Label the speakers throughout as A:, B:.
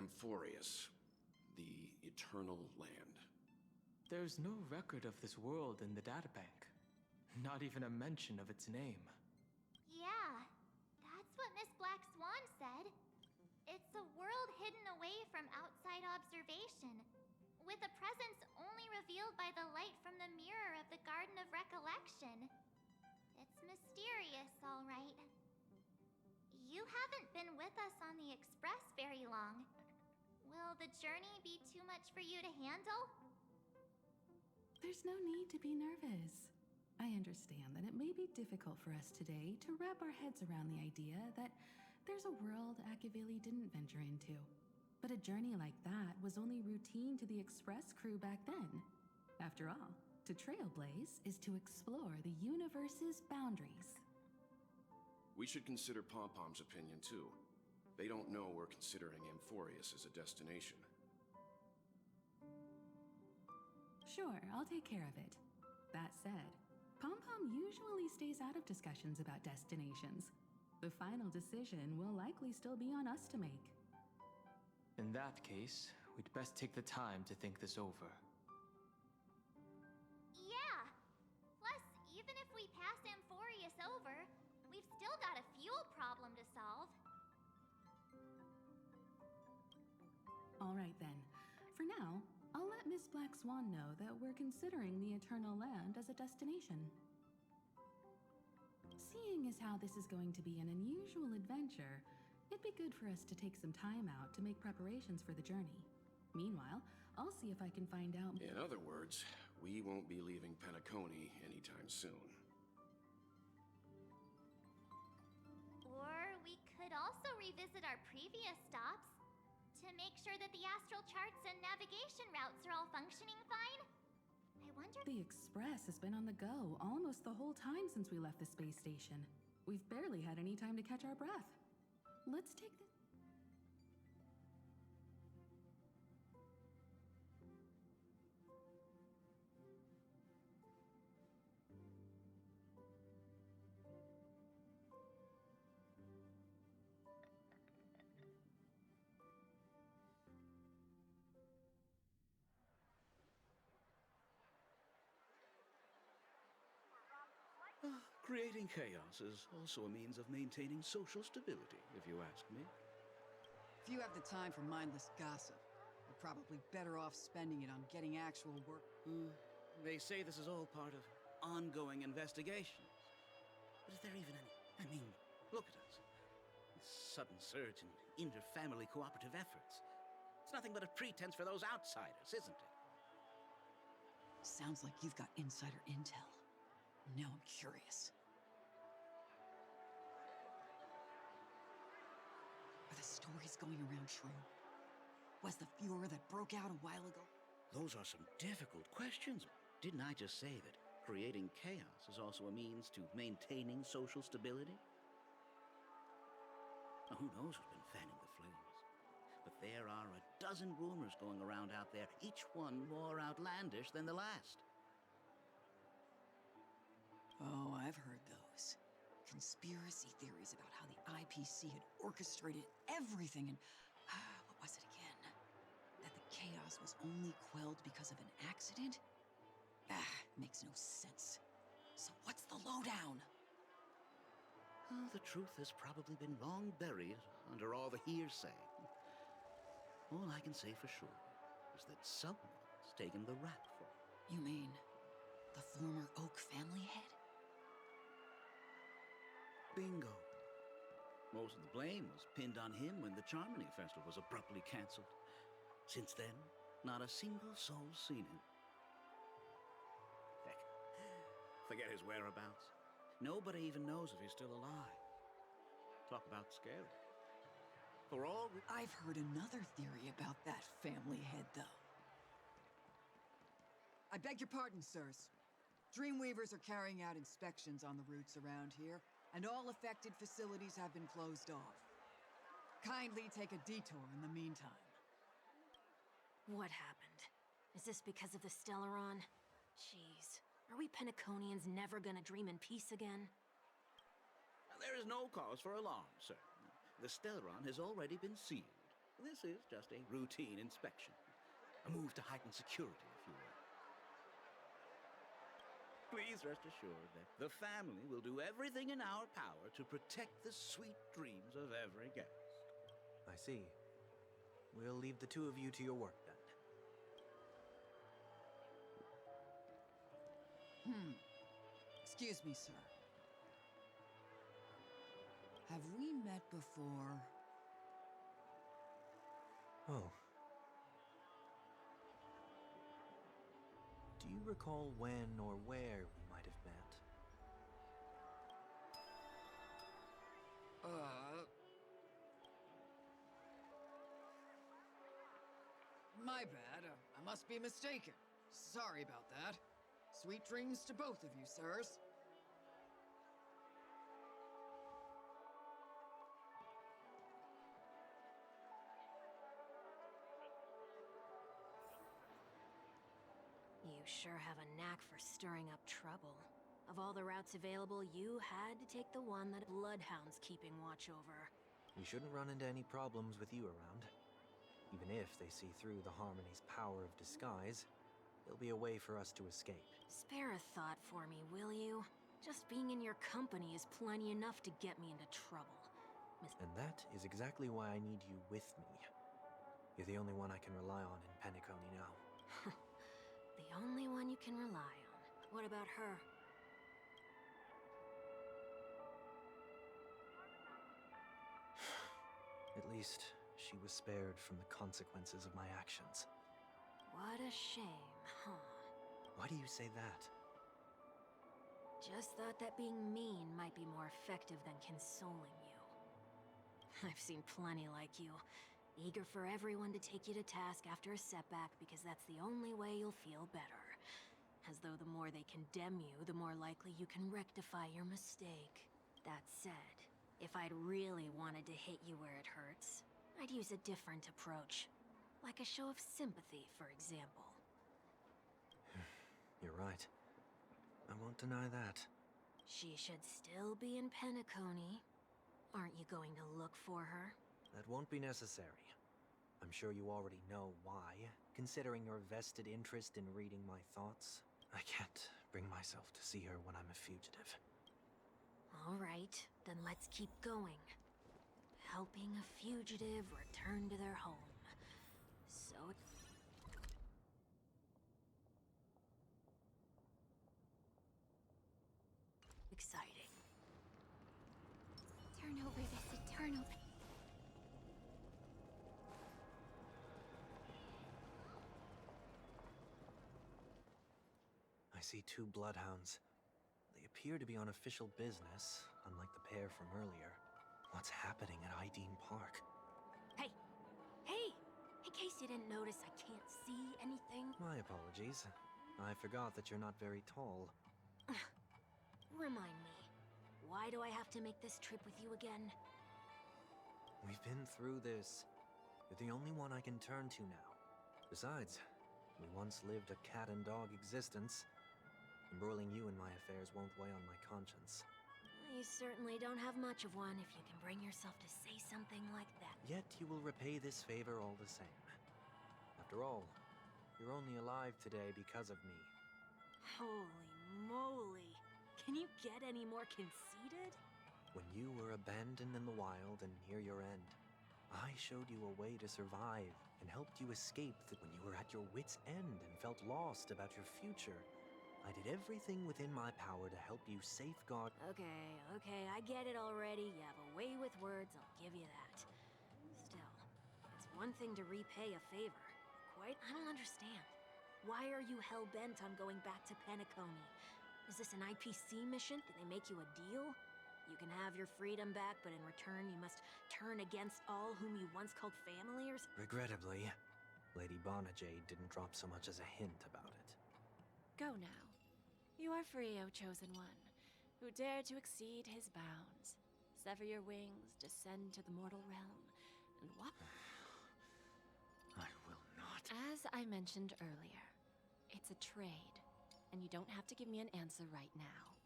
A: Amphorius, the Eternal Land.
B: There's no record of this world in the databank. Not even a mention of its name.
C: Yeah, that's what Miss Black Swan said. It's a world hidden away from outside observation, with a presence only revealed by the light from the mirror of the Garden of Recollection. It's mysterious, all right. You haven't been with us on the Express very long. Will the journey be too much for you to handle?
D: There's no need to be nervous. I understand that it may be difficult for us today to wrap our heads around the idea that there's a world Akavili didn't venture into. But a journey like that was only routine to the Express crew back then. After all, to trailblaze is to explore the universe's boundaries.
A: We should consider Pom-Pom's opinion too. They don't know we're considering Amphorius as a destination.
D: Sure, I'll take care of it. That said, Pom-Pom usually stays out of discussions about destinations. The final decision will likely still be on us to make.
B: In that case, we'd best take the time to think this over.
C: Yeah! Plus, even if we pass Amphorius over, we've still got a fuel problem to solve.
D: All right then. For now, I'll let Miss Black Swan know that we're considering the Eternal Land as a destination. Seeing as how this is going to be an unusual adventure, it'd be good for us to take some time out to make preparations for the journey. Meanwhile, I'll see if I can find out—
A: In other words, we won't be leaving Penacony anytime soon.
C: Or we could also revisit our previous stops to make sure that the astral charts and navigation routes are all functioning fine. I wonder—
D: The Express has been on the go almost the whole time since we left the space station. We've barely had any time to catch our breath. Let's take the—
E: Creating chaos is also a means of maintaining social stability, if you ask me.
F: If you have the time for mindless gossip, you're probably better off spending it on getting actual work.
E: They say this is all part of ongoing investigations. But is there even any? I mean, look at us. This sudden surge in inter-family cooperative efforts. It's nothing but a pretense for those outsiders, isn't it?
F: Sounds like you've got insider intel. Now I'm curious. Are the stories going around true? Was the furor that broke out a while ago?
E: Those are some difficult questions. Didn't I just say that creating chaos is also a means to maintaining social stability? Now, who knows who's been fanning the flames? But there are a dozen rumors going around out there, each one more outlandish than the last.
F: Oh, I've heard those. Conspiracy theories about how the IPC had orchestrated everything and... what was it again? That the chaos was only quelled because of an accident? Makes no sense. So what's the lowdown?
E: Well, the truth has probably been long buried under all the hearsay. All I can say for sure is that someone's taken the rap for it.
F: You mean the former Oak family head?
E: Bingo. Most of the blame was pinned on him when the Charmony Festival was abruptly cancelled. Since then, not a single soul's seen him. Heck, forget his whereabouts. Nobody even knows if he's still alive. Talk about scary. For all
F: I've heard another theory about that family head, though. I beg your pardon, sirs. Dreamweavers are carrying out inspections on the routes around here, and all affected facilities have been closed off. Kindly take a detour in the meantime.
G: What happened? Is this because of the Stellaron? Jeez, are we Penaconians never gonna dream in peace again?
E: There is no cause for alarm, sir. The Stellaron has already been sealed. This is just a routine inspection. A move to heighten security, if you will. Please rest assured that the family will do everything in our power to protect the sweet dreams of every guest.
H: I see. We'll leave the two of you to your work then.
F: Excuse me, sir. Have we met before?
H: Oh. Do you recall when or where we might have met?
F: My bad. I must be mistaken. Sorry about that. Sweet dreams to both of you, sirs.
G: You sure have a knack for stirring up trouble. Of all the routes available, you had to take the one that bloodhound's keeping watch over.
H: We shouldn't run into any problems with you around. Even if they see through the Harmony's power of disguise, there'll be a way for us to escape.
G: Spare a thought for me, will you? Just being in your company is plenty enough to get me into trouble.
H: And that is exactly why I need you with me. You're the only one I can rely on in Penacony now.
G: The only one you can rely on. What about her?
H: At least, she was spared from the consequences of my actions.
G: What a shame, huh?
H: Why do you say that?
G: Just thought that being mean might be more effective than consoling you. I've seen plenty like you. Eager for everyone to take you to task after a setback because that's the only way you'll feel better. As though the more they condemn you, the more likely you can rectify your mistake. That said, if I'd really wanted to hit you where it hurts, I'd use a different approach. Like a show of sympathy, for example.
H: You're right. I won't deny that.
G: She should still be in Penacony. Aren't you going to look for her?
H: That won't be necessary. I'm sure you already know why, considering your vested interest in reading my thoughts. I can't bring myself to see her when I'm a fugitive.
G: All right, then let's keep going. Helping a fugitive return to their home. So exciting.
C: Turn over this eternal.
H: I see two bloodhounds. They appear to be on official business, unlike the pair from earlier. What's happening at Ideen Park?
G: Hey! Hey! In case you didn't notice, I can't see anything.
H: My apologies. I forgot that you're not very tall.
G: Remind me, why do I have to make this trip with you again?
H: We've been through this. You're the only one I can turn to now. Besides, we once lived a cat and dog existence. Embroiling you in my affairs won't weigh on my conscience.
G: You certainly don't have much of one if you can bring yourself to say something like that.
H: Yet you will repay this favor all the same. After all, you're only alive today because of me.
G: Holy moly! Can you get any more conceited?
H: When you were abandoned in the wild and near your end, I showed you a way to survive and helped you escape when you were at your wit's end and felt lost about your future. I did everything within my power to help you safeguard.
G: Okay, I get it already. You have a way with words, I'll give you that. Still, it's one thing to repay a favor. I don't understand. Why are you hell-bent on going back to Penacony? Is this an IPC mission? Did they make you a deal? You can have your freedom back, but in return you must turn against all whom you once called family or
H: Regrettably, Lady Bonajade didn't drop so much as a hint about it.
I: Go now. You are free, O Chosen One, who dare to exceed his bounds. Sever your wings, descend to the mortal realm, and what?
H: I will not.
I: As I mentioned earlier, it's a trade, and you don't have to give me an answer right now.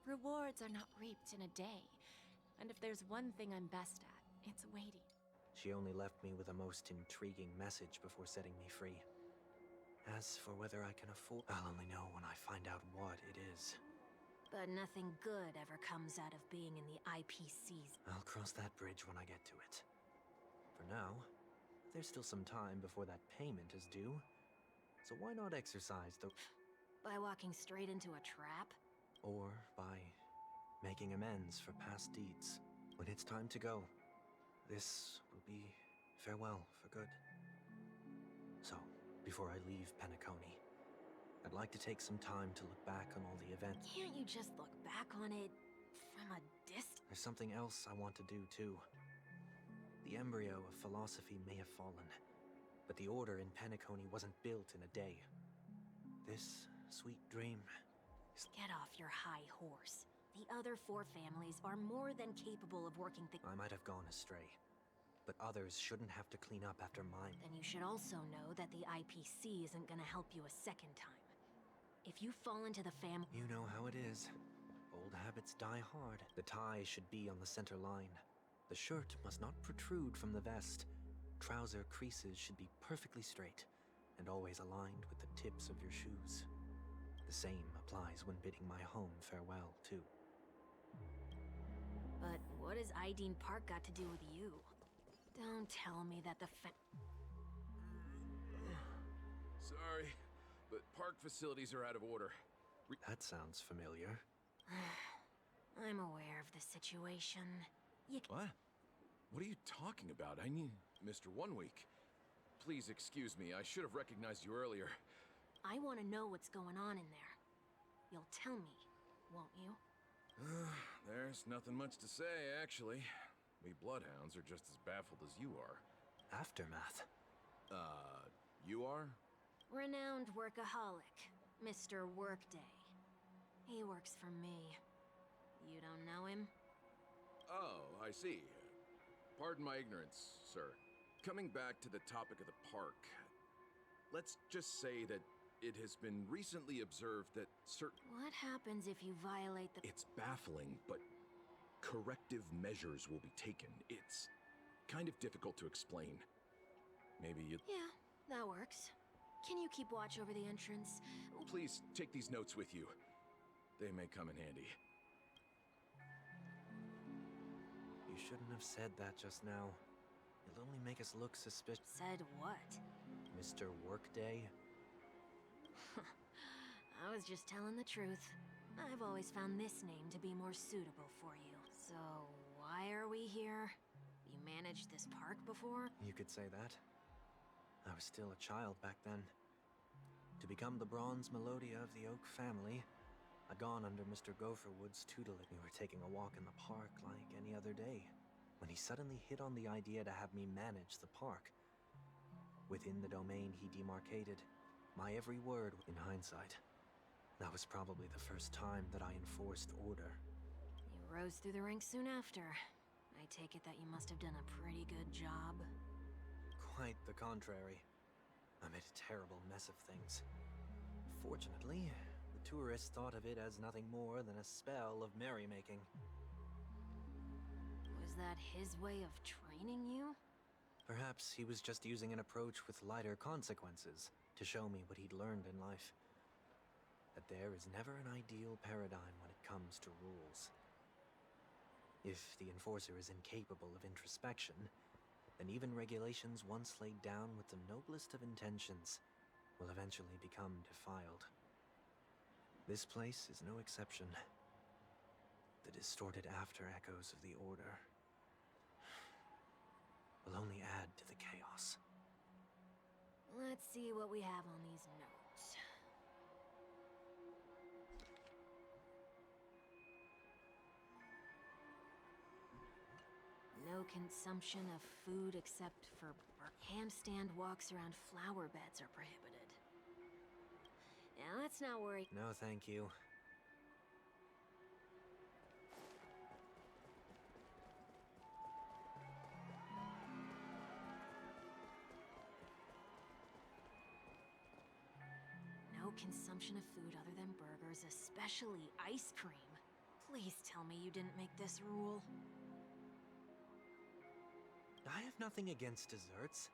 I: Rewards are not reaped in a day, and if there's one thing I'm best at, it's waiting.
H: She only left me with a most intriguing message before setting me free. As for whether I can afford, I'll only know when I find out what it is.
G: But nothing good ever comes out of being in the IPC's.
H: I'll cross that bridge when I get to it. For now, there's still some time before that payment is due. So why not exercise the...
G: By walking straight into a trap?
H: Or by making amends for past deeds. When it's time to go, this will be farewell for good. So, before I leave Penacony, I'd like to take some time to look back on all the events.
G: Can't you just look back on it from a distance?
H: There's something else I want to do, too. The embryo of philosophy may have fallen, but the order in Penacony wasn't built in a day. This sweet dream is...
G: Get off your high horse. The other 4 families are more than capable of working things.
H: I might have gone astray, but others shouldn't have to clean up after mine.
G: Then you should also know that the IPC isn't gonna help you a second time. If you fall into the family...
H: You know how it is. Old habits die hard. The tie should be on the center line. The shirt must not protrude from the vest. Trouser creases should be perfectly straight, and always aligned with the tips of your shoes. The same applies when bidding my home farewell, too.
G: But what has Ideen Park got to do with you? Don't tell me that the
A: Sorry, but park facilities are out of order.
H: That sounds familiar.
G: I'm aware of the situation.
A: What? What are you talking about? I need... Mr. 1 Week. Please excuse me, I should have recognized you earlier.
G: I want to know what's going on in there. You'll tell me, won't you?
A: There's nothing much to say, actually. We bloodhounds are just as baffled as you are.
H: Aftermath.
A: You are?
G: Renowned workaholic, Mr. Workday. He works for me. You don't know him?
A: Oh, I see. Pardon my ignorance, sir. Coming back to the topic of the park, let's just say that it has been recently observed that certain...
G: What happens if you violate the...
A: It's baffling, but corrective measures will be taken. It's kind of difficult to explain. Maybe you...
G: Yeah, that works. Can you keep watch over the entrance?
A: Please take these notes with you. They may come in handy.
H: You shouldn't have said that just now. It'll only make us look suspicious.
G: Said what?
H: Mr. Workday?
G: I was just telling the truth. I've always found this name to be more suitable for you. So, why are we here? You managed this park before?
H: You could say that. I was still a child back then. To become the bronze Melodia of the Oak family, I'd gone under Mr. Gopherwood's tutelage. We were taking a walk in the park like any other day, when he suddenly hit on the idea to have me manage the park. Within the domain he demarcated, my every word, in hindsight, that was probably the first time that I enforced order.
G: You rose through the ranks soon after. I take it that you must have done a pretty good job.
H: Quite the contrary. I made a terrible mess of things. Fortunately, the tourists thought of it as nothing more than a spell of merrymaking.
G: Was that his way of training you?
H: Perhaps he was just using an approach with lighter consequences to show me what he'd learned in life. That there is never an ideal paradigm when it comes to rules. If the enforcer is incapable of introspection, then even regulations once laid down with the noblest of intentions will eventually become defiled. This place is no exception. The distorted after echoes of the Order will only add to the chaos.
G: Let's see what we have on these notes. No consumption of food except for handstand walks around flower beds are prohibited. Now let's not worry.
H: No, thank you.
G: No consumption of food other than burgers, especially ice cream. Please tell me you didn't make this rule.
H: I have nothing against desserts.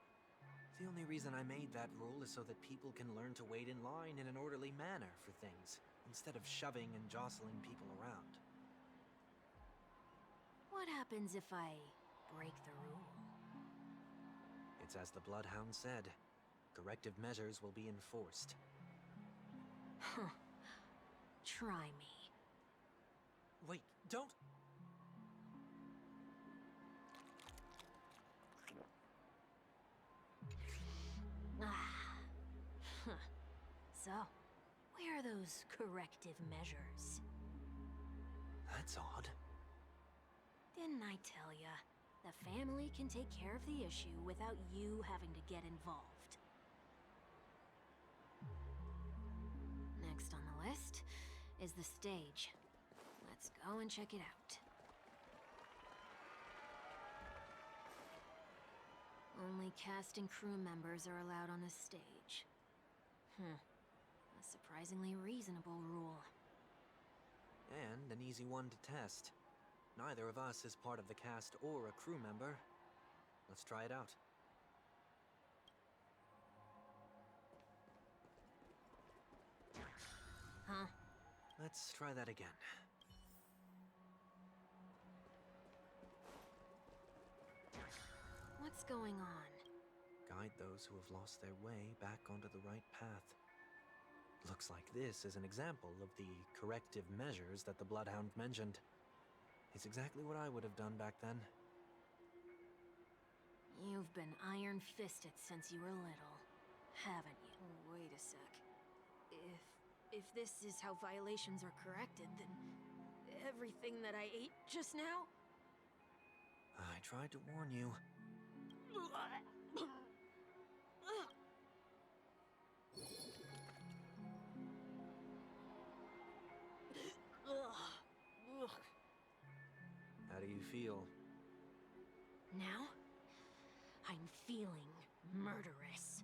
H: The only reason I made that rule is so that people can learn to wait in line in an orderly manner for things, instead of shoving and jostling people around.
G: What happens if I break the rule?
H: It's as the Bloodhound said. Corrective measures will be enforced.
G: Huh. Try me.
H: Wait, don't...
G: Ah. Huh. So, where are those corrective measures?
H: That's odd.
G: Didn't I tell ya? The family can take care of the issue without you having to get involved. Next on the list is the stage. Let's go and check it out. Only cast and crew members are allowed on this stage. A surprisingly reasonable rule.
H: And an easy one to test. Neither of us is part of the cast or a crew member. Let's try it out.
G: Huh?
H: Let's try that again.
G: What's going on?
H: Guide those who have lost their way back onto the right path. Looks like this is an example of the corrective measures that the Bloodhound mentioned. It's exactly what I would have done back then.
G: You've been iron-fisted since you were little, haven't you? Wait a sec. If this is how violations are corrected, then everything that I ate just now?
H: I tried to warn you. How do you feel?
G: Now, I'm feeling murderous.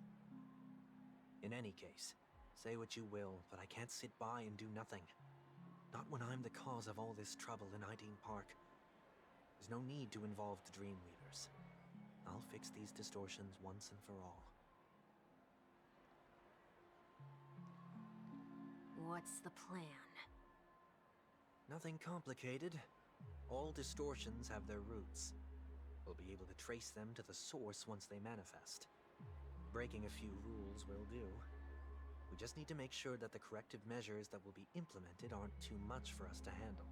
H: In any case, say what you will, but I can't sit by and do nothing. Not when I'm the cause of all this trouble in Ideen Park. There's no need to involve the Dreamweavers. I'll fix these distortions once and for all.
G: What's the plan?
H: Nothing complicated. All distortions have their roots. We'll be able to trace them to the source once they manifest. Breaking a few rules will do. We just need to make sure that the corrective measures that will be implemented aren't too much for us to handle.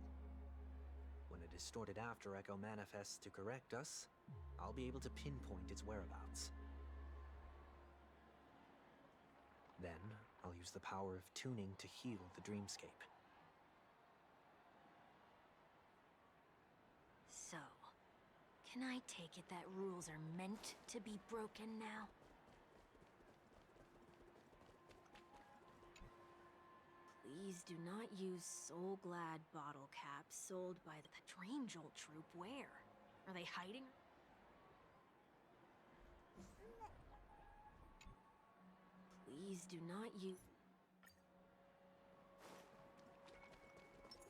H: When a distorted after echo manifests to correct us, I'll be able to pinpoint its whereabouts. Then, I'll use the power of tuning to heal the dreamscape.
G: So, can I take it that rules are meant to be broken now? Please do not use Soul Glad bottle caps sold by the Dream Jolt Troop. Where? Are they hiding? Please do not use...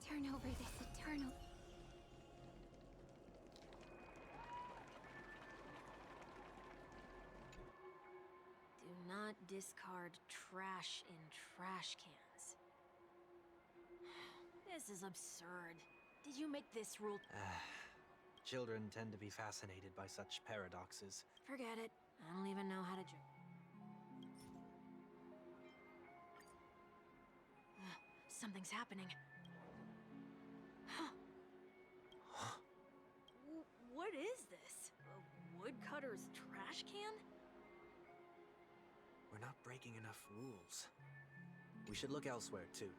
C: Turn over this eternal...
G: Do not discard trash in trash cans. This is absurd. Did you make this rule?
H: Children tend to be fascinated by such paradoxes.
G: Forget it. I don't even know how to Something's happening. What is this? A woodcutter's trash can?
H: We're not breaking enough rules. We should look elsewhere, too.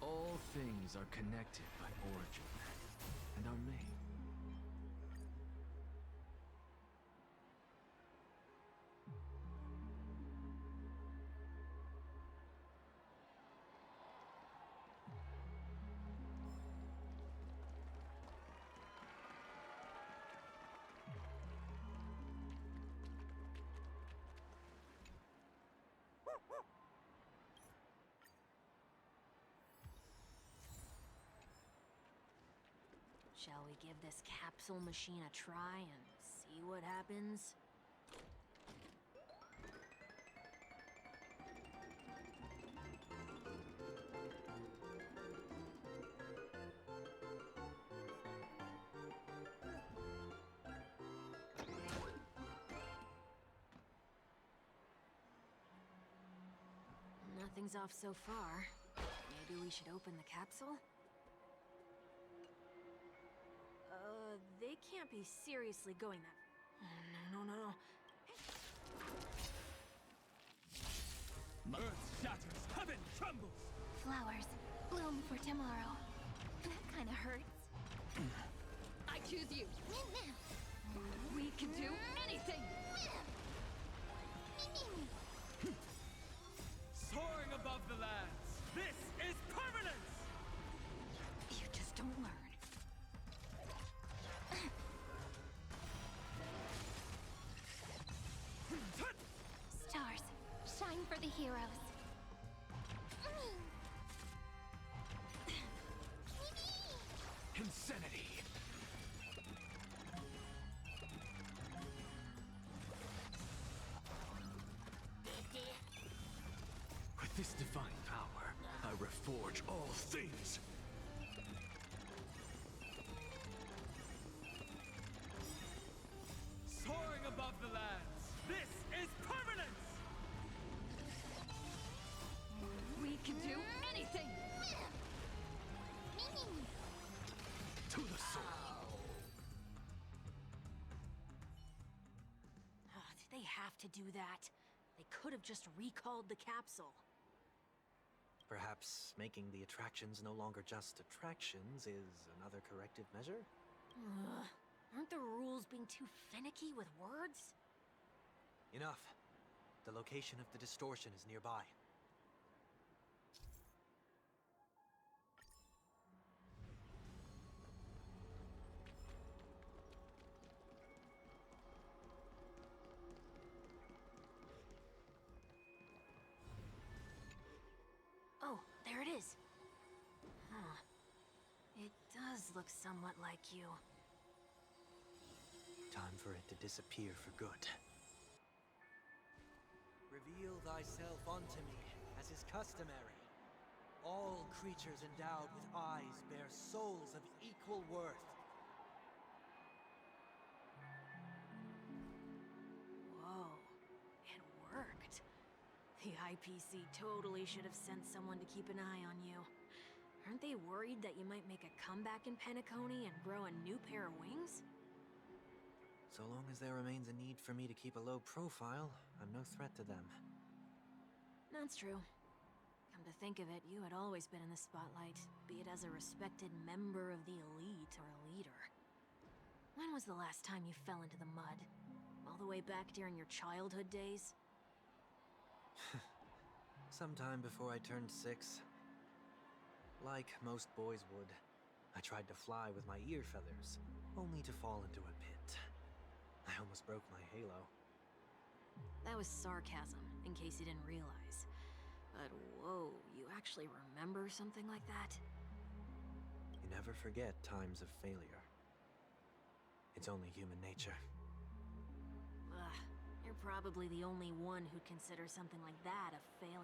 A: All things are connected by origin and are made.
G: Shall we give this capsule machine a try and see what happens? Nothing's off so far. Maybe we should open the capsule? They can't be seriously going that... No.
J: Earth shatters, heaven trembles!
C: Flowers bloom for tomorrow. That kind of hurts.
I: I choose you. We can do anything.
J: Soaring above the lands, this is permanence!
G: You just don't learn.
C: Stars, shine for the heroes.
J: Insanity! With this divine power, I reforge all things! Soaring above the lands, this is permanence!
I: We can do anything.
J: To the soul!
G: Did they have to do that? They could have just recalled the capsule.
H: Perhaps making the attractions no longer just attractions is another corrective measure?
G: Ugh. Aren't the rules being too finicky with words?
H: Enough. The location of the distortion is nearby.
G: Oh, there it is. Huh. It does look somewhat like you.
H: Time for it to disappear for good. Reveal thyself unto me, as is customary. All creatures endowed with eyes bear souls of equal worth.
G: Whoa. It worked. The IPC totally should have sent someone to keep an eye on you. Aren't they worried that you might make a comeback in Penacony and grow a new pair of wings?
H: So long as there remains a need for me to keep a low profile, I'm no threat to them.
G: That's true. Come to think of it, you had always been in the spotlight, be it as a respected member of the elite or a leader. When was the last time you fell into the mud? All the way back during your childhood days?
H: Sometime before I turned 6. Like most boys would, I tried to fly with my ear feathers, only to fall into a pit. I almost broke my halo.
G: That was sarcasm, in case you didn't realize. But whoa, you actually remember something like that?
H: You never forget times of failure. It's only human nature.
G: Ugh, you're probably the only one who'd consider something like that a failure.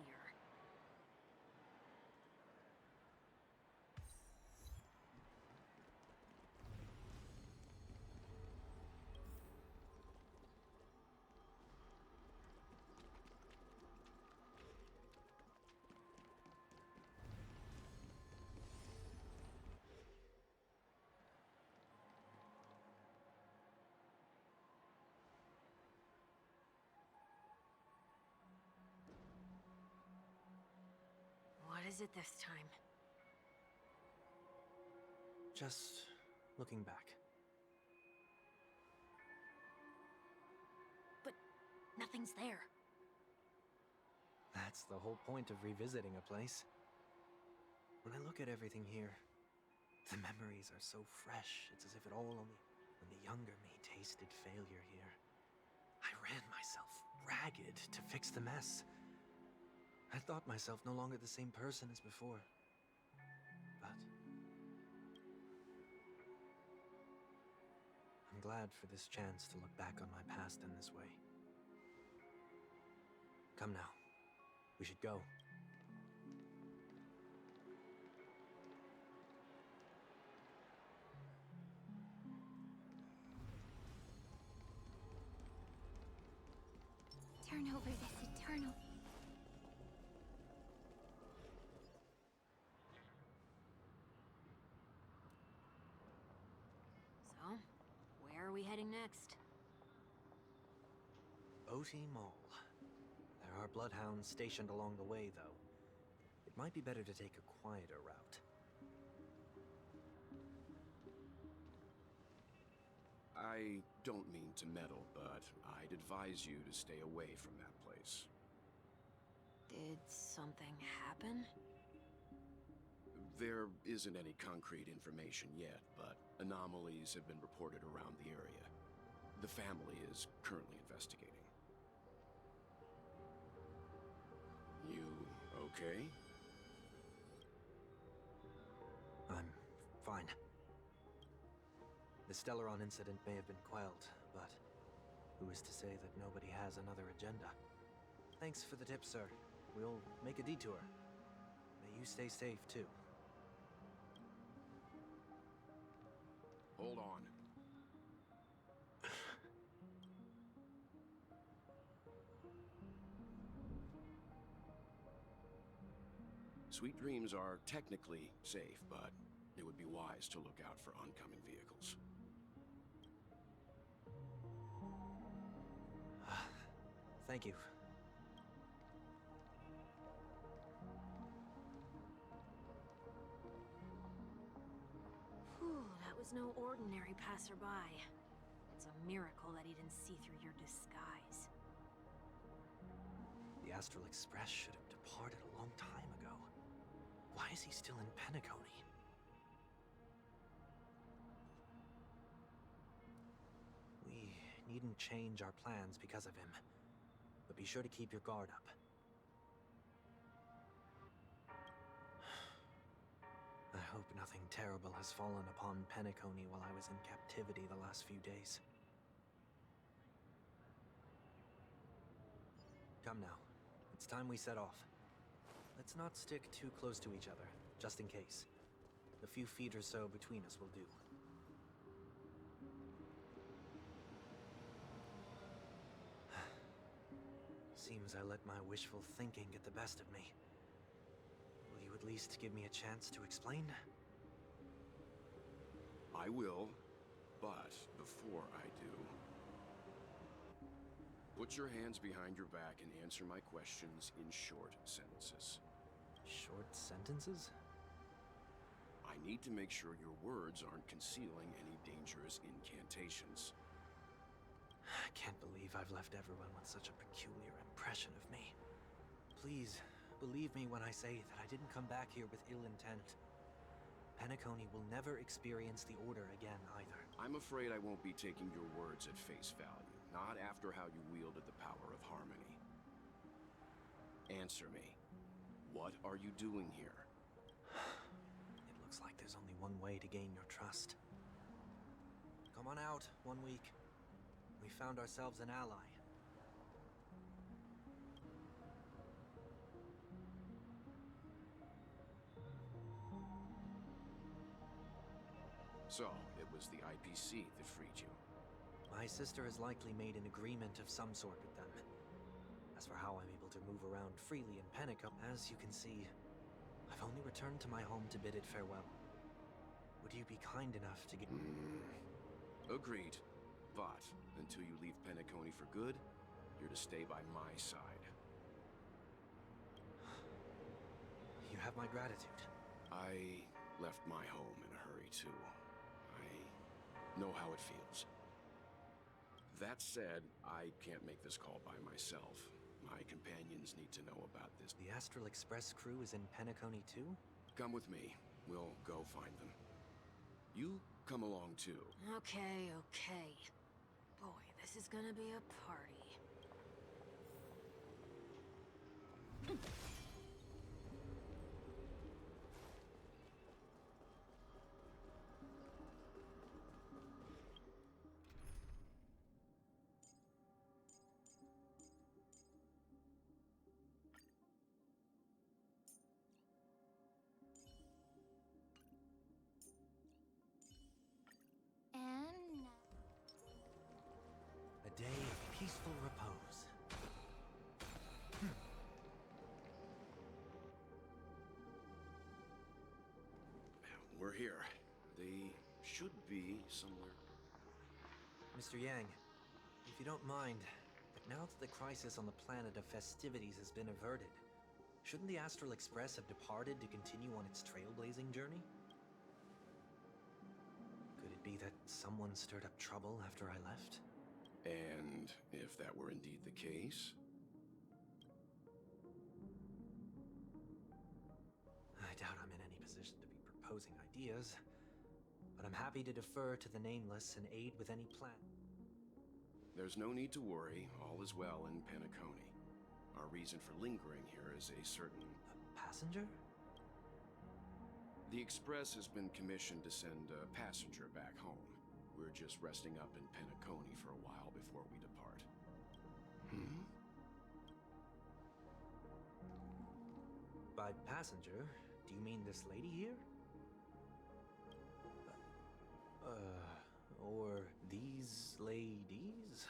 G: What is it this time?
H: Just looking back.
G: But nothing's there.
H: That's the whole point of revisiting a place. When I look at everything here, the memories are so fresh, it's as if it all only when the younger me tasted failure here. I ran myself ragged to fix the mess. I thought myself no longer the same person as before. But I'm glad for this chance to look back on my past in this way. Come now. We should go.
C: Turn over this eternal.
G: So, where are we heading next?
H: Oti Mall. There are bloodhounds stationed along the way, though. It might be better to take a quieter route.
K: I don't mean to meddle, but I'd advise you to stay away from that place.
G: Did something happen?
K: There isn't any concrete information yet, but anomalies have been reported around the area. The family is currently investigating. You okay?
H: I'm fine. The Stellaron incident may have been quelled, but who is to say that nobody has another agenda? Thanks for the tip, sir. We'll make a detour. May you stay safe, too.
K: Hold on. Sweet Dreams are technically safe, but it would be wise to look out for oncoming vehicles.
H: Thank you.
G: Whew, that was no ordinary passerby. It's a miracle that he didn't see through your disguise.
H: The Astral Express should have departed a long time ago. Why is he still in Penacony? We needn't change our plans because of him. But be sure to keep your guard up. I hope nothing terrible has fallen upon Penacony while I was in captivity the last few days. Come now. It's time we set off. Let's not stick too close to each other, just in case. A few feet or so between us will do. Seems I let my wishful thinking get the best of me. Will you at least give me a chance to explain?
K: I will, but before I do, put your hands behind your back and answer my questions in short sentences.
H: Short sentences?
K: I need to make sure your words aren't concealing any dangerous incantations.
H: I can't believe I've left everyone with such a peculiar impression of me. Please, believe me when I say that I didn't come back here with ill intent. Penacony will never experience the Order again, either.
K: I'm afraid I won't be taking your words at face value, not after how you wielded the power of harmony. Answer me. What are you doing here?
H: It looks like there's only one way to gain your trust. Come on out, 1 week. We found ourselves an ally.
K: So, it was the IPC that freed you.
H: My sister has likely made an agreement of some sort with them. As for how I'm able to move around freely in Penacony, as you can see, I've only returned to my home to bid it farewell. Would you be kind enough to get...
K: Agreed. But, until you leave Penacony for good, you're to stay by my side.
H: You have my gratitude.
K: I left my home in a hurry, too. I know how it feels. That said, I can't make this call by myself. My companions need to know about this.
H: The Astral Express crew is in Penacony too?
K: Come with me. We'll go find them. You come along too.
G: Okay, okay. Boy, this is gonna be a party.
H: peaceful repose.
K: We're here. They should be somewhere.
H: Mr. Yang, if you don't mind, but now that the crisis on the planet of festivities has been averted, shouldn't the Astral Express have departed to continue on its trailblazing journey? Could it be that someone stirred up trouble after I left?
K: And if that were indeed the case?
H: I doubt I'm in any position to be proposing ideas, but I'm happy to defer to the Nameless and aid with any plan.
K: There's no need to worry. All is well in Penacony. Our reason for lingering here is a certain...
H: A passenger?
K: The Express has been commissioned to send a passenger back home. We're just resting up in Penacony for a while before we depart.
H: By passenger, do you mean this lady here? Or these ladies?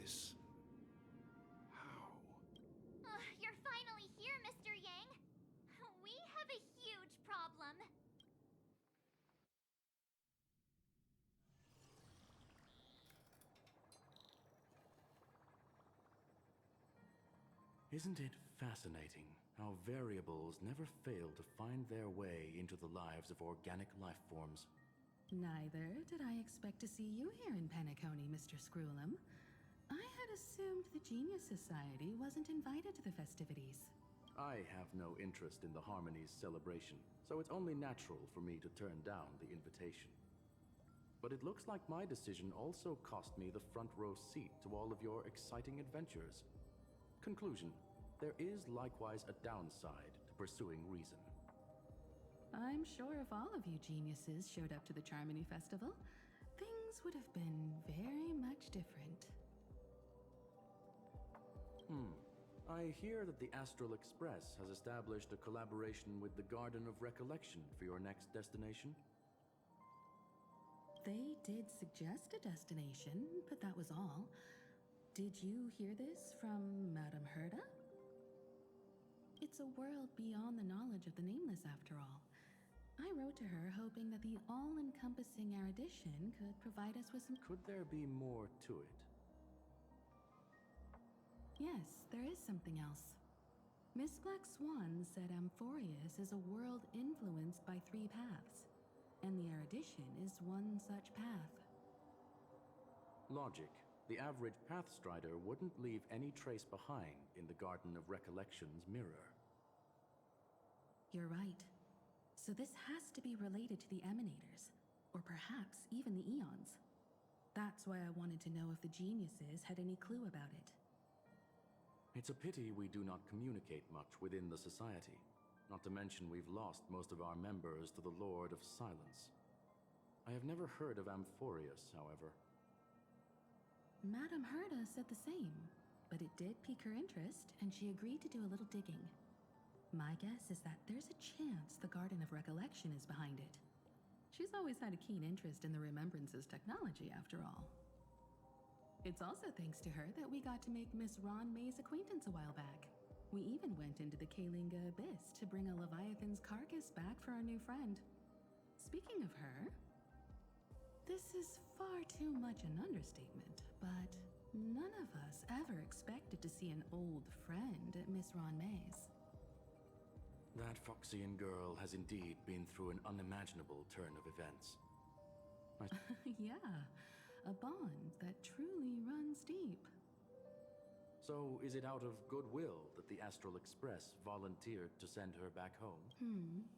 K: This... how?
C: You're finally here, Mr. Yang. We have a huge problem.
J: Isn't it fascinating how variables never fail to find their way into the lives of organic life forms?
D: Neither did I expect to see you here in Penacony, Mr. Screwlum. I had assumed the Genius Society wasn't invited to the festivities.
J: I have no interest in the Harmony's celebration, so it's only natural for me to turn down the invitation. But it looks like my decision also cost me the front row seat to all of your exciting adventures. Conclusion: there is likewise a downside to pursuing reason.
D: I'm sure if all of you geniuses showed up to the Charmony Festival, things would have been very much different.
J: I hear that the Astral Express has established a collaboration with the Garden of Recollection for your next destination.
D: They did suggest a destination, but that was all. Did you hear this from Madame Herda? It's a world beyond the knowledge of the Nameless, after all. I wrote to her hoping that the all-encompassing erudition could provide us with some...
J: Could there be more to it?
D: Yes, there is something else. Miss Black Swan said Amphorius is a world influenced by 3 paths, and the erudition is one such path.
J: Logic. The average Pathstrider wouldn't leave any trace behind in the Garden of Recollection's mirror.
D: You're right. So this has to be related to the Emanators, or perhaps even the Eons. That's why I wanted to know if the geniuses had any clue about it.
J: It's a pity we do not communicate much within the society. Not to mention we've lost most of our members to the Lord of Silence. I have never heard of Amphorius, however.
D: Madame Herda said the same, but it did pique her interest, and she agreed to do a little digging. My guess is that there's a chance the Garden of Recollection is behind it. She's always had a keen interest in the Remembrances technology, after all. It's also thanks to her that we got to make Miss Ron May's acquaintance a while back. We even went into the Kalinga Abyss to bring a Leviathan's carcass back for our new friend. Speaking of her, this is far too much an understatement, but none of us ever expected to see an old friend at Miss Ron May's.
J: That Foxian girl has indeed been through an unimaginable turn of events.
D: Yeah, a bond that truly runs deep.
J: So, is it out of goodwill that the Astral Express volunteered to send her back home?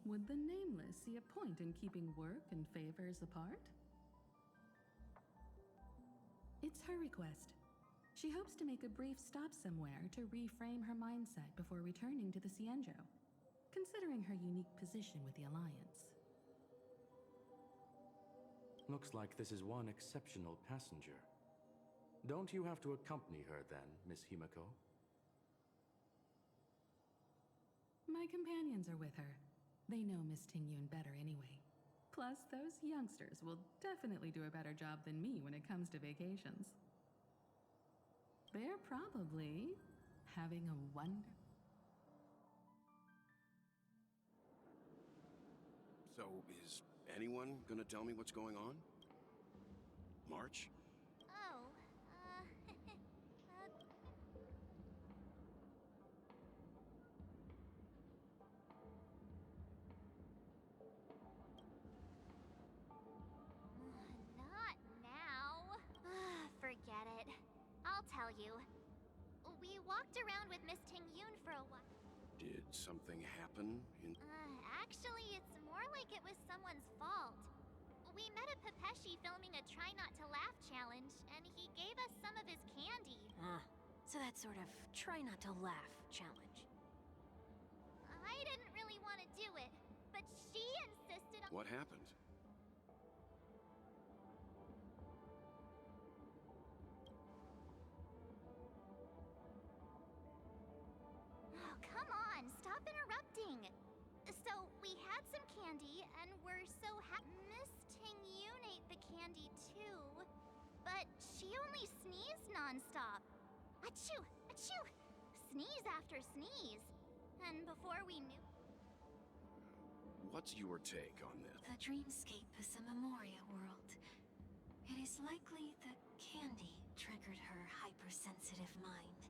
D: Would the Nameless see a point in keeping work and favors apart? It's her request. She hopes to make a brief stop somewhere to reframe her mindset before returning to the Cienjo, considering her unique position with the Alliance.
J: Looks like this is one exceptional passenger. Don't you have to accompany her then, Miss Himiko?
D: My companions are with her. They know Miss Tingyun better anyway. Plus, those youngsters will definitely do a better job than me when it comes to vacations. They're probably having a
K: So, is anyone gonna tell me what's going on? March?
C: Oh, not now. Forget it. I'll tell you. We walked around with Miss Ting Yun for a while.
K: Did something happen in...
C: Actually, it's more like it was someone's fault. We met a Pepeshi filming a Try Not to Laugh challenge, and he gave us some of his candy.
G: So that sort of try not to laugh challenge.
C: I didn't really want to do it, but she insisted on...
K: What happened?
C: Oh, come on, stop interrupting. So, we had some candy, and we're so Miss Ting Yun ate the candy too, but she only sneezed nonstop. Achoo! Achoo! Sneeze after sneeze. And before we knew...
K: What's your take on this?
G: The dreamscape is a Memoria world. It is likely the candy triggered her hypersensitive mind,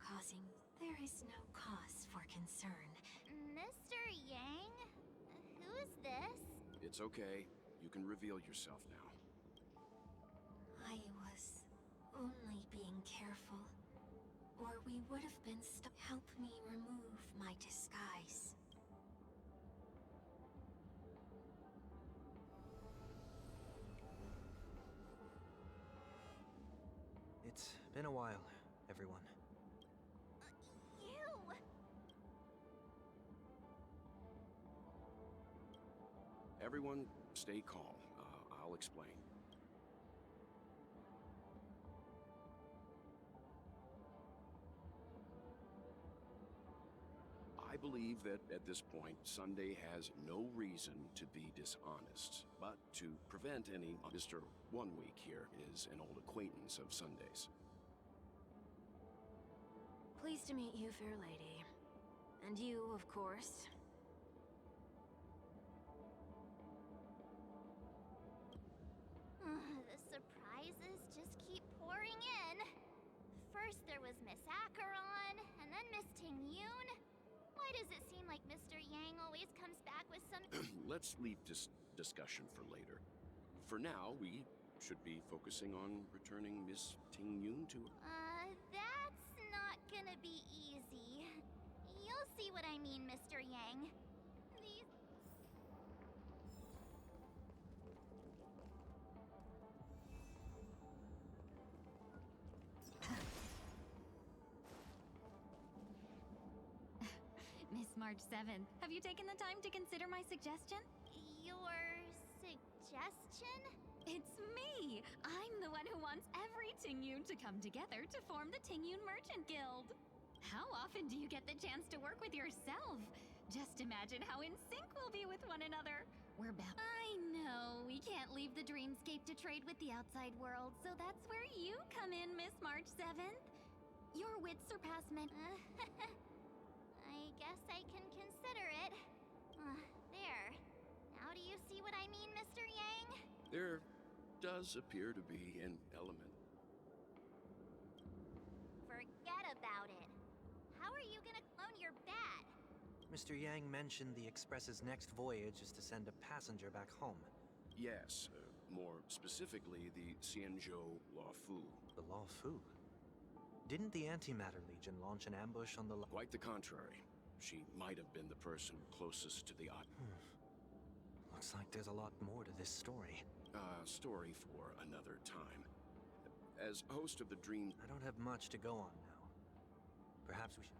G: causing there is no cause for concern.
C: Mr. Yang? Who's this?
K: It's okay. You can reveal yourself now.
G: I was only being careful, or we would have been stuck. Help me remove my disguise.
H: It's been a while, everyone.
C: You!
K: Everyone, stay calm. I'll explain. I believe that at this point, Sunday has no reason to be dishonest. But to prevent any, Mr. 1 Week here is an old acquaintance of Sunday's.
G: Pleased to meet you, fair lady. And you, of course.
C: The surprises just keep pouring in. First there was Miss Acheron, and then Miss Ting Yun. Why does it seem like Mr. Yang always comes back with some...
K: Let's leave this discussion for later. For now, we should be focusing on returning Miss Ting Yun to...
C: That's not gonna be easy. You'll see what I mean, Mr. Yang. These...
L: Miss March 7th, have you taken the time to consider my suggestion?
C: Your suggestion?
L: It's me! I'm the one who wants every Tingyun to come together to form the Tingyun Merchant Guild. How often do you get the chance to work with yourself? Just imagine how in sync we'll be with one another. We're bound. I know, we can't leave the dreamscape to trade with the outside world, so that's where you come in, Miss March 7th. Your wits surpass men.
C: I guess I can consider it. There. Now do you see what I mean, Mr. Yang?
K: There does appear to be an element.
C: Forget about it. How are you gonna clone your bat?
H: Mr. Yang mentioned the Express's next voyage is to send a passenger back home.
K: Yes, more specifically, the Xianzhou Luofu.
H: The Luofu? Didn't the Antimatter Legion launch an ambush on the...
K: Quite the contrary. She might have been the person closest to the...
H: Looks like there's a lot more to this story.
K: Story for another time. As host of the Dream...
H: I don't have much to go on now. Perhaps we should...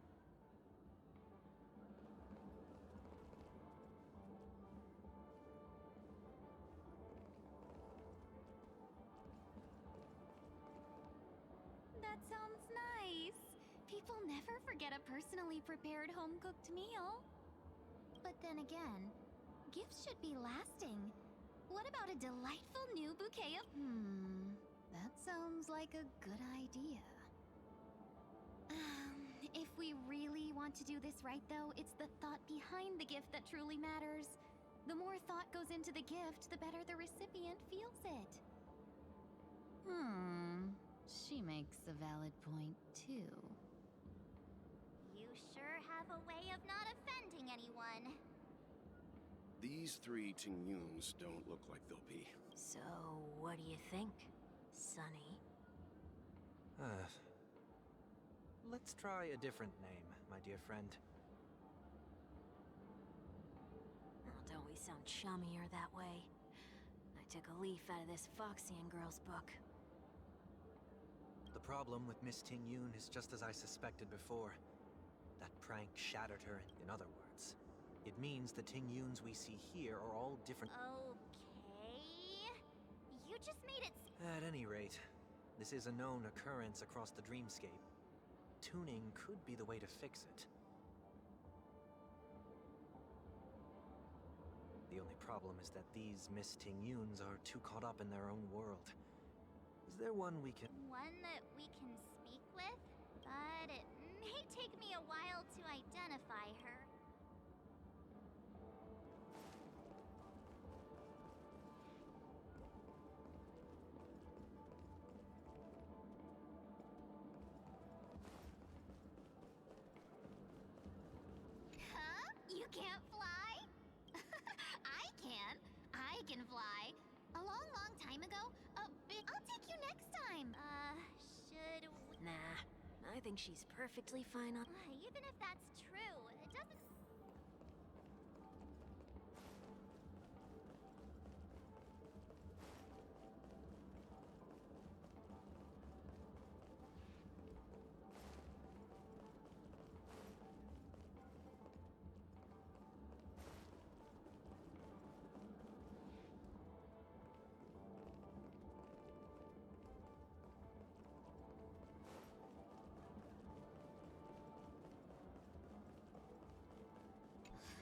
L: That sounds nice. People never forget a personally prepared home-cooked meal. But then again, gifts should be lasting. What about a delightful new bouquet of...
I: That sounds like a good idea.
L: If we really want to do this right, though, it's the thought behind the gift that truly matters. The more thought goes into the gift, the better the recipient feels it.
I: She makes a valid point, too.
C: You sure have a way of not offending anyone.
K: These three Tingyuns don't look like they'll be.
G: So, what do you think, Sonny?
H: Let's try a different name, my dear friend.
G: Oh, don't we sound chummier that way? I took a leaf out of this Foxian girl's book.
H: The problem with Miss Tingyun is just as I suspected before. That prank shattered her, in other words. It means the Tingyuns we see here are all different.
C: Okay. You just made it.
H: At any rate, this is a known occurrence across the dreamscape. Tuning could be the way to fix it. The only problem is that these Miss Tingyuns are too caught up in their own world. Is there one we can...
C: One that we can speak with, but it may take me a while to identify her. Huh? You can't fly? I can. I can fly. A long, long time ago, a big... I'll take you next time. Should we...
G: Nah, I think she's perfectly fine on...
C: Even if that's true, it doesn't...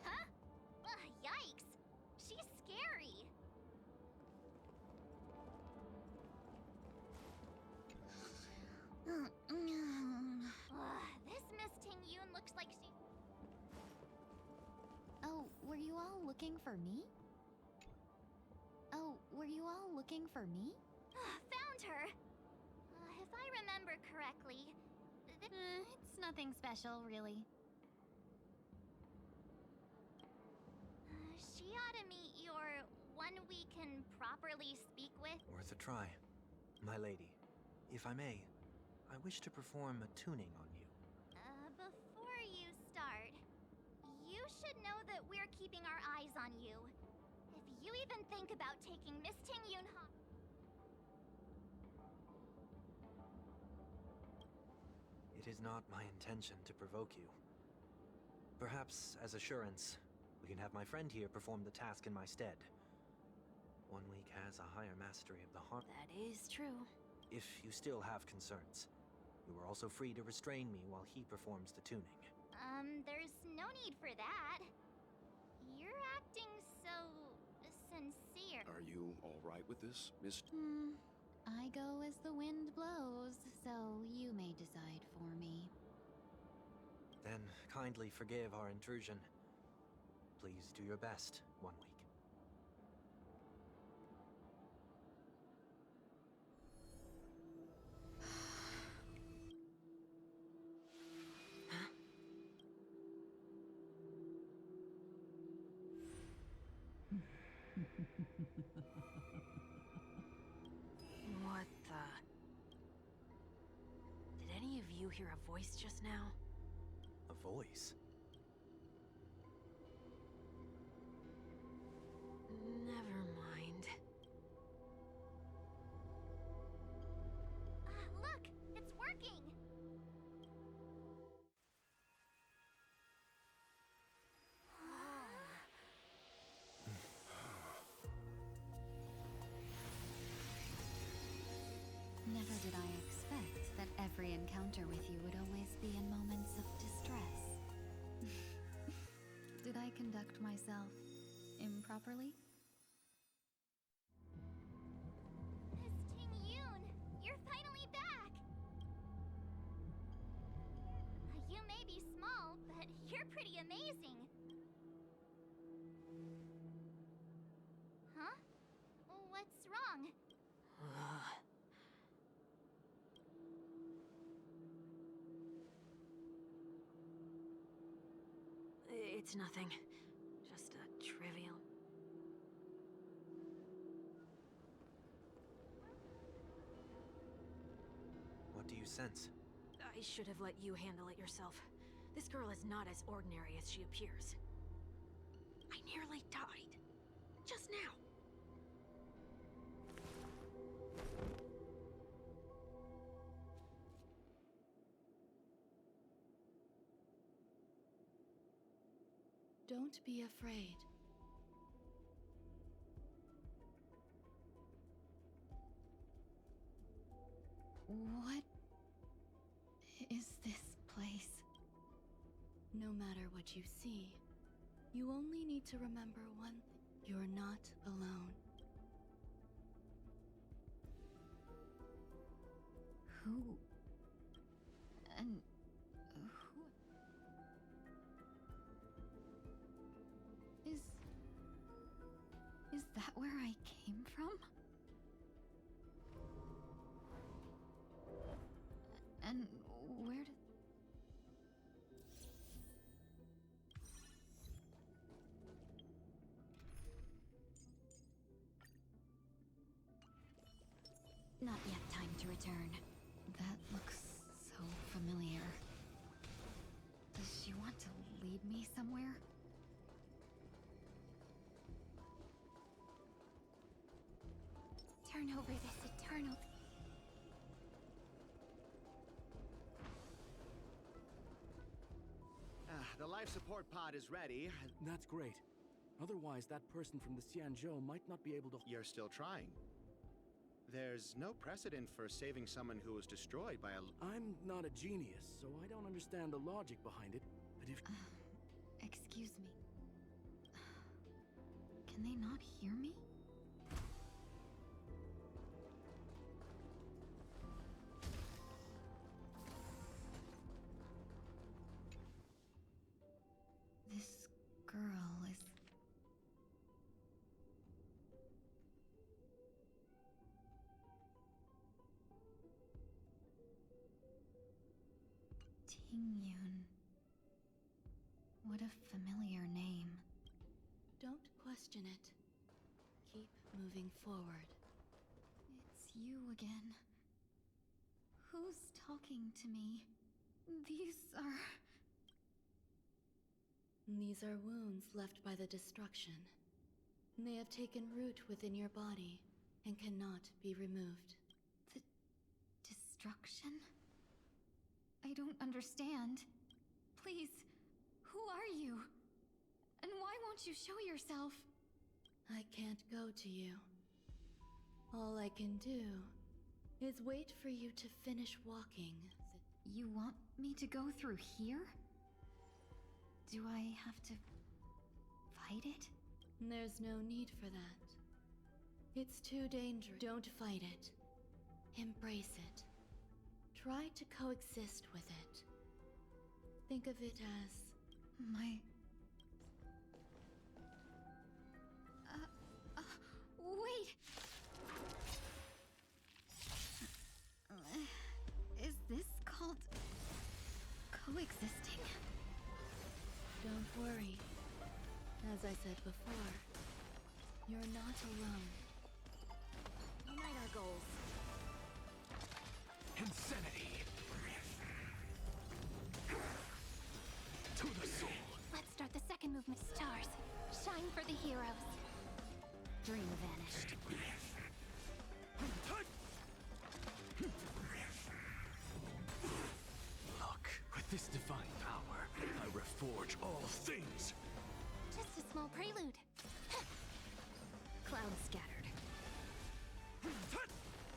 C: Huh? Yikes! She's scary! This Miss Tingyun looks like she...
I: Oh, were you all looking for me?
C: Found her! If I remember correctly...
I: It's nothing special, really.
C: She ought to meet your one we can properly speak with.
H: Worth a try. My lady, if I may, I wish to perform a tuning on you.
C: Before you start, you should know that we're keeping our eyes on you. If you even think about taking Miss Tingyun
H: It is not my intention to provoke you. Perhaps, as assurance, we can have my friend here perform the task in my stead. One week has a higher mastery of the harm.
G: That is true.
H: If you still have concerns, you are also free to restrain me while he performs the tuning.
C: There's no need for that. You're acting so... sincere.
K: Are you all right with this, Miss...
I: I go as the wind blows, so you may decide for me.
H: Then kindly forgive our intrusion. Please do your best, One Week.
G: What the... Did any of you hear a voice just now?
H: A voice?
G: Never mind.
C: Look! It's working!
I: Never did I expect that every encounter with you would always be in moments of distress. Did I conduct myself improperly?
C: pretty amazing. Huh? What's wrong?
G: It's nothing. Just a trivial.
H: What do you sense?
G: I should have let you handle it yourself. This girl is not as ordinary as she appears. I nearly died. Just now.
D: Don't be afraid. What is this place? No matter what you see, you only need to remember one thing. You're not alone.
L: Who? And who? Is that where I came from? And where did... Not yet time to return. That looks so familiar. Does she want to lead me somewhere? Turn over this eternal...
M: The life support pod is ready.
J: That's great. Otherwise, that person from the Xianzhou might not be able to...
M: You're still trying. There's no precedent for saving someone who was destroyed by a...
J: I'm not a genius, so I don't understand the logic behind it. But if...
L: Excuse me. Can they not hear me? This girl is... Tingyun. What a familiar name.
D: Don't question it. Keep moving forward.
L: It's you again. Who's talking to me? These are...
D: These are wounds left by the destruction. They have taken root within your body and cannot be removed.
L: The destruction? I don't understand. Please, who are you? And why won't you show yourself?
D: I can't go to you. All I can do is wait for you to finish walking.
L: You want me to go through here? Do I have to fight it?
D: There's no need for that. It's too dangerous. Don't fight it. Embrace it. Try to coexist with it. Think of it as...
L: My... wait! Is this called... coexisting?
D: Don't worry. As I said before, you're not alone.
G: Unite our goals.
A: Insanity! To the soul!
C: Let's start the second movement. Stars, shine for the heroes.
L: Dream vanished.
A: Look, with this divine power, I reforge all things!
C: Just a small prelude.
G: Cloud scattered.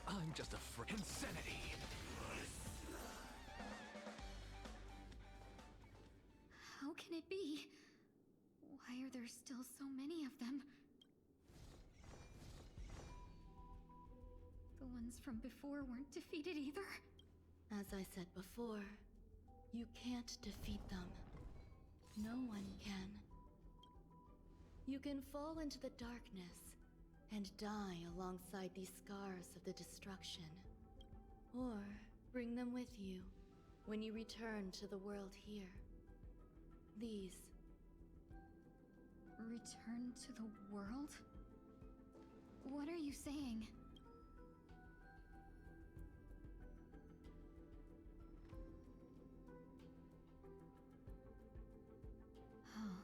A: I'm just a insanity!
L: How can it be? Why are there still so many of them? The ones from before weren't defeated either?
D: As I said before, you can't defeat them.
N: No one can. You can fall into the darkness and die alongside these scars of the destruction. Or bring them with you when you return to the world here. These.
L: Return to the world? What are you saying? Oh.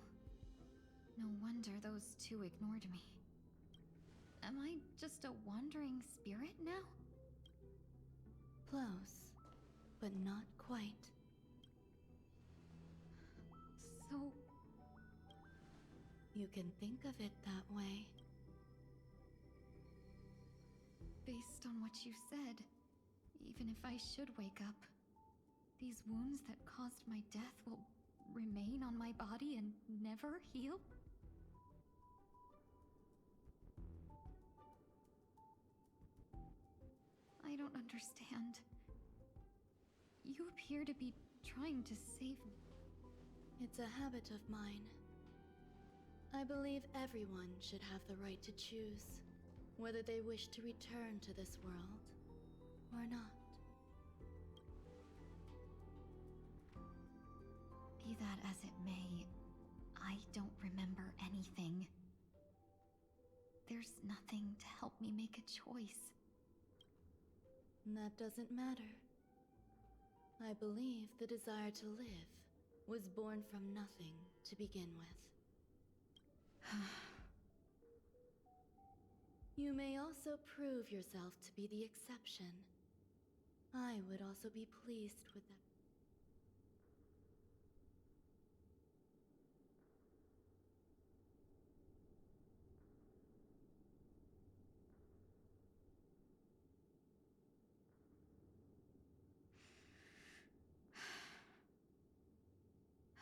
L: No wonder those two ignored me. Am I just a wandering spirit now?
N: Close, but not quite.
L: So...
N: You can think of it that way.
L: Based on what you said, even if I should wake up, these wounds that caused my death will remain on my body and never heal? I don't understand. You appear to be trying to save me.
N: It's a habit of mine. I believe everyone should have the right to choose whether they wish to return to this world or not.
L: Be that as it may, I don't remember anything. There's nothing to help me make a choice.
N: That doesn't matter. I believe the desire to live was born from nothing to begin with. You may also prove yourself to be the exception. I would also be pleased with that.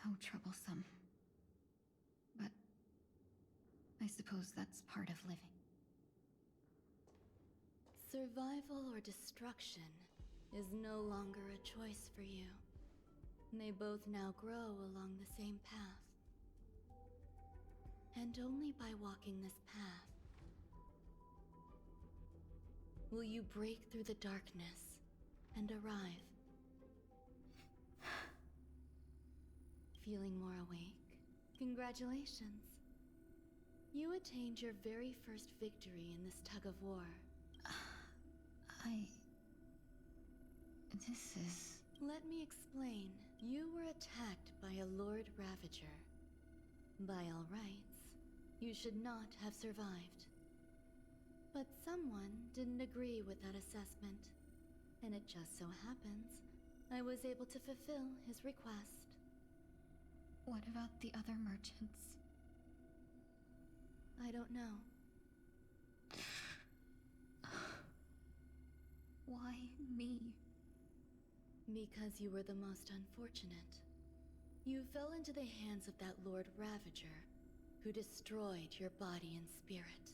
L: How troublesome. But I suppose that's part of living.
N: Survival or destruction is no longer a choice for you. They both now grow along the same path. And only by walking this path will you break through the darkness and arrive. Feeling more awake? Congratulations. You attained your very first victory in this tug of war.
L: This is...
N: Let me explain. You were attacked by a Lord Ravager. By all rights, you should not have survived. But someone didn't agree with that assessment, and it just so happens I was able to fulfill his request.
L: What about the other merchants?
N: I don't know.
L: Why me?
N: Because you were the most unfortunate. You fell into the hands of that Lord Ravager, who destroyed your body and spirit.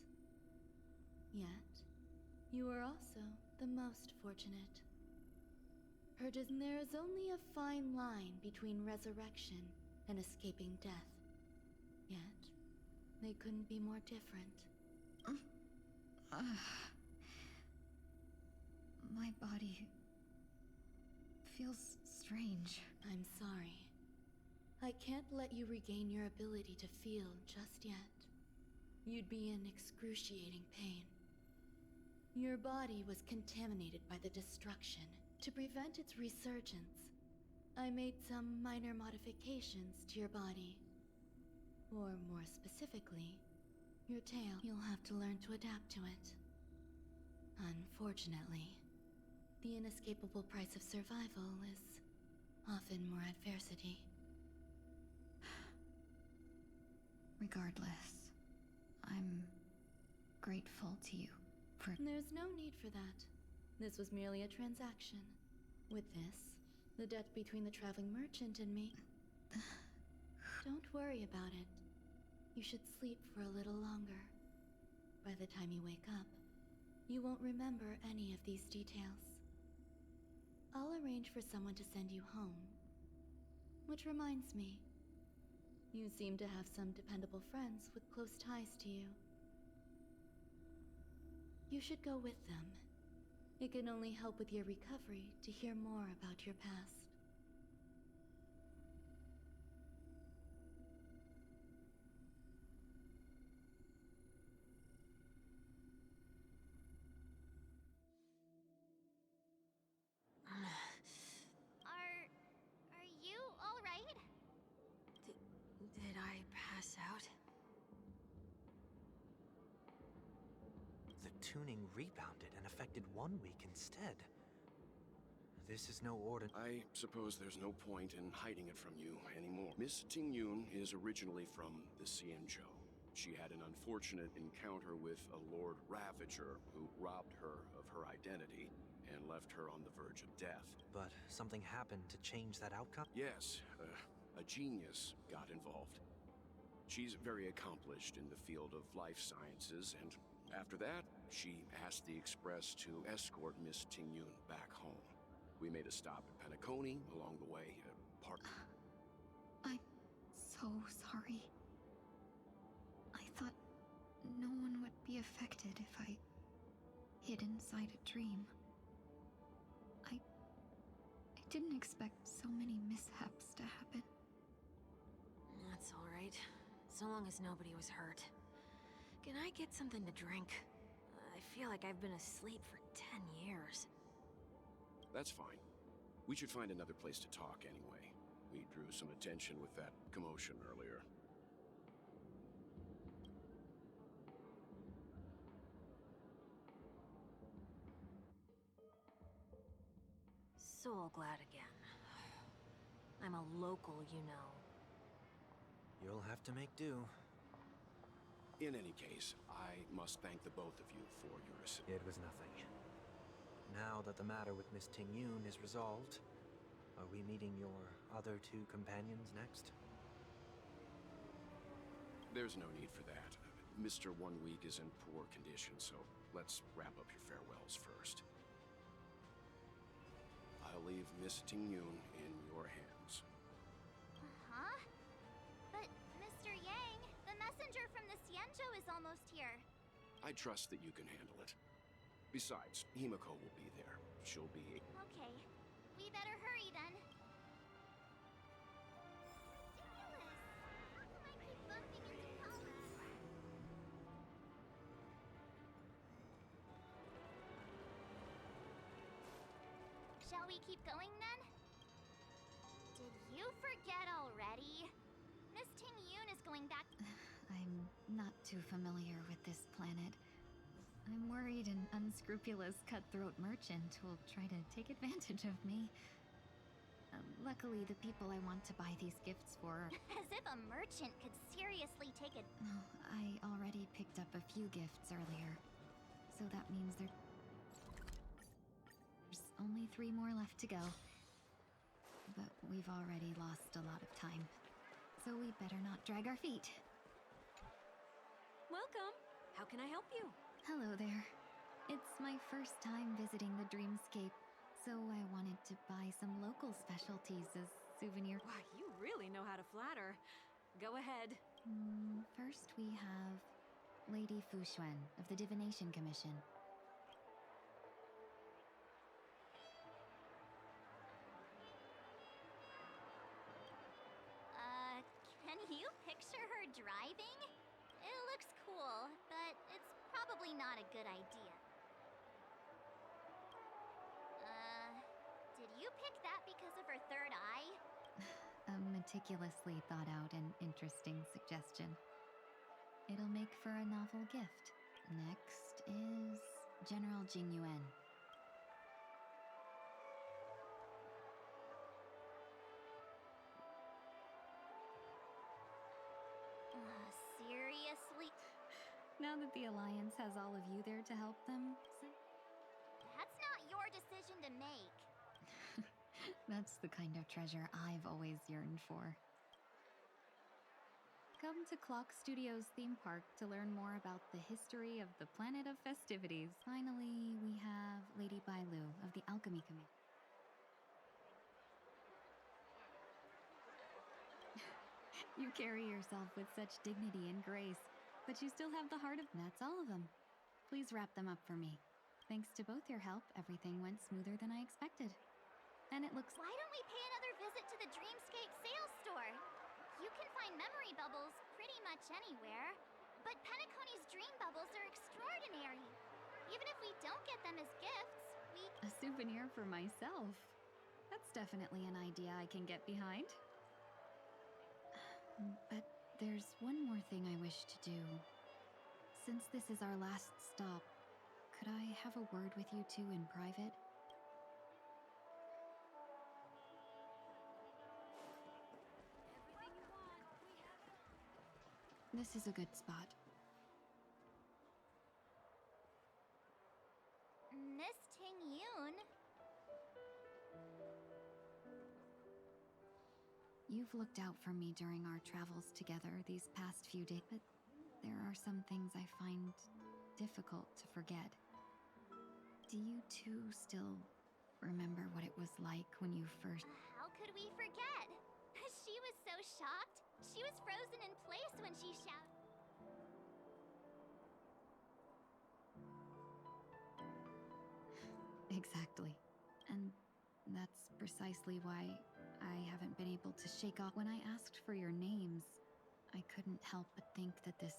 N: Yet, you were also the most fortunate. There is only a fine line between resurrection and escaping death. Yet, they couldn't be more different.
L: My body feels strange.
N: I'm sorry. I can't let you regain your ability to feel just yet. You'd be in excruciating pain. Your body was contaminated by the destruction. To prevent its resurgence, I made some minor modifications to your body. Or more specifically, your tail. You'll have to learn to adapt to it. Unfortunately, the inescapable price of survival is often more adversity.
L: Regardless, I'm grateful to you for...
N: There's no need for that. This was merely a transaction. With this, the debt between the traveling merchant and me... Don't worry about it. You should sleep for a little longer. By the time you wake up, you won't remember any of these details. I'll arrange for someone to send you home. Which reminds me, You seem to have some dependable friends with close ties to you. You should go with them. It can only help with your recovery to hear more about your past.
C: Are you all right?
G: Did I pass out?
H: The tuning rebounded and affected 1 week instead. This is no
K: I suppose there's no point in hiding it from you anymore. Miss Tingyun is originally from the Xianzhou. She had an unfortunate encounter with a Lord Ravager who robbed her of her identity and left her on the verge of death.
H: But something happened to change that outcome?
K: Yes, a genius got involved. She's very accomplished in the field of life sciences, and after that, she asked the Express to escort Miss Tingyun back home. We made a stop at Penacony along the way.
O: I'm so sorry. I thought no one would be affected if I hid inside a dream. I didn't expect so many mishaps to happen.
G: That's all right. So long as nobody was hurt. Can I get something to drink? I feel like I've been asleep for 10 years.
K: That's fine. We should find another place to talk anyway. We drew some attention with that commotion earlier.
G: Soul glad again. I'm a local, you know.
H: You'll have to make do.
K: In any case, I must thank the both of you for your assistance.
H: It was nothing. Now that the matter with Miss Tingyun is resolved, are we meeting your other two companions next?
K: There's no need for that. Mr. 1 Week is in poor condition, so let's wrap up your farewells first. I'll leave Miss Tingyun in your hands.
C: Huh? But, Mr. Yang, the messenger from the Xianzhou is almost here.
K: I trust that you can handle it. Besides, Himiko will be there. She'll be...
C: Okay. We better hurry then. Ridiculous! How come I keep bumping into Paula? Shall we keep going then? Did you forget already? Miss Tingyun is going back.
O: I'm not too familiar with this planet. I'm worried an unscrupulous cutthroat merchant will try to take advantage of me. Luckily, the people I want to buy these gifts for...
C: As if a merchant could seriously take it.
O: No, I already picked up a few gifts earlier. So that means there's only 3 more left to go. But we've already lost a lot of time. So we better not drag our feet.
G: Welcome. How can I help you?
O: Hello there. It's my first time visiting the Dreamscape, so I wanted to buy some local specialties as souvenir.
G: Wow, you really know how to flatter. Go ahead.
O: First we have Lady Fuxuan of the Divination Commission.
C: Can you picture her driving? It looks cool, but it's probably not a good idea. Did you pick that because of her third eye?
O: A meticulously thought out and interesting suggestion. It'll make for a novel gift. Next is General Jing Yuan.
C: Seriously?
O: Now that the Alliance has all of you there to help them,
C: That's not your decision to make.
O: that's the kind of treasure I've always yearned for. Come to Clock Studios theme park to learn more about the history of the Planet of Festivities. Finally, we have Lady Bailu of the Alchemy Committee. You carry yourself with such dignity and grace, but you still have the heart of... That's all of them. Please wrap them up for me. Thanks to both your help, everything went smoother than I expected. And it looks...
C: Why don't we pay another visit to the Dreamscape sales store? You can find memory bubbles pretty much anywhere. But Penacony's dream bubbles are extraordinary. Even if we don't get them as gifts, we...
O: A souvenir for myself. That's definitely an idea I can get behind. But there's one more thing I wish to do. Since this is our last stop, could I have a word with you two in private? This is a good spot.
C: Miss Ting-Yun?
O: You've looked out for me during our travels together these past few days, but there are some things I find difficult to forget. Do you two still remember what it was like when you first...
C: How could we forget? She was so shocked. She was frozen in place when she shouted.
O: Exactly. And that's precisely why I haven't been able to shake off. When I asked for your names, I couldn't help but think that this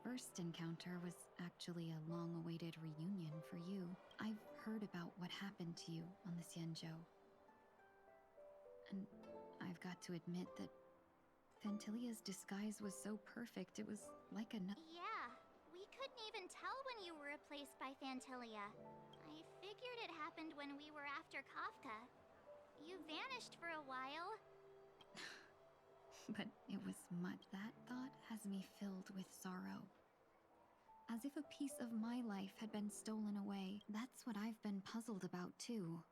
O: first encounter was actually a long-awaited reunion for you. I've heard about what happened to you on the Xianzhou. And I've got to admit that Fantilia's disguise was so perfect, it was like a...
C: Yeah, we couldn't even tell when you were replaced by Fantilia. I figured it happened when we were after Kafka. You vanished for a while.
O: But it was much. That thought has me filled with sorrow. As if a piece of my life had been stolen away. That's what I've been puzzled about, too.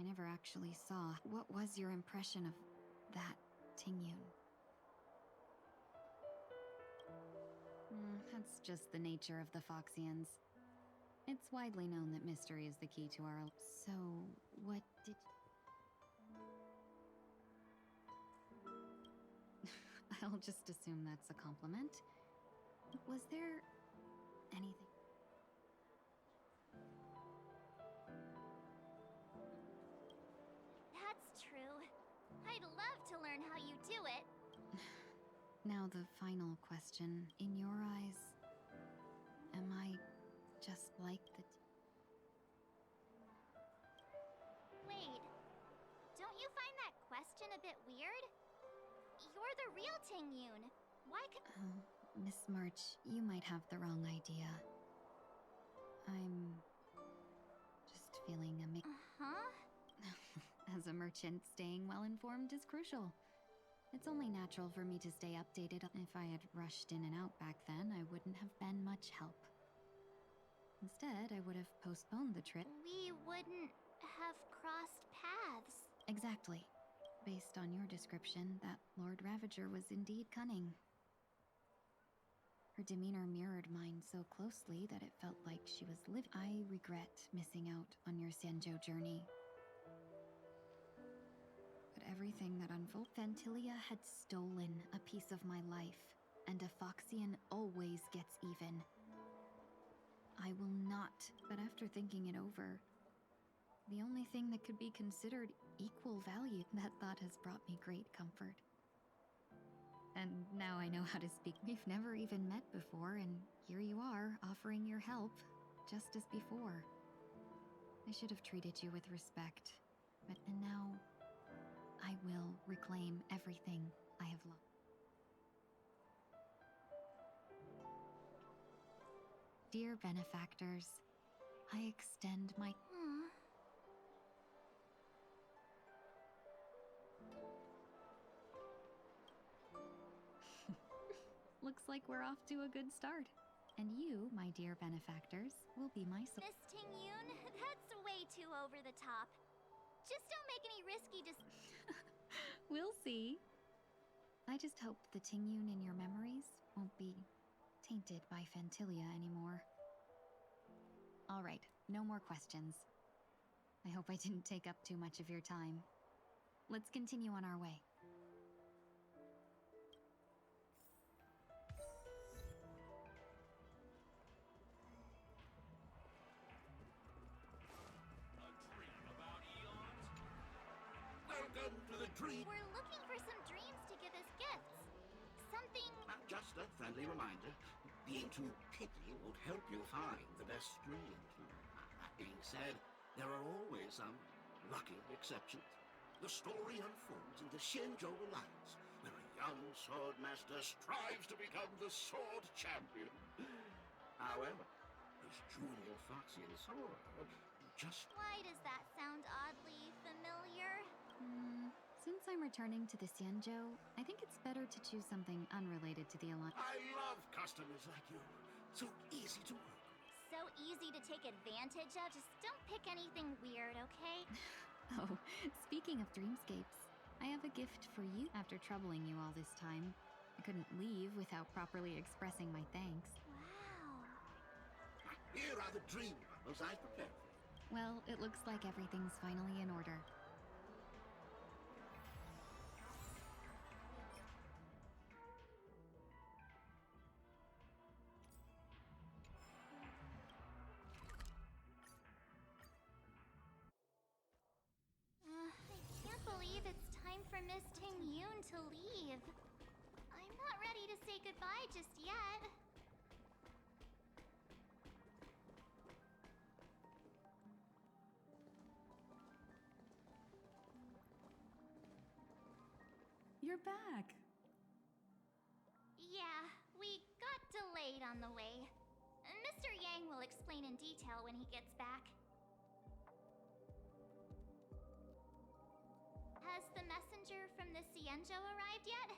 O: I never actually saw. What was your impression of that Ting-Yun? That's just the nature of the Foxians. It's widely known that mystery is the key to our... So, what did... I'll just assume that's a compliment. Was there anything...
C: That's true. I'd love to learn how you do it.
O: Now the final question. In your eyes, am I just like the...
C: Wait, don't you find that question a bit weird? You're the real Ting-Yun. Why could...
O: Oh, Miss March, you might have the wrong idea. I'm just feeling a mix...
C: Huh?
O: As a merchant, staying well-informed is crucial. It's only natural for me to stay updated. If I had rushed in and out back then, I wouldn't have been much help. Instead, I would have postponed the trip.
C: We wouldn't have crossed paths.
O: Exactly. Based on your description, that Lord Ravager was indeed cunning. Her demeanor mirrored mine so closely that it felt like she was living. I regret missing out on your Xianzhou journey. But everything that unfolded... Fantilia had stolen a piece of my life, and a Foxian always gets even. I will not, but after thinking it over, the only thing that could be considered equal value, that thought has brought me great comfort. And now I know how to speak. We've never even met before, and here you are, offering your help, just as before. I should have treated you with respect, and now I will reclaim everything I have lost. Dear benefactors, I extend my... Looks like we're off to a good start. And you, my dear benefactors, will be my...
C: Miss Ting-Yun, that's way too over the top. Just don't make any risky
O: We'll see. I just hope the Ting-Yun in your memories won't be tainted by Fantilia anymore. All right, no more questions. I hope I didn't take up too much of your time. Let's continue on our way.
P: dream.
C: We're looking for some dreams to give as gifts. Something...
P: Just a friendly reminder. Being too picky won't help you find the best dream. That being said, there are always some lucky exceptions. The story unfolds in the Shinjo Alliance, where a young swordmaster strives to become the sword champion. However, his junior Foxian sword just...
C: Why does that sound oddly familiar?
O: Since I'm returning to the Xianzhou, I think it's better to choose something unrelated to the Alliance.
P: I love customers like you. So easy to work.
C: So easy to take advantage of. Just don't pick anything weird, okay?
O: Oh, speaking of dreamscapes, I have a gift for you. After troubling you all this time, I couldn't leave without properly expressing my thanks.
C: Wow.
P: Here are the dream bundles I prepared for you.
O: Well, it looks like everything's finally in order.
C: I can't believe it's time for Miss Ting-Yoon to leave. I'm not ready to say goodbye just yet.
D: You're back.
C: Yeah, we got delayed on the way. Mr. Yang will explain in detail when he gets back. Has the messenger from the Xianzhou arrived yet?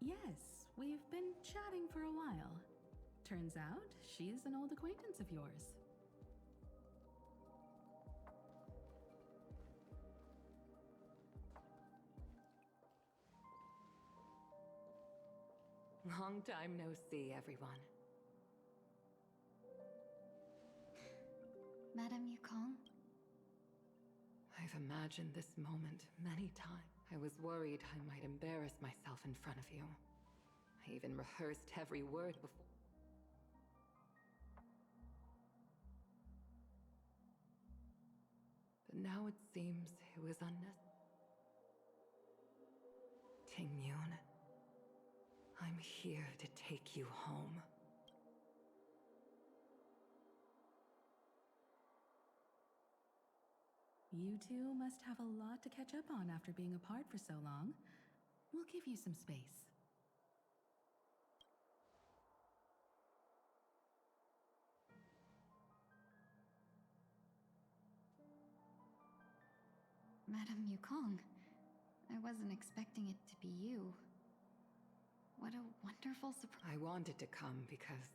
D: Yes, we've been chatting for a while. Turns out, she's an old acquaintance of yours.
Q: Long time no see, everyone.
O: Madame Yukong?
Q: I've imagined this moment many times. I was worried I might embarrass myself in front of you. I even rehearsed every word before. But now it seems it was unnecessary. Ting-Yoon, I'm here to take you home.
D: You two must have a lot to catch up on after being apart for so long. We'll give you some space.
O: Madame Yukong, I wasn't expecting it to be you. What a wonderful surprise.
Q: I wanted to come because,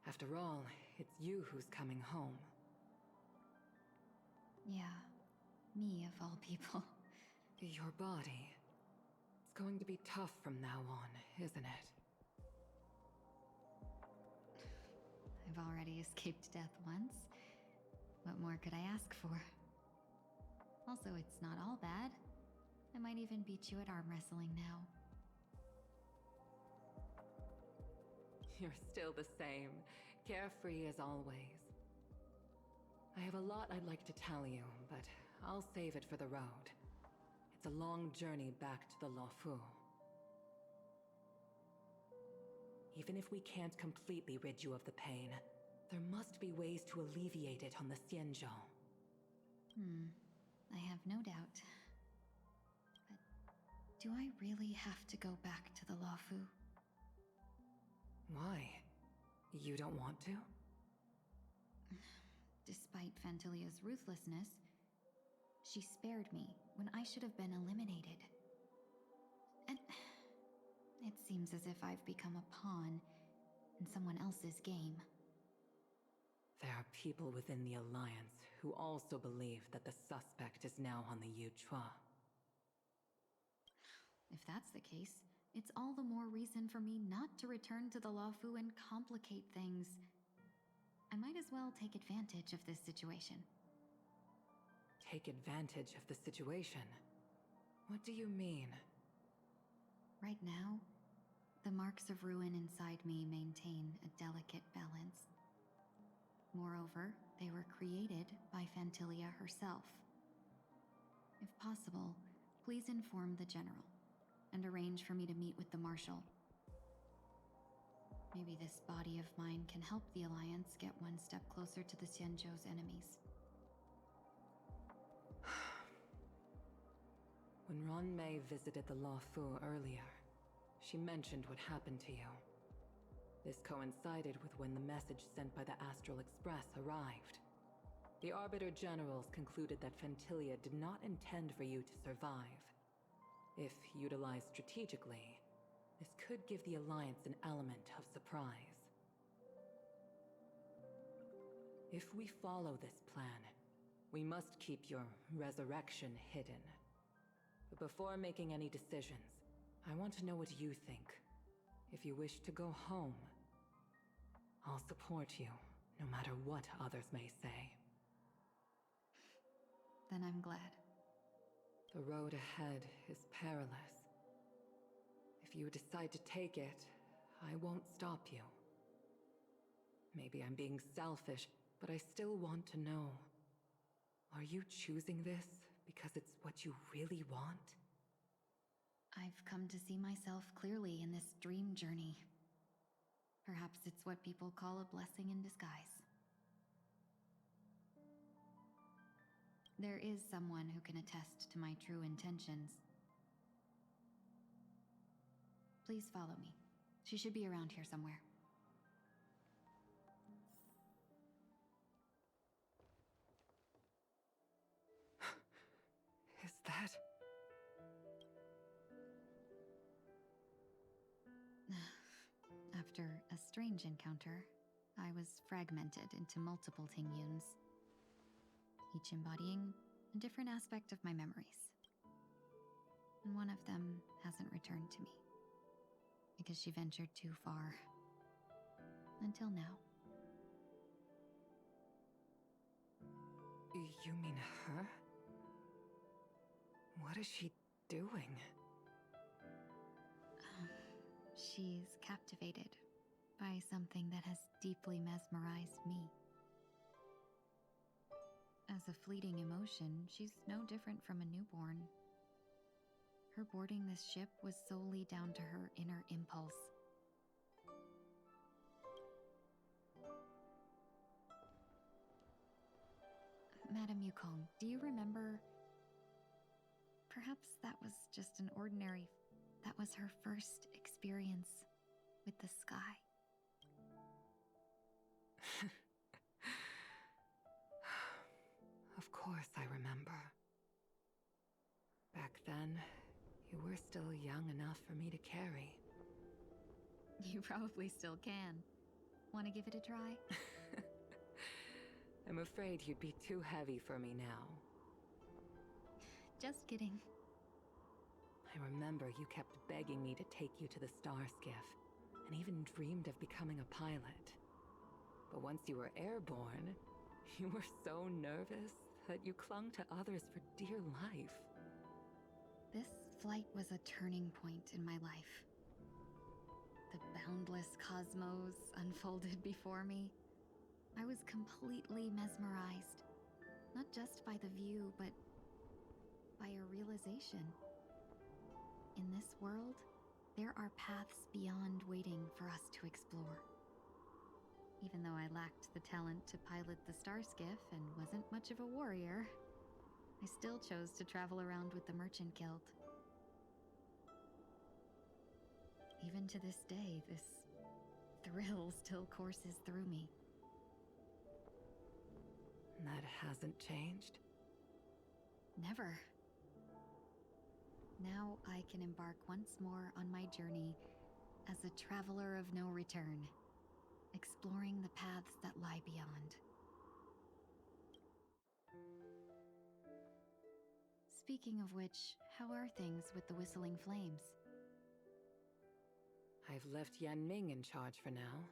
Q: after all, it's you who's coming home.
O: Yeah, me of all people.
Q: Your body. It's going to be tough from now on, isn't it?
O: I've already escaped death once. What more could I ask for? Also, it's not all bad. I might even beat you at arm wrestling now.
Q: You're still the same, carefree as always. I have a lot I'd like to tell you, but I'll save it for the road. It's a long journey back to the Luofu. Even if we can't completely rid you of the pain, there must be ways to alleviate it on the Xianzhou.
O: I have no doubt. But do I really have to go back to the Luofu?
Q: Why? You don't want to?
O: Despite Fantilia's ruthlessness, she spared me when I should have been eliminated. And it seems as if I've become a pawn in someone else's game.
Q: There are people within the Alliance who also believe that the suspect is now on the Yuchua.
O: If that's the case, it's all the more reason for me not to return to the Luofu and complicate things. I might as well take advantage of this situation.
Q: Take advantage of the situation? What do you mean?
O: Right now, the marks of ruin inside me maintain a delicate balance. Moreover, they were created by Fantilia herself. If possible, please inform the General and arrange for me to meet with the Marshal. Maybe this body of mine can help the Alliance get one step closer to the Xianzhou's enemies.
Q: When Ron Mei visited the Luofu earlier, she mentioned what happened to you. This coincided with when the message sent by the Astral Express arrived. The Arbiter Generals concluded that Fentilia did not intend for you to survive. If utilized strategically, this could give the Alliance an element of surprise. If we follow this plan, we must keep your resurrection hidden. But before making any decisions, I want to know what you think. If you wish to go home, I'll support you, no matter what others may say.
O: Then I'm glad.
Q: The road ahead is perilous. If you decide to take it, I won't stop you. Maybe I'm being selfish, but I still want to know. Are you choosing this because it's what you really want?
O: I've come to see myself clearly in this dream journey. Perhaps it's what people call a blessing in disguise. There is someone who can attest to my true intentions. Please follow me. She should be around here somewhere.
Q: Is that...
O: After a strange encounter, I was fragmented into multiple Tingyuns, each embodying a different aspect of my memories. And one of them hasn't returned to me, because she ventured too far. Until now.
Q: You mean her? What is she doing?
O: She's captivated by something that has deeply mesmerized me. As a fleeting emotion, she's no different from a newborn. Her boarding this ship was solely down to her inner impulse. Madame Yukong, do you remember? Perhaps that was just an ordinary... That was her first experience with the sky.
Q: Of course I remember. Back then, you were still young enough for me to carry.
O: You probably still can. Want to give it a try?
Q: I'm afraid you'd be too heavy for me now.
O: Just kidding.
Q: I remember you kept begging me to take you to the Star Skiff, and even dreamed of becoming a pilot. But once you were airborne, you were so nervous that you clung to others for dear life.
O: This flight was a turning point in my life. The boundless cosmos unfolded before me. I was completely mesmerized, not just by the view, but by a realization. In this world, there are paths beyond waiting for us to explore. Even though I lacked the talent to pilot the Star Skiff and wasn't much of a warrior, I still chose to travel around with the Merchant Guild. Even to this day, this thrill still courses through me.
Q: That hasn't changed?
O: Never. Now I can embark once more on my journey as a traveler of no return, exploring the paths that lie beyond. Speaking of which, how are things with the Whistling Flames?
Q: I've left Yan Ming in charge for now.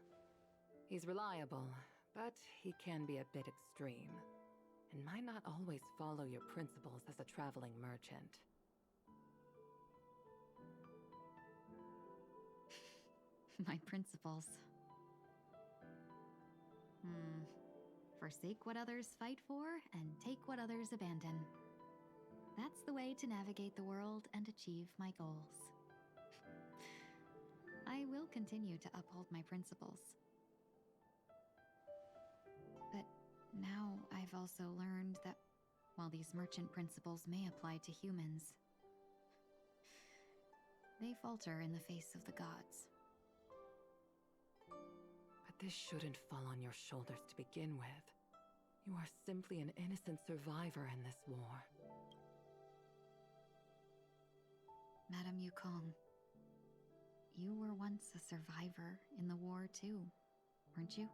Q: He's reliable, but he can be a bit extreme, and might not always follow your principles as a traveling merchant.
O: My principles. Forsake what others fight for, and take what others abandon. That's the way to navigate the world and achieve my goals. I will continue to uphold my principles. But now I've also learned that while these merchant principles may apply to humans, they falter in the face of the gods.
Q: But this shouldn't fall on your shoulders to begin with. You are simply an innocent survivor in this war.
O: Madame Yukong, you were once a survivor in the war too, weren't you?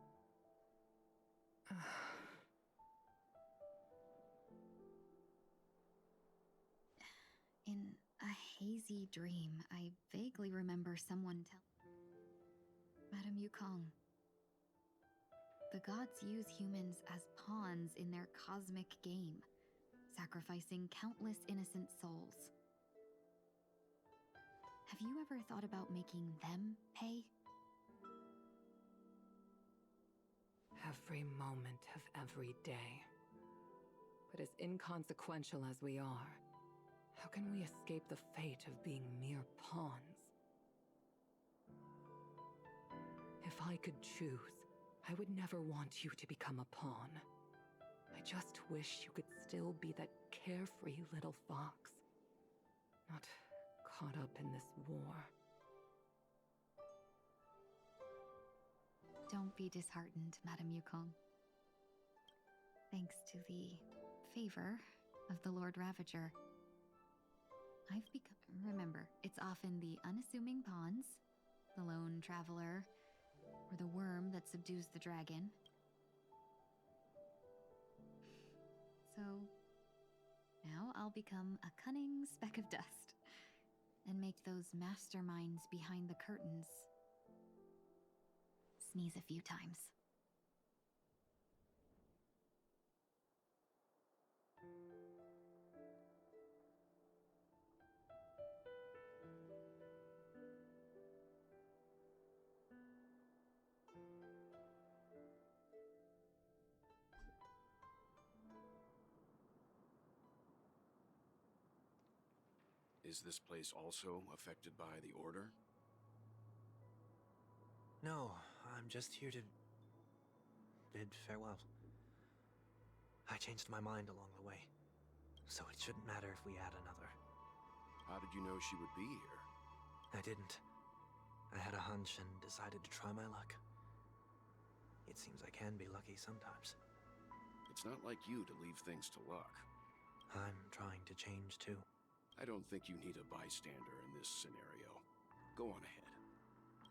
O: In a hazy dream, I vaguely remember someone Madame Yukong, the gods use humans as pawns in their cosmic game, sacrificing countless innocent souls. Have you ever thought about making them pay?
Q: Every moment of every day. But as inconsequential as we are, how can we escape the fate of being mere pawns? If I could choose, I would never want you to become a pawn. I just wish you could still be that carefree little fox, not caught up in this war.
O: Don't be disheartened, Madame Yukong. Thanks to the favor of the Lord Ravager, I've become... Remember, it's often the unassuming pawns, the lone traveler, or the worm that subdues the dragon. So, now I'll become a cunning speck of dust, and make those masterminds behind the curtains sneeze a few times.
K: Is this place also affected by the Order?
H: No, I'm just here to bid farewell. I changed my mind along the way, so it shouldn't matter if we add another.
K: How did you know she would be here?
H: I didn't. I had a hunch and decided to try my luck. It seems I can be lucky sometimes.
K: It's not like you to leave things to luck.
H: I'm trying to change too.
K: I don't think you need a bystander in this scenario. Go on ahead.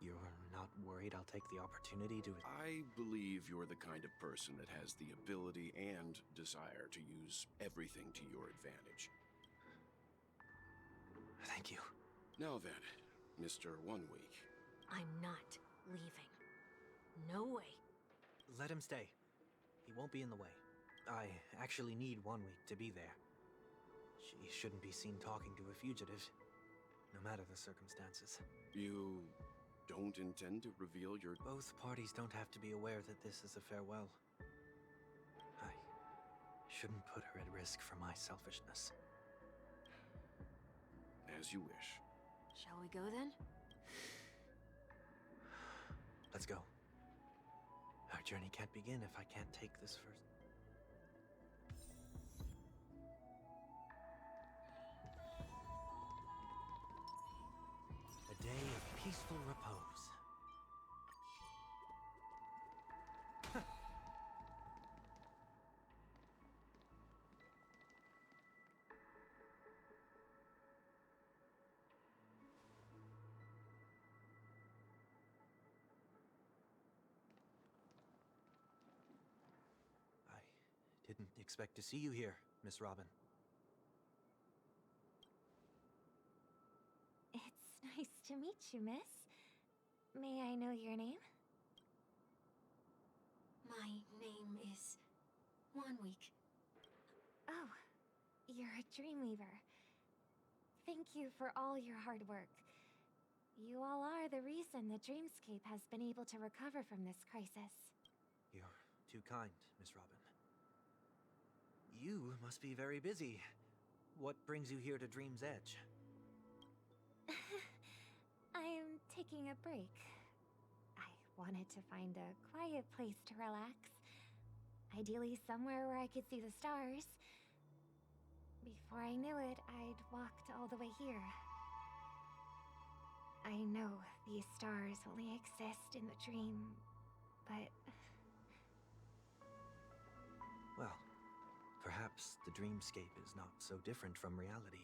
H: You're not worried I'll take the opportunity to...
K: I believe you're the kind of person that has the ability and desire to use everything to your advantage.
H: Thank you.
K: Now then, Mr. 1 Week.
G: I'm not leaving. No way.
H: Let him stay. He won't be in the way. I actually need 1 week to be there. She shouldn't be seen talking to a fugitive, no matter the circumstances.
K: You don't intend to reveal your...
H: Both parties don't have to be aware that this is a farewell. I shouldn't put her at risk for my selfishness.
K: As you wish.
G: Shall we go then?
H: Let's go. Our journey can't begin if I can't take this first. A day of peaceful repose. I didn't expect to see you here, Miss Robin.
I: It's nice to meet you, miss. May I know your name?
G: My name is 1 Week.
I: Oh, you're a Dreamweaver. Thank you for all your hard work. You all are the reason the Dreamscape has been able to recover from this crisis.
H: You're too kind, Miss Robin. You must be very busy. what brings you here to Dream's Edge?
I: I'm taking a break. I wanted to find a quiet place to relax. Ideally somewhere where I could see the stars. Before I knew it, I'd walked all the way here. I know these stars only exist in the dream, but...
H: Well, perhaps the dreamscape is not so different from reality.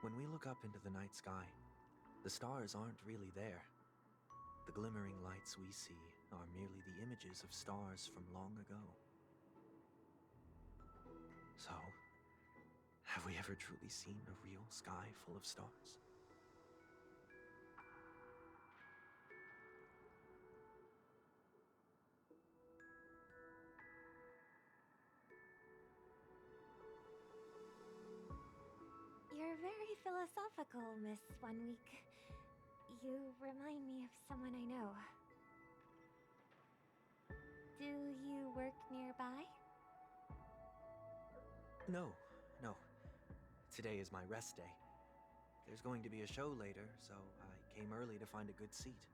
H: When we look up into the night sky, the stars aren't really there. The glimmering lights we see are merely the images of stars from long ago. So, have we ever truly seen a real sky full of stars?
I: You're very philosophical, Miss 1 Week. You remind me of someone I know. Do you work nearby?
H: No. Today is my rest day. There's going to be a show later, so I came early to find a good seat.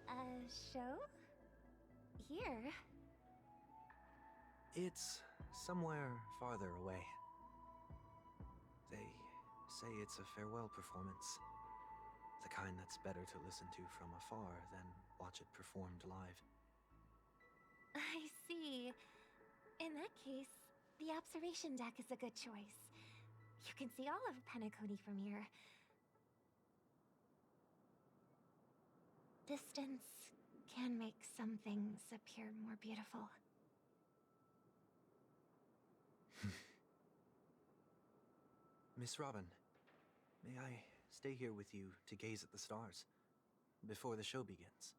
I: A show? Here?
H: It's somewhere farther away. They say it's a farewell performance. The kind that's better to listen to from afar than watch it performed live.
I: I see. In that case, the observation deck is a good choice. You can see all of Penacony from here. Distance can make some things appear more beautiful.
H: Miss Robin, may I stay here with you to gaze at the stars before the show begins?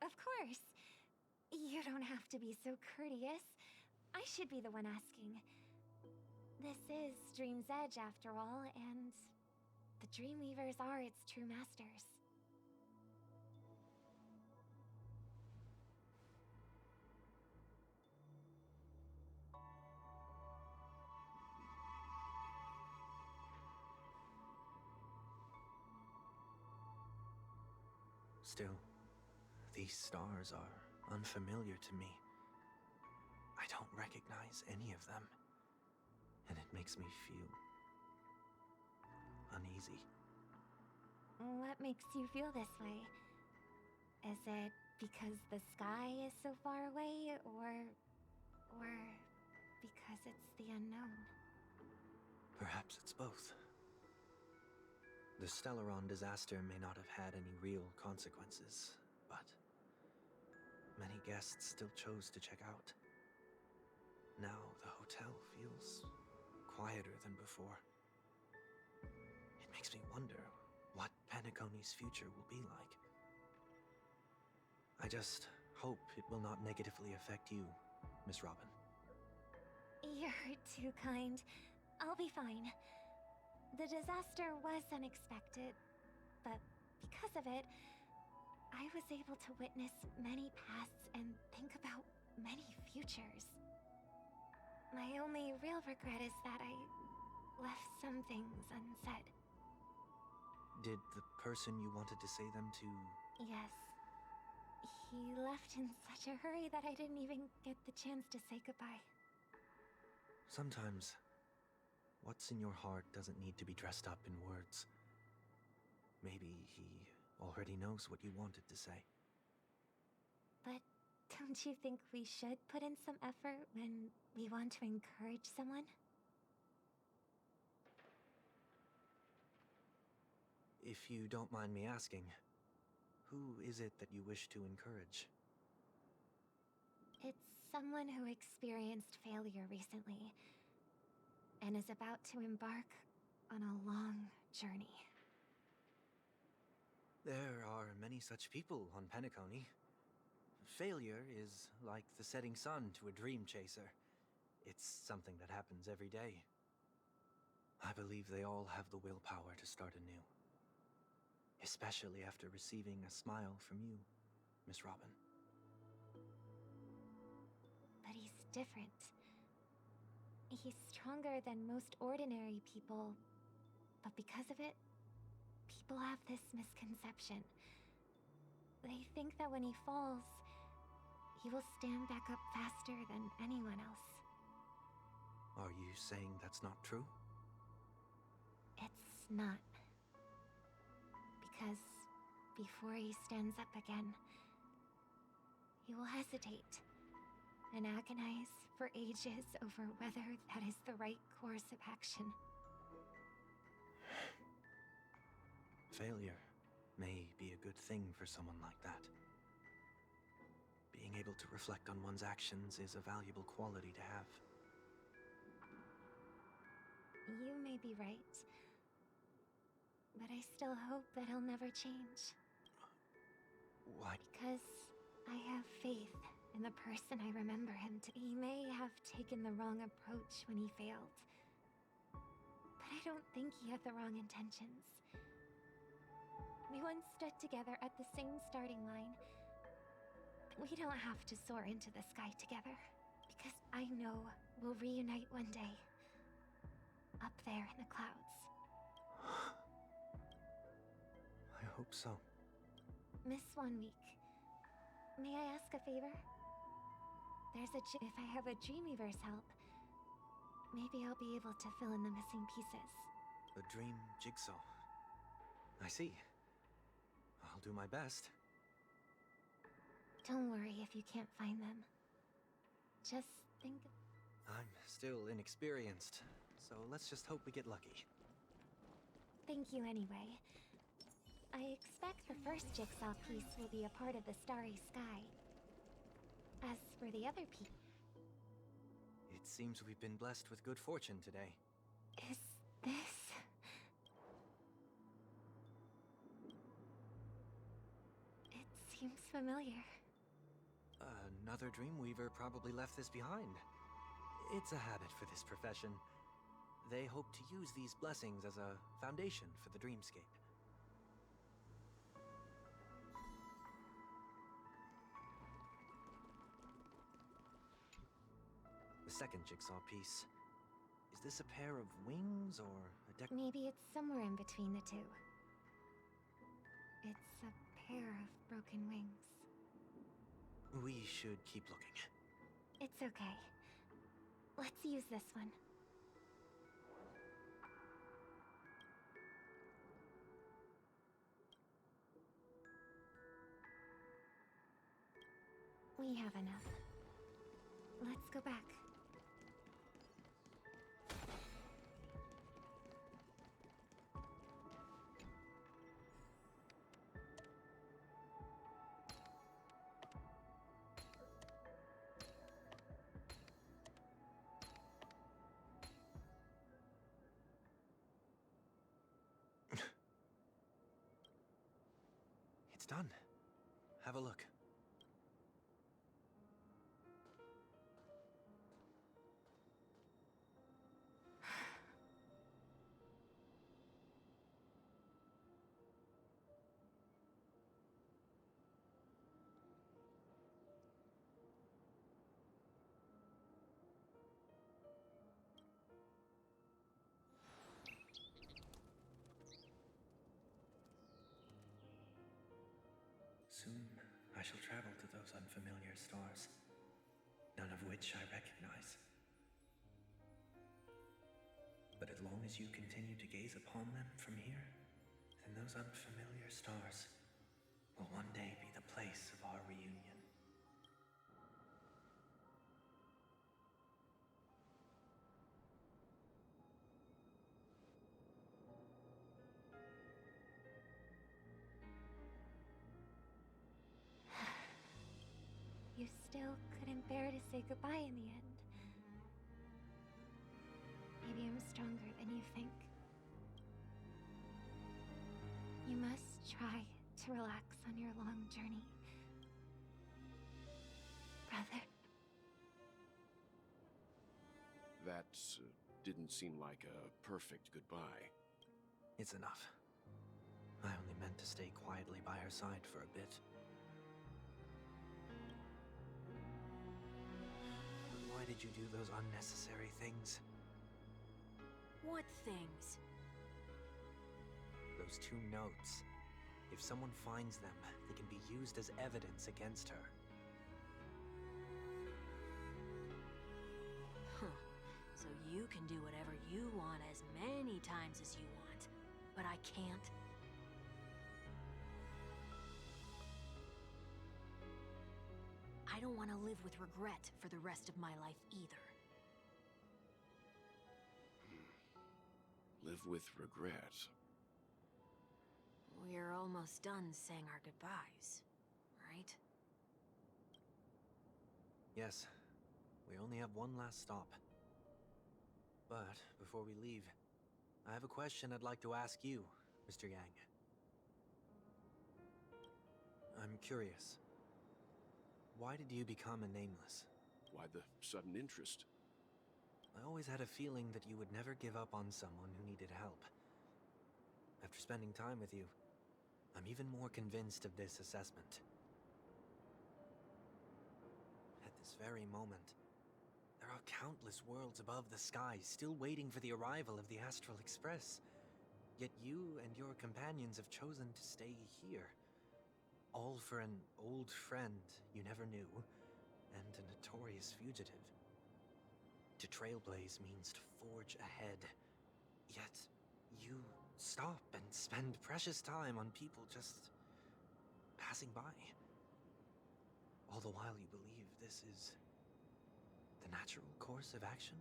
I: Of course. You don't have to be so courteous. I should be the one asking. This is Dream's Edge, after all, and the Dreamweavers are its true masters.
H: Still, these stars are unfamiliar to me. I don't recognize any of them, and it makes me feel uneasy.
I: What makes you feel this way? Is it because the sky is so far away, or because it's the unknown?
H: Perhaps it's both. The Stellaron disaster may not have had any real consequences, but many guests still chose to check out. Now the hotel feels quieter than before. It makes me wonder what Penacony's future will be like. I just hope it will not negatively affect you, Miss Robin.
I: You're too kind. I'll be fine. The disaster was unexpected, but because of it, I was able to witness many pasts and think about many futures. My only real regret is that I left some things unsaid.
H: Did the person you wanted to say them to...
I: Yes. He left in such a hurry that I didn't even get the chance to say goodbye.
H: Sometimes, what's in your heart doesn't need to be dressed up in words. Maybe he already knows what you wanted to say.
I: But don't you think we should put in some effort when we want to encourage someone?
H: If you don't mind me asking, who is it that you wish to encourage?
I: It's someone who experienced failure recently and is about to embark on a long journey.
H: There are many such people on Penacony. Failure is like the setting sun to a dream chaser. It's something that happens every day. I believe they all have the willpower to start anew. Especially after receiving a smile from you. Miss Robin.
I: But he's different. He's stronger than most ordinary people, but because of it, people have this misconception. They think that when he falls, he will stand back up faster than anyone else.
H: Are you saying that's not true?
I: It's not. Because before he stands up again, he will hesitate and agonize for ages over whether that is the right course of action.
H: Failure may be a good thing for someone like that. Being able to reflect on one's actions is a valuable quality to have.
I: You may be right, but I still hope that he'll never change.
H: Why?
I: Because I have faith in the person I remember him to be. He may have taken the wrong approach when he failed, but I don't think he had the wrong intentions. We once stood together at the same starting line. We don't have to soar into the sky together, because I know we'll reunite one day. Up there in the clouds.
H: I hope so.
I: Miss 1 week. May I ask a favor? If I have a Dreamweaver's help, maybe I'll be able to fill in the missing pieces.
H: A dream jigsaw. I see. I'll do my best.
I: Don't worry if you can't find them. Just think of...
H: I'm still inexperienced, so let's just hope we get lucky.
I: Thank you anyway. I expect the first jigsaw piece will be a part of the starry sky. As for the other piece...
H: It seems we've been blessed with good fortune today.
I: Is this... It seems familiar.
H: Another Dreamweaver probably left this behind. It's a habit for this profession. They hope to use these blessings as a foundation for the dreamscape. The second jigsaw piece. Is this a pair of wings or a deck?
I: Maybe it's somewhere in between the two. It's a pair of broken wings.
H: We should keep looking.
I: It's okay. Let's use this one. We have enough. Let's go back.
H: It's done. Have a look. Soon, I shall travel to those unfamiliar stars, none of which I recognize. But as long as you continue to gaze upon them from here, then those unfamiliar stars will one day be the place of our reunion.
I: You still couldn't bear to say goodbye in the end. Maybe I'm stronger than you think. You must try to relax on your long journey. Brother.
K: That didn't seem like a perfect goodbye.
H: It's enough. I only meant to stay quietly by her side for a bit. Why did you do those unnecessary things?
G: What things?
H: Those 2 notes. If someone finds them, they can be used as evidence against her.
G: Huh. So you can do whatever you want as many times as you want, but I can't? I don't want to live with regret for the rest of my life either.
K: Live with regret.
G: We're almost done saying our goodbyes, right?
H: Yes. We only have one last stop. But before we leave, I have a question I'd like to ask you, Mr. Yang. I'm curious. Why did you become a Nameless?
K: Why the sudden interest?
H: I always had a feeling that you would never give up on someone who needed help. After spending time with you, I'm even more convinced of this assessment. At this very moment, there are countless worlds above the sky still waiting for the arrival of the Astral Express. Yet you and your companions have chosen to stay here. All for an old friend you never knew, and a notorious fugitive. To trailblaze means to forge ahead. Yet, you stop and spend precious time on people just passing by. All the while you believe this is the natural course of action?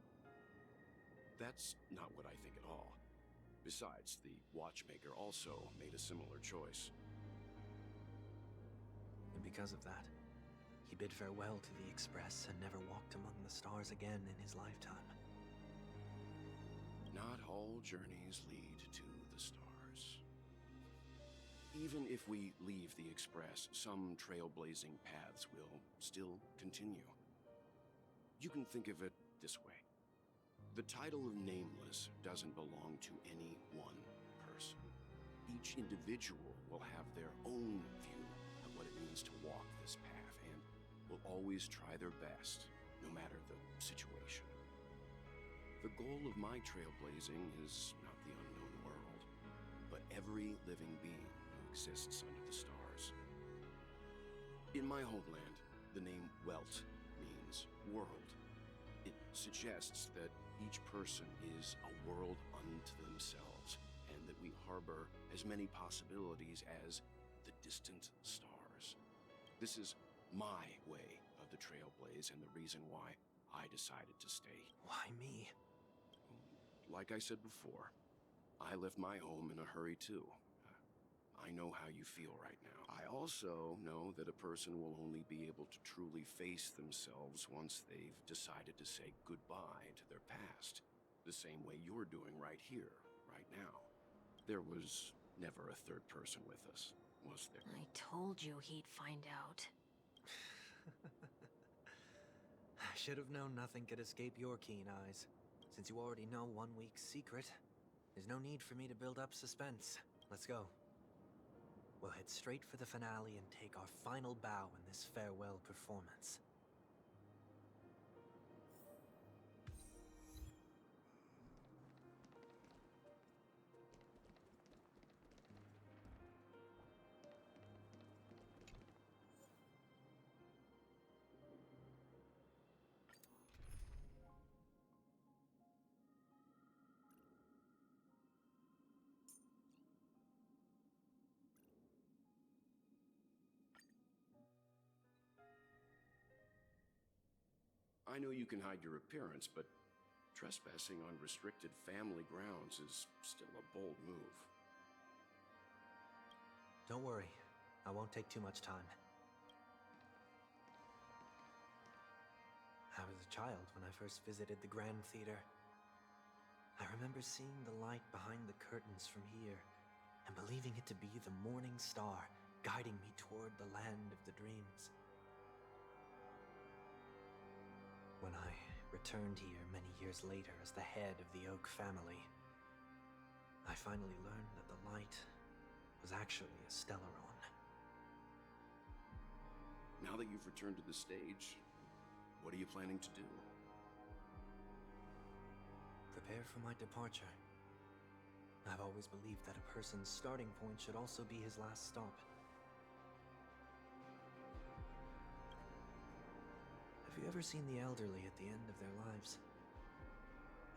K: That's not what I think at all. Besides, the Watchmaker also made a similar choice.
H: And because of that, he bid farewell to the Express and never walked among the stars again in his lifetime.
K: Not all journeys lead to the stars. Even if we leave the Express, some trailblazing paths will still continue. You can think of it this way. The title of Nameless doesn't belong to any one person. Each individual will have their own view of what it means to walk this path and will always try their best, no matter the situation. The goal of my trailblazing is not the unknown world, but every living being who exists under the stars. In my homeland, the name Welt means world. It suggests that each person is a world unto themselves, and that we harbor as many possibilities as the distant stars. This is my way of the trailblaze and the reason why I decided to stay.
H: Why me?
K: Like I said before, I left my home in a hurry too. I know how you feel right now. I also know that a person will only be able to truly face themselves once they've decided to say goodbye to their past. The same way you're doing right here, right now. There was never a third person with us, was there?
G: I told you he'd find out.
H: I should have known nothing could escape your keen eyes. Since you already know 1 week's secret, there's no need for me to build up suspense. Let's go. We'll head straight for the finale and take our final bow in this farewell performance.
K: I know you can hide your appearance, but trespassing on restricted family grounds is still a bold move.
H: Don't worry, I won't take too much time. I was a child when I first visited the Grand Theater. I remember seeing the light behind the curtains from here and believing it to be the morning star guiding me toward the land of the dreams. When I returned here many years later as the head of the Oak family, I finally learned that the light was actually a Stellaron.
K: Now that you've returned to the stage, what are you planning to do?
H: prepare for my departure. I've always believed that a person's starting point should also be his last stop. Have you ever seen the elderly at the end of their lives?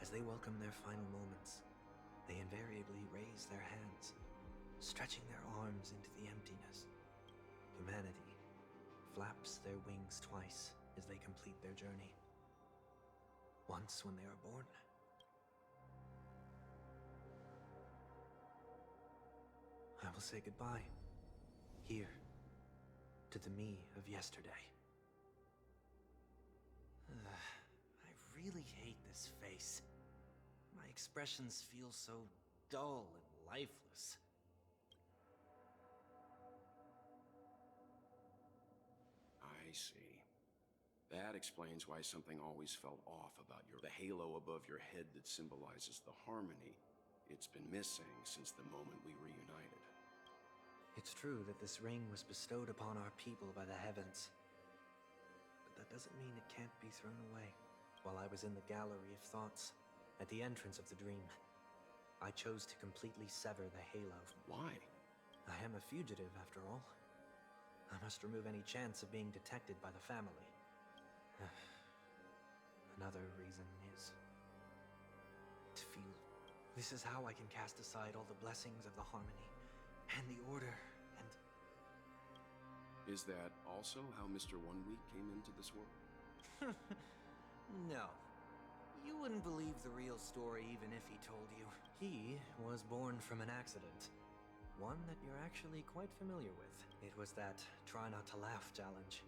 H: As they welcome their final moments, they invariably raise their hands, stretching their arms into the emptiness. Humanity flaps their wings twice as they complete their journey. Once when they are born, I will say goodbye, here, to the me of yesterday. I really hate this face. My expressions feel so dull and lifeless.
K: I see. That explains why something always felt off about the halo above your head that symbolizes the harmony. It's been missing since the moment we reunited.
H: It's true that this ring was bestowed upon our people by the heavens. But that doesn't mean it can't be thrown away. While I was in the gallery of thoughts, at the entrance of the dream, I chose to completely sever the halo.
K: Why?
H: I am a fugitive, after all. I must remove any chance of being detected by the family. Another reason is to feel this is how I can cast aside all the blessings of the harmony and the order and...
K: Is that also how Mr. One Week came into this world?
H: No. You wouldn't believe the real story even if he told you. He was born from an accident. One that you're actually quite familiar with. It was that try not to laugh challenge.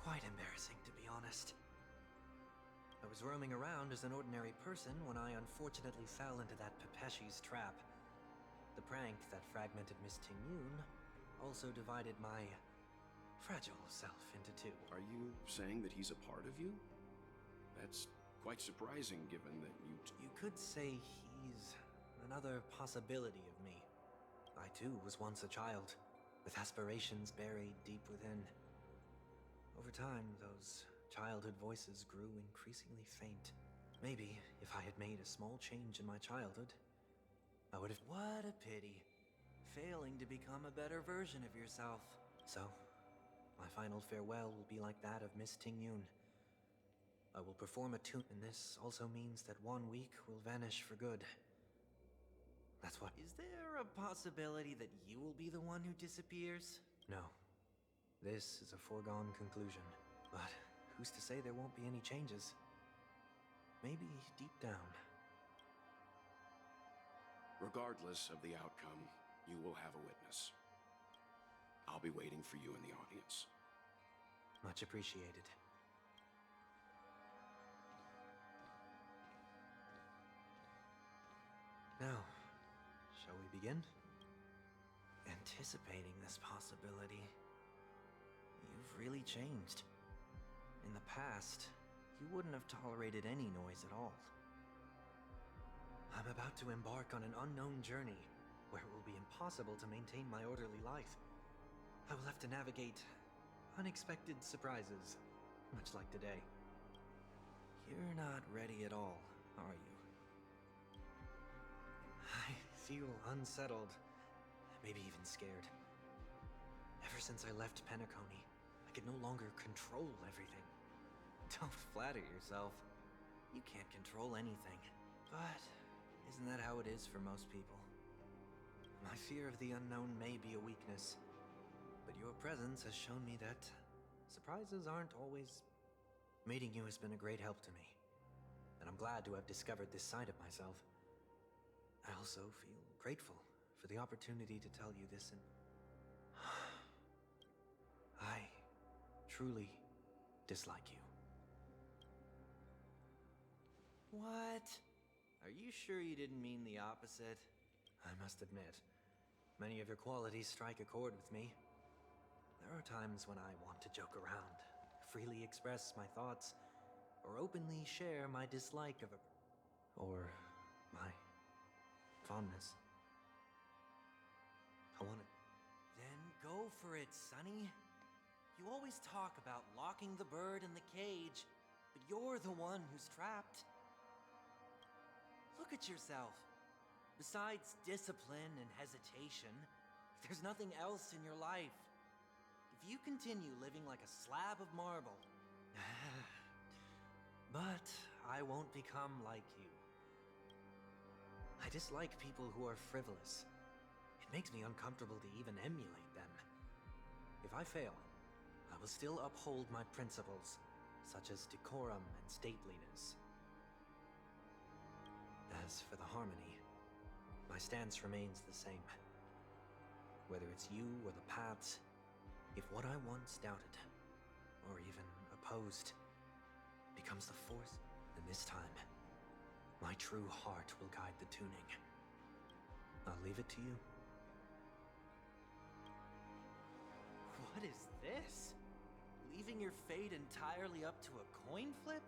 H: Quite embarrassing, to be honest. I was roaming around as an ordinary person when I unfortunately fell into that Pepeshi's trap. The prank that fragmented Miss Ting-Yun also divided my fragile self into two.
K: Are you saying that he's a part of you? That's quite surprising given that you
H: could say he's another possibility of me. I too was once a child, with aspirations buried deep within. Over time, those childhood voices grew increasingly faint. Maybe if I had made a small change in my childhood, I would have... What a pity. Failing to become a better version of yourself. So, my final farewell will be like that of Miss Ting-Yun. I will perform a tune, and this also means that 1 week will vanish for good. That's what... Is there a possibility that you will be the one who disappears? No. This is a foregone conclusion. But who's to say there won't be any changes? Maybe deep down.
K: Regardless of the outcome, you will have a witness. I'll be waiting for you in the audience.
H: Much appreciated. Now, shall we begin? Anticipating this possibility, you've really changed. In the past, you wouldn't have tolerated any noise at all. I'm about to embark on an unknown journey, where it will be impossible to maintain my orderly life. I will have to navigate unexpected surprises, much like today. You're not ready at all, are you? I feel unsettled, maybe even scared. Ever since I left Penacony, I could no longer control everything. Don't flatter yourself. You can't control anything. But isn't that how it is for most people? My fear of the unknown may be a weakness, but your presence has shown me that surprises aren't always... Meeting you has been a great help to me, and I'm glad to have discovered this side of myself. I also feel grateful for the opportunity to tell you this, and I truly dislike you. What? Are you sure you didn't mean the opposite? I must admit, many of your qualities strike a chord with me. There are times when I want to joke around, freely express my thoughts, or openly share my dislike of or my fondness. I want to... Then go for it, Sonny. You always talk about locking the bird in the cage, but you're the one who's trapped. Look at yourself. Besides discipline and hesitation, there's nothing else in your life. If you continue living like a slab of marble... But I won't become like you. I dislike people who are frivolous. It makes me uncomfortable to even emulate them. If I fail, I will still uphold my principles, such as decorum and stateliness. As for the harmony, my stance remains the same. Whether it's you or the paths, if what I once doubted, or even opposed, becomes the force, then this time, my true heart will guide the tuning. I'll leave it to you. What is this? Leaving your fate entirely up to a coin flip?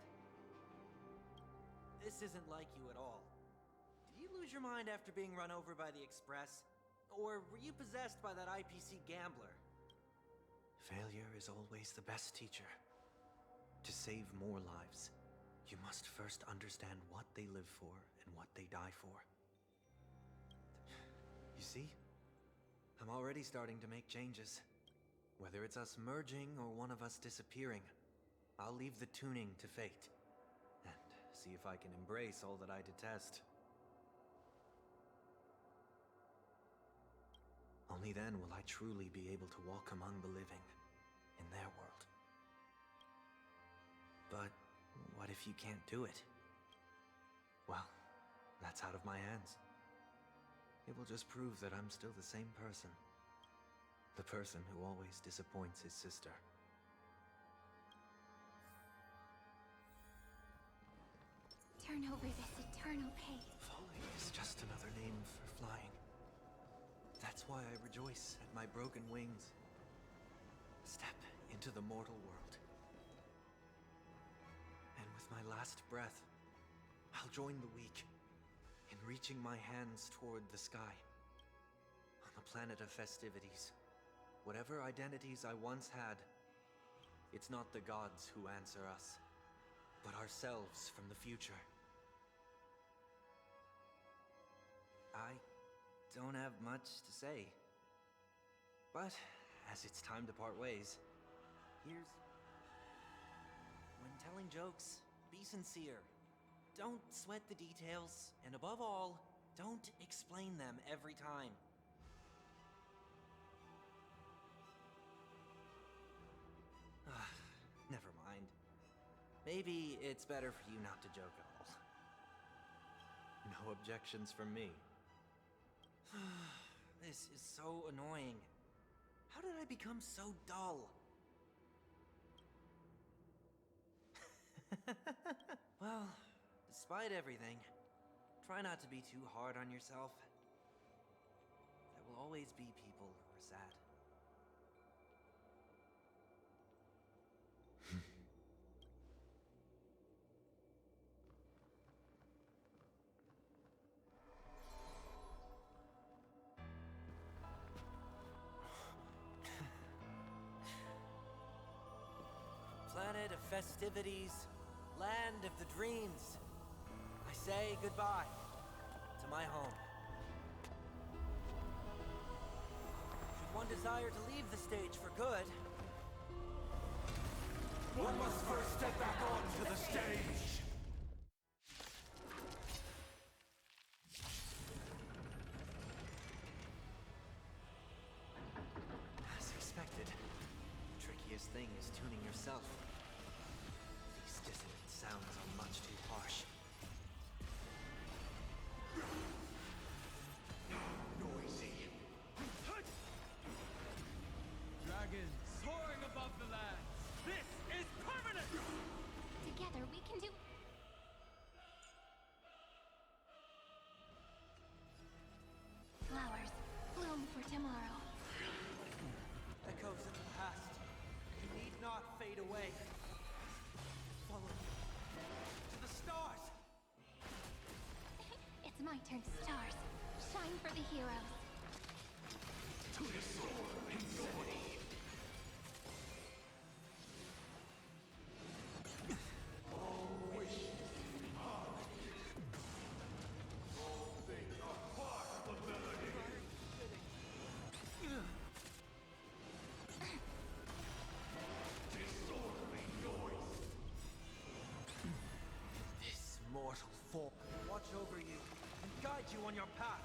H: This isn't like you at all. Did you lose your mind after being run over by the Express? Or were you possessed by that IPC gambler? Failure is always the best teacher. To save more lives, you must first understand what they live for and what they die for. You see? I'm already starting to make changes. Whether it's us merging or one of us disappearing, I'll leave the tuning to fate. And see if I can embrace all that I detest. Only then will I truly be able to walk among the living, in their world. But what if you can't do it? Well, that's out of my hands. It will just prove that I'm still the same person. The person who always disappoints his sister.
I: Turn over this eternal pain.
H: Falling is just another name for flying. That's why I rejoice at my broken wings. Step into the mortal world. And with my last breath, I'll join the weak in reaching my hands toward the sky. On the planet of festivities, whatever identities I once had, it's not the gods who answer us, but ourselves from the future. I don't have much to say. But, as it's time to part ways, here's... When telling jokes, be sincere. Don't sweat the details, and above all, don't explain them every time. Never mind. Maybe it's better for you not to joke at all. No objections from me. This is so annoying. How did I become so dull? Well, despite everything, try not to be too hard on yourself. There will always be people who are sad. Planet of festivities, land of the dreams. I say goodbye to my home. Should one desire to leave the stage for good,
P: One must first step back onto the stage!
H: as expected, the trickiest thing is tuning yourself. These dissonant sounds are much too harsh.
P: Noisy.
R: Dragon soaring above the land. This is permanent!
C: Together we can do... Flowers bloom for tomorrow.
H: Echoes of the past. You need not fade away. Follow me. To the stars!
C: It's my turn, stars. Shine for the heroes.
P: To the sword and glory! Always
H: on your path!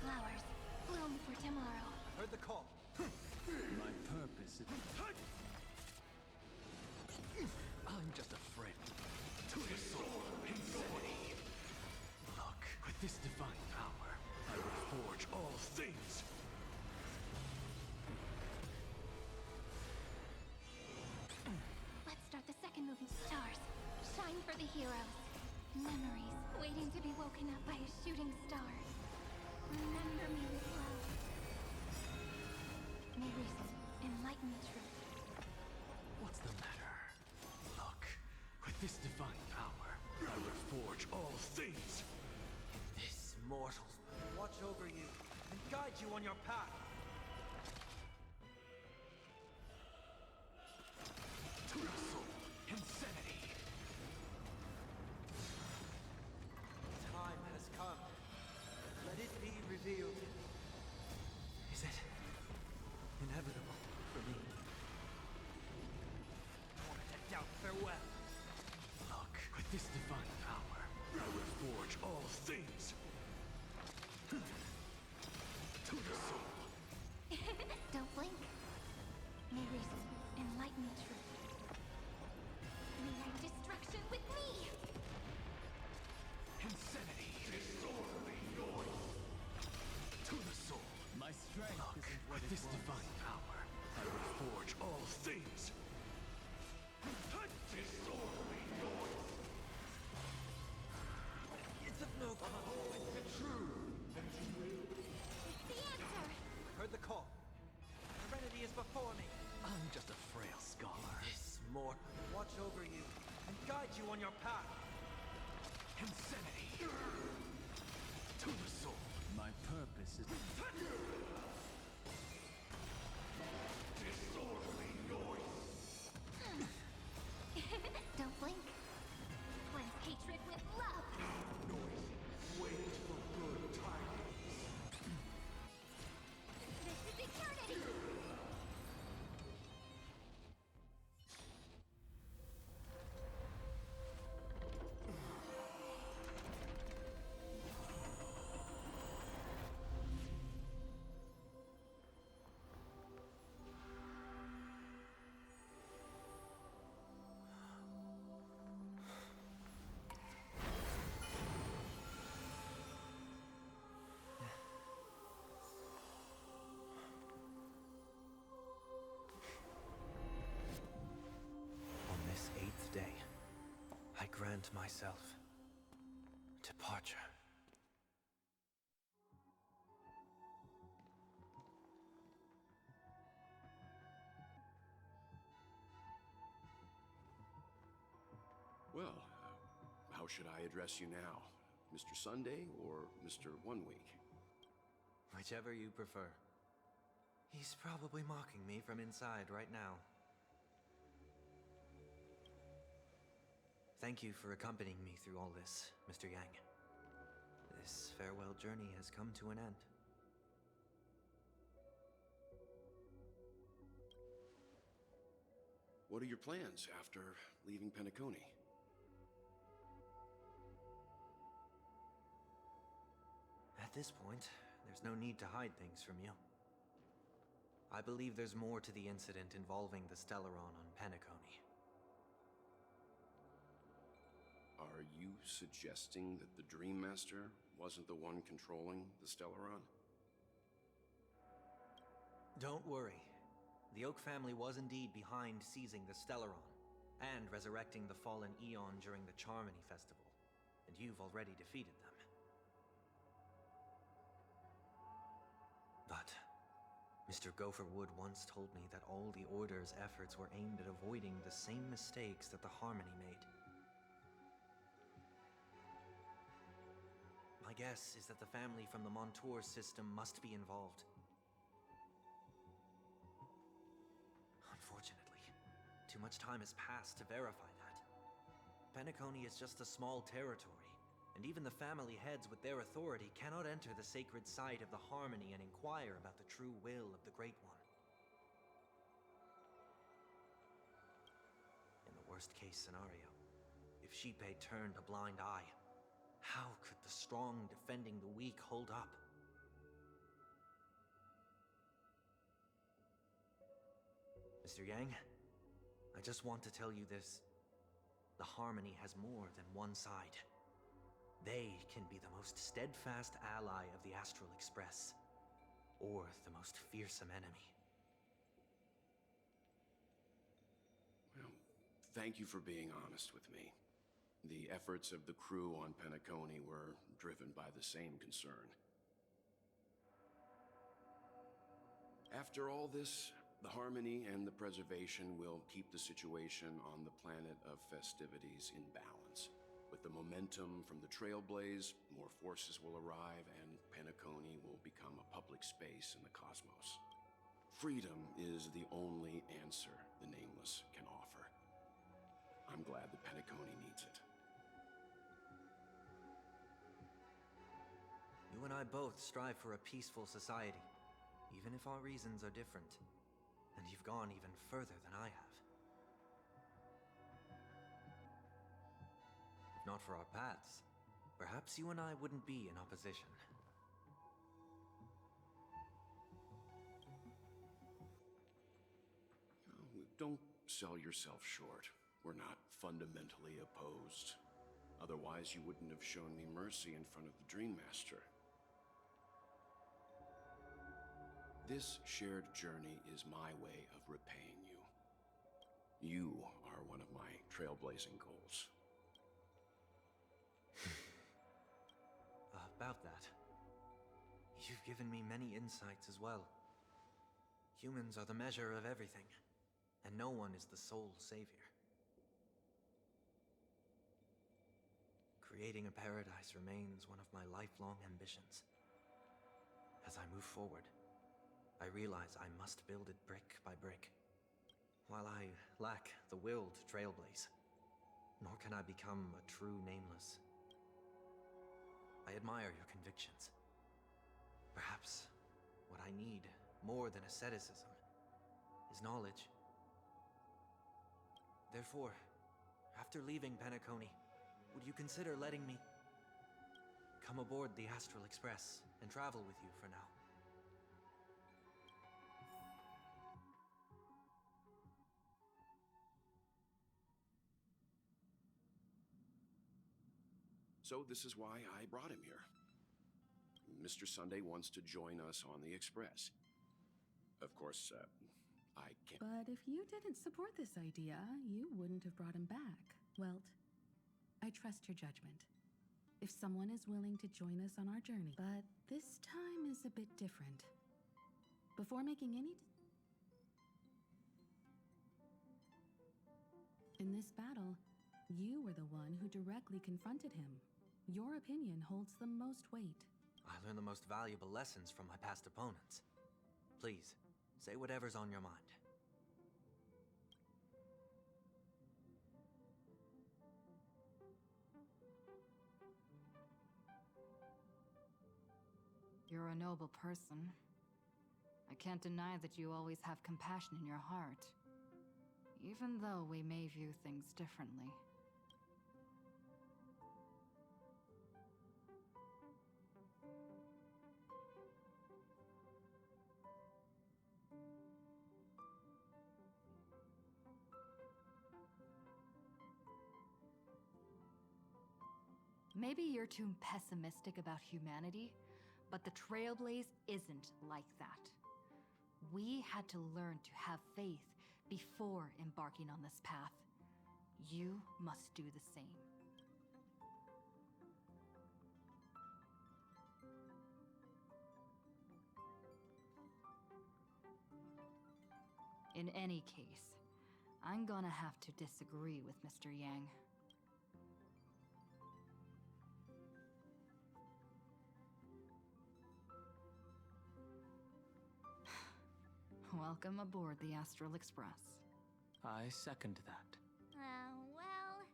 L: Flowers, bloom for tomorrow.
H: Heard the call.
R: My purpose is... I'm just a friend. To the soul, insanity. Look, with this divine power, I will forge all things.
L: Let's start the second movie. Stars, shine for the heroes. Memories, waiting to be woken up by a shooting star. Remember me with love. May reason enlighten truth.
R: What's the matter? Look, with this divine power, I will forge all things.
H: This mortal watch over you and guide you on your path.
R: To the soul, insanity.
H: Time has come. Let it be revealed. Is it inevitable for me? More to doubt farewell.
R: Look, with this divine power, I will forge all things. To the soul.
L: Don't blink. May reason enlighten truth. Rewrite destruction with me.
R: Insanity. Disorderly noise. To the soul. My strength isn't what it was. With this divine power, I will forge all things. Disorderly noise.
H: It's of no consequence.
R: True.
L: It's the answer.
H: Heard the call. Serenity is before me.
R: I'm just a frail scholar.
H: This mortal watch over you and guide you on your path.
R: Insanity. To the soul. My purpose is... Disorderly noise.
L: Don't blink. Cleanse hatred with love.
R: Noise. Wait for good tidings.
L: This is eternity.
H: On this 8th day, I grant myself departure.
K: Well, how should I address you now? Mr. Sunday or Mr. 1 Week?
H: Whichever you prefer. He's probably mocking me from inside right now. Thank you for accompanying me through all this, Mr. Yang. This farewell journey has come to an end.
K: What are your plans after leaving Penacony?
H: At this point, there's no need to hide things from you. I believe there's more to the incident involving the Stellaron on Penacony.
K: Are you suggesting that the Dream Master wasn't the one controlling the Stellaron?
H: Don't worry. The Oak family was indeed behind seizing the Stellaron and resurrecting the fallen Eon during the Charmony Festival, and you've already defeated them. But Mr. Gopherwood once told me that all the Order's efforts were aimed at avoiding the same mistakes that the Harmony made. My guess is that the family from the Montour system must be involved. Unfortunately, too much time has passed to verify that. Penacony is just a small territory, and even the family heads with their authority cannot enter the sacred site of the Harmony and inquire about the true will of the Great One. In worst-case scenario. If Xipe turned a blind eye, how could the strong defending the weak hold up? Mr. Yang, I just want to tell you this. The Harmony has more than one side. They can be the most steadfast ally of the Astral Express, or the most fearsome enemy.
K: Well, thank you for being honest with me. The efforts of the crew on Penacony were driven by the same concern. After all this, the Harmony and the Preservation will keep the situation on the planet of festivities in balance. With the momentum from the Trailblaze, more forces will arrive, and Penacony will become a public space in the cosmos. Freedom is the only answer the Nameless can offer. I'm glad that Penacony needs it.
H: You and I both strive for a peaceful society, even if our reasons are different. And you've gone even further than I have. If not for our paths, perhaps you and I wouldn't be in opposition.
K: Don't sell yourself short. We're not fundamentally opposed. Otherwise, you wouldn't have shown me mercy in front of the Dream Master. This shared journey is my way of repaying you. You are one of my trailblazing goals.
H: About that, you've given me many insights as well. Humans are the measure of everything, and no one is the sole savior. Creating a paradise remains one of my lifelong ambitions. As I move forward, I realize I must build it brick by brick. While I lack the will to trailblaze, nor can I become a true Nameless. I admire your convictions. Perhaps what I need, more than asceticism, is knowledge. Therefore, after leaving Penacony, would you consider letting me come aboard the Astral Express and travel with you for now?
K: So this is why I brought him here. Mr. Sunday wants to join us on the Express. Of course, I can't...
D: But if you didn't support this idea, you wouldn't have brought him back. Welt, I trust your judgment. If someone is willing to join us on our journey, but this time is a bit different. Before making any... In this battle, you were the one who directly confronted him. Your opinion holds the most weight.
H: I learned the most valuable lessons from my past opponents. Please, say whatever's on your mind.
S: You're a noble person. I can't deny that you always have compassion in your heart, even though we may view things differently. Maybe you're too pessimistic about humanity, but the Trailblaze isn't like that. We had to learn to have faith before embarking on this path. You must do the same. In any case, I'm gonna have to disagree with Mr. Yang. Welcome aboard the Astral Express.
B: I second that.
C: Well,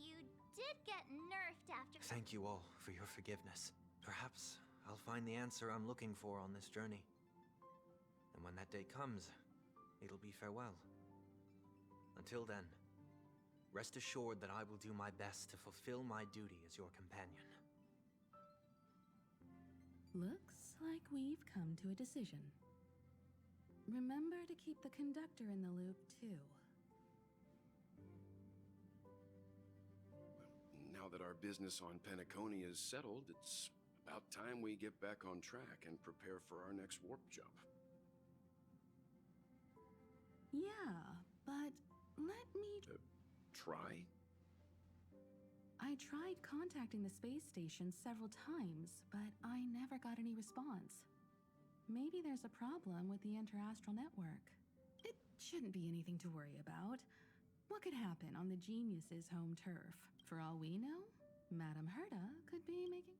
C: you did get nerfed after...
H: Thank you all for your forgiveness. Perhaps I'll find the answer I'm looking for on this journey. And when that day comes, it'll be farewell. Until then, Rest assured that I will do my best to fulfill my duty as your companion.
D: Looks like we've come to a decision. Remember to keep the conductor in the loop, too.
K: Now that our business on Penacony is settled, it's about time we get back on track and prepare for our next warp jump.
D: Yeah, but let me...
K: Try?
D: I tried contacting the space station several times, but I never got any response. Maybe there's a problem with the interastral network. It shouldn't be anything to worry about. What could happen on the genius's home turf? For all we know, Madame Herta could be making...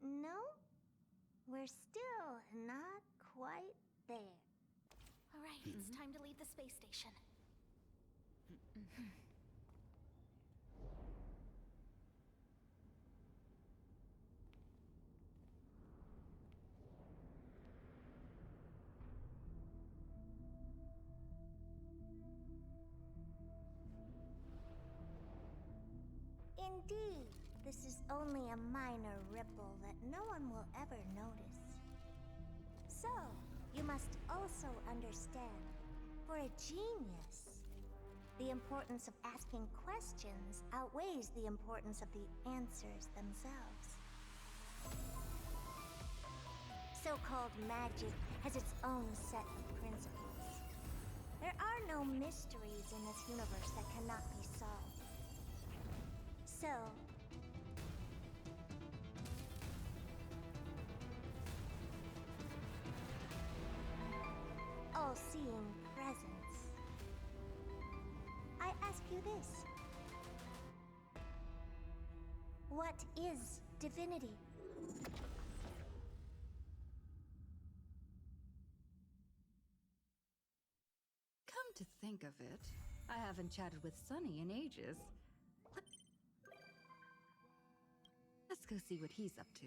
I: No, we're still not quite there.
C: All right, it's time to leave the space station.
I: Indeed, this is only a minor ripple that no one will ever notice. So, you must also understand, for a genius, the importance of asking questions outweighs the importance of the answers themselves. So-called magic has its own set of principles. There are no mysteries in this universe that cannot be solved. So, all-seeing presence, I ask you this. What is divinity?
S: Come to think of it, I haven't chatted with Sunny in ages. Let's go see what he's up to.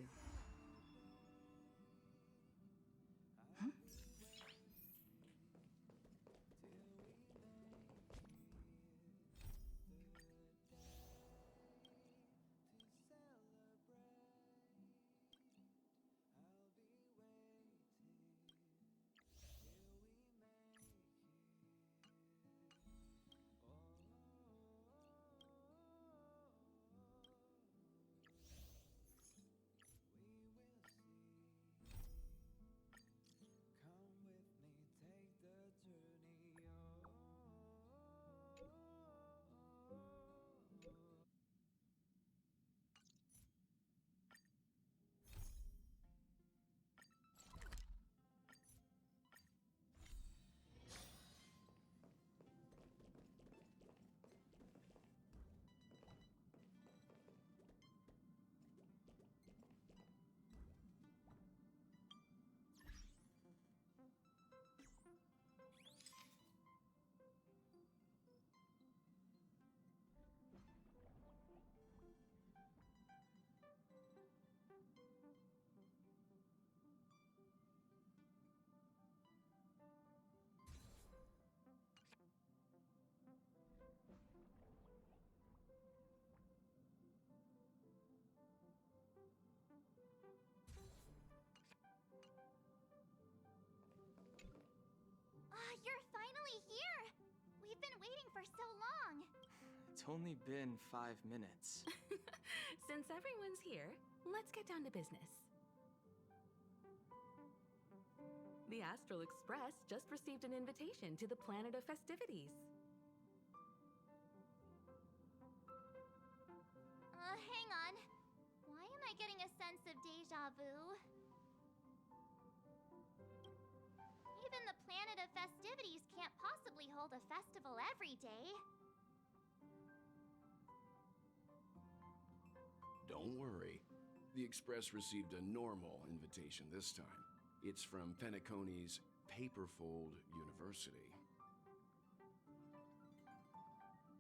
C: You're finally here! We've been waiting for so long!
B: It's only been 5 minutes.
D: Since everyone's here, let's get down to business. The Astral Express just received an invitation to the Planet of Festivities.
C: Hang on. Why am I getting a sense of deja vu? Even the Planet of Festivities can't possibly hold a festival every day.
K: Don't worry. The Express received a normal invitation this time. It's from Penacony's Paperfold University.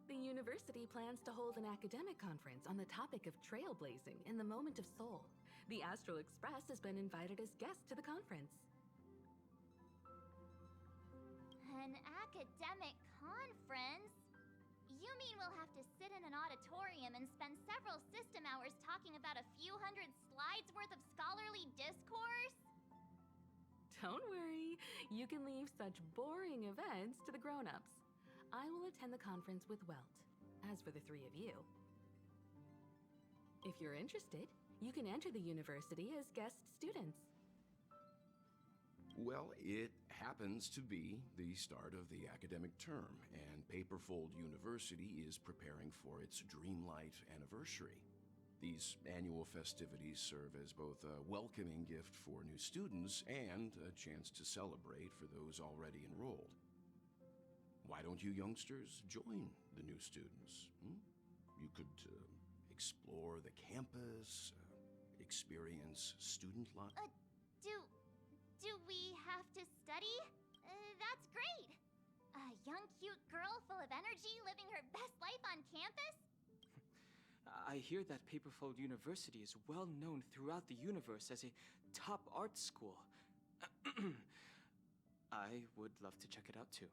D: The university plans to hold an academic conference on the topic of trailblazing in the moment of soul. The Astral Express has been invited as guests to the conference.
C: An academic Conference? You mean we'll have to sit in an auditorium and spend several system hours talking about a few hundred slides worth of scholarly discourse?
S: Don't worry, you can leave such boring events to the grown-ups. I will attend the conference with Welt. As for the three of you, if you're interested, you can enter the university as guest students.
K: Well, it happens to be the start of the academic term, and Paperfold University is preparing for its Dreamlight anniversary. These annual festivities serve as both a welcoming gift for new students and a chance to celebrate for those already enrolled. Why don't you youngsters join the new students? You could explore the campus, experience student life.
C: Do we have to study? That's great! A young, cute girl full of energy living her best life on campus?
B: I hear that Paperfold University is well known throughout the universe as a top art school. I would love to check it out too.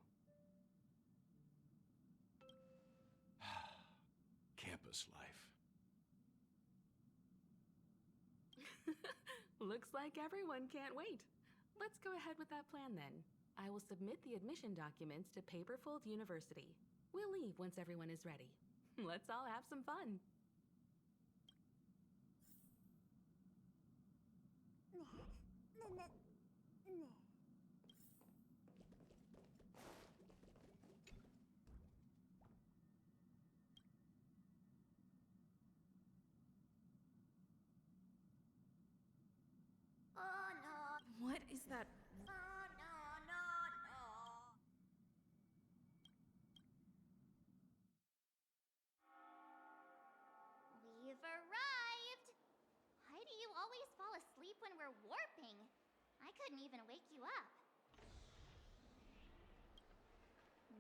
K: Campus life.
S: Looks like everyone can't wait. Let's go ahead with that plan then. I will submit the admission documents to Paperfold University. We'll leave once everyone is ready. Let's all have some fun.
C: Oh no!
S: What is that?
C: Oh no, no, no! We've arrived! Why do you always fall asleep when we're warping? I couldn't even wake you up.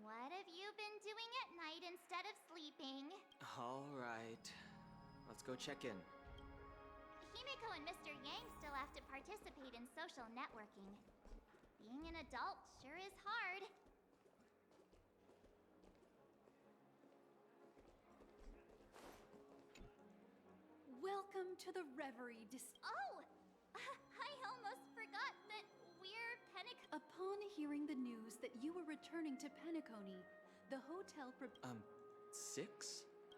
C: What have you been doing at night instead of sleeping?
B: All right. Let's go check in.
C: Himiko and Mr. Yang still have to participate in social networking. Being an adult sure is hard.
T: Welcome to the Reverie
C: Oh! I almost forgot that we're
T: Upon hearing the news that you were returning to Penacony, the hotel
B: 6?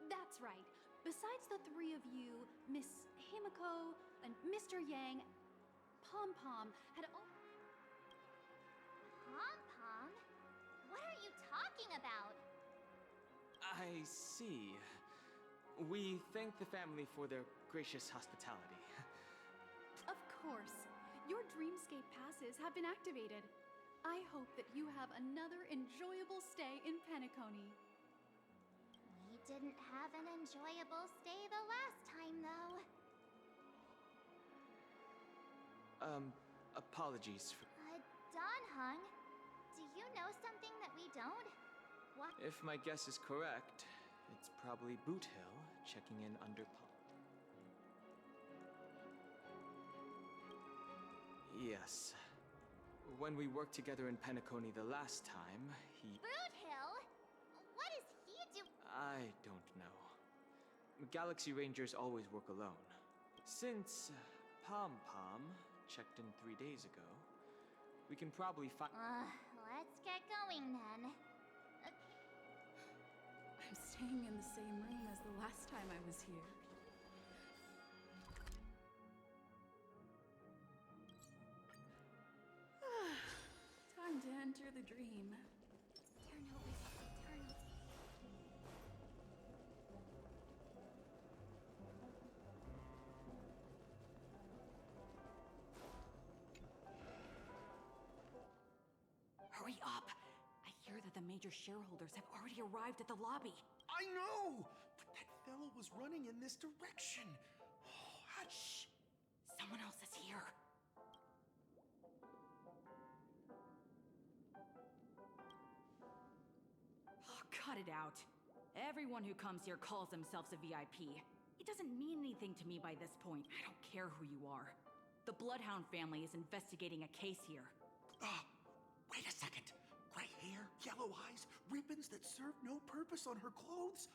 T: That's right. Besides the three of you, Miss Himiko and Mr. Yang, Pom Pom had all...
C: Pom Pom? What are you talking about?
B: I see. We thank the family for their gracious hospitality.
T: Of course. Your Dreamscape passes have been activated. I hope that you have another enjoyable stay in Penacony.
C: We didn't have an enjoyable stay the last time, though.
B: Apologies for...
C: Don Hung, do you know something that we don't? What?
B: If my guess is correct, it's probably Boot Hill checking in under Pop. Yes. When we worked together in Penacony the last time, he...
C: Boot Hill? What is he doing?
B: I don't know. Galaxy Rangers always work alone. Since Pom Pom checked in 3 days ago, we can probably find...
C: Let's get going then.
D: I'm staying in the same room as the last time I was here. Time to enter the dream.
C: Turn over, turn over.
F: Hurry up! I hear that the major shareholders have already arrived at the lobby.
R: I know! But that fellow was running in this direction. Oh, hush!
F: Someone else is here. Oh, cut it out. Everyone who comes here calls themselves a VIP. It doesn't mean anything to me by this point. I don't care who you are. The Bloodhound family is investigating a case here.
R: Wait a second. Gray hair, yellow eyes, Ribbons that serve no purpose on her clothes?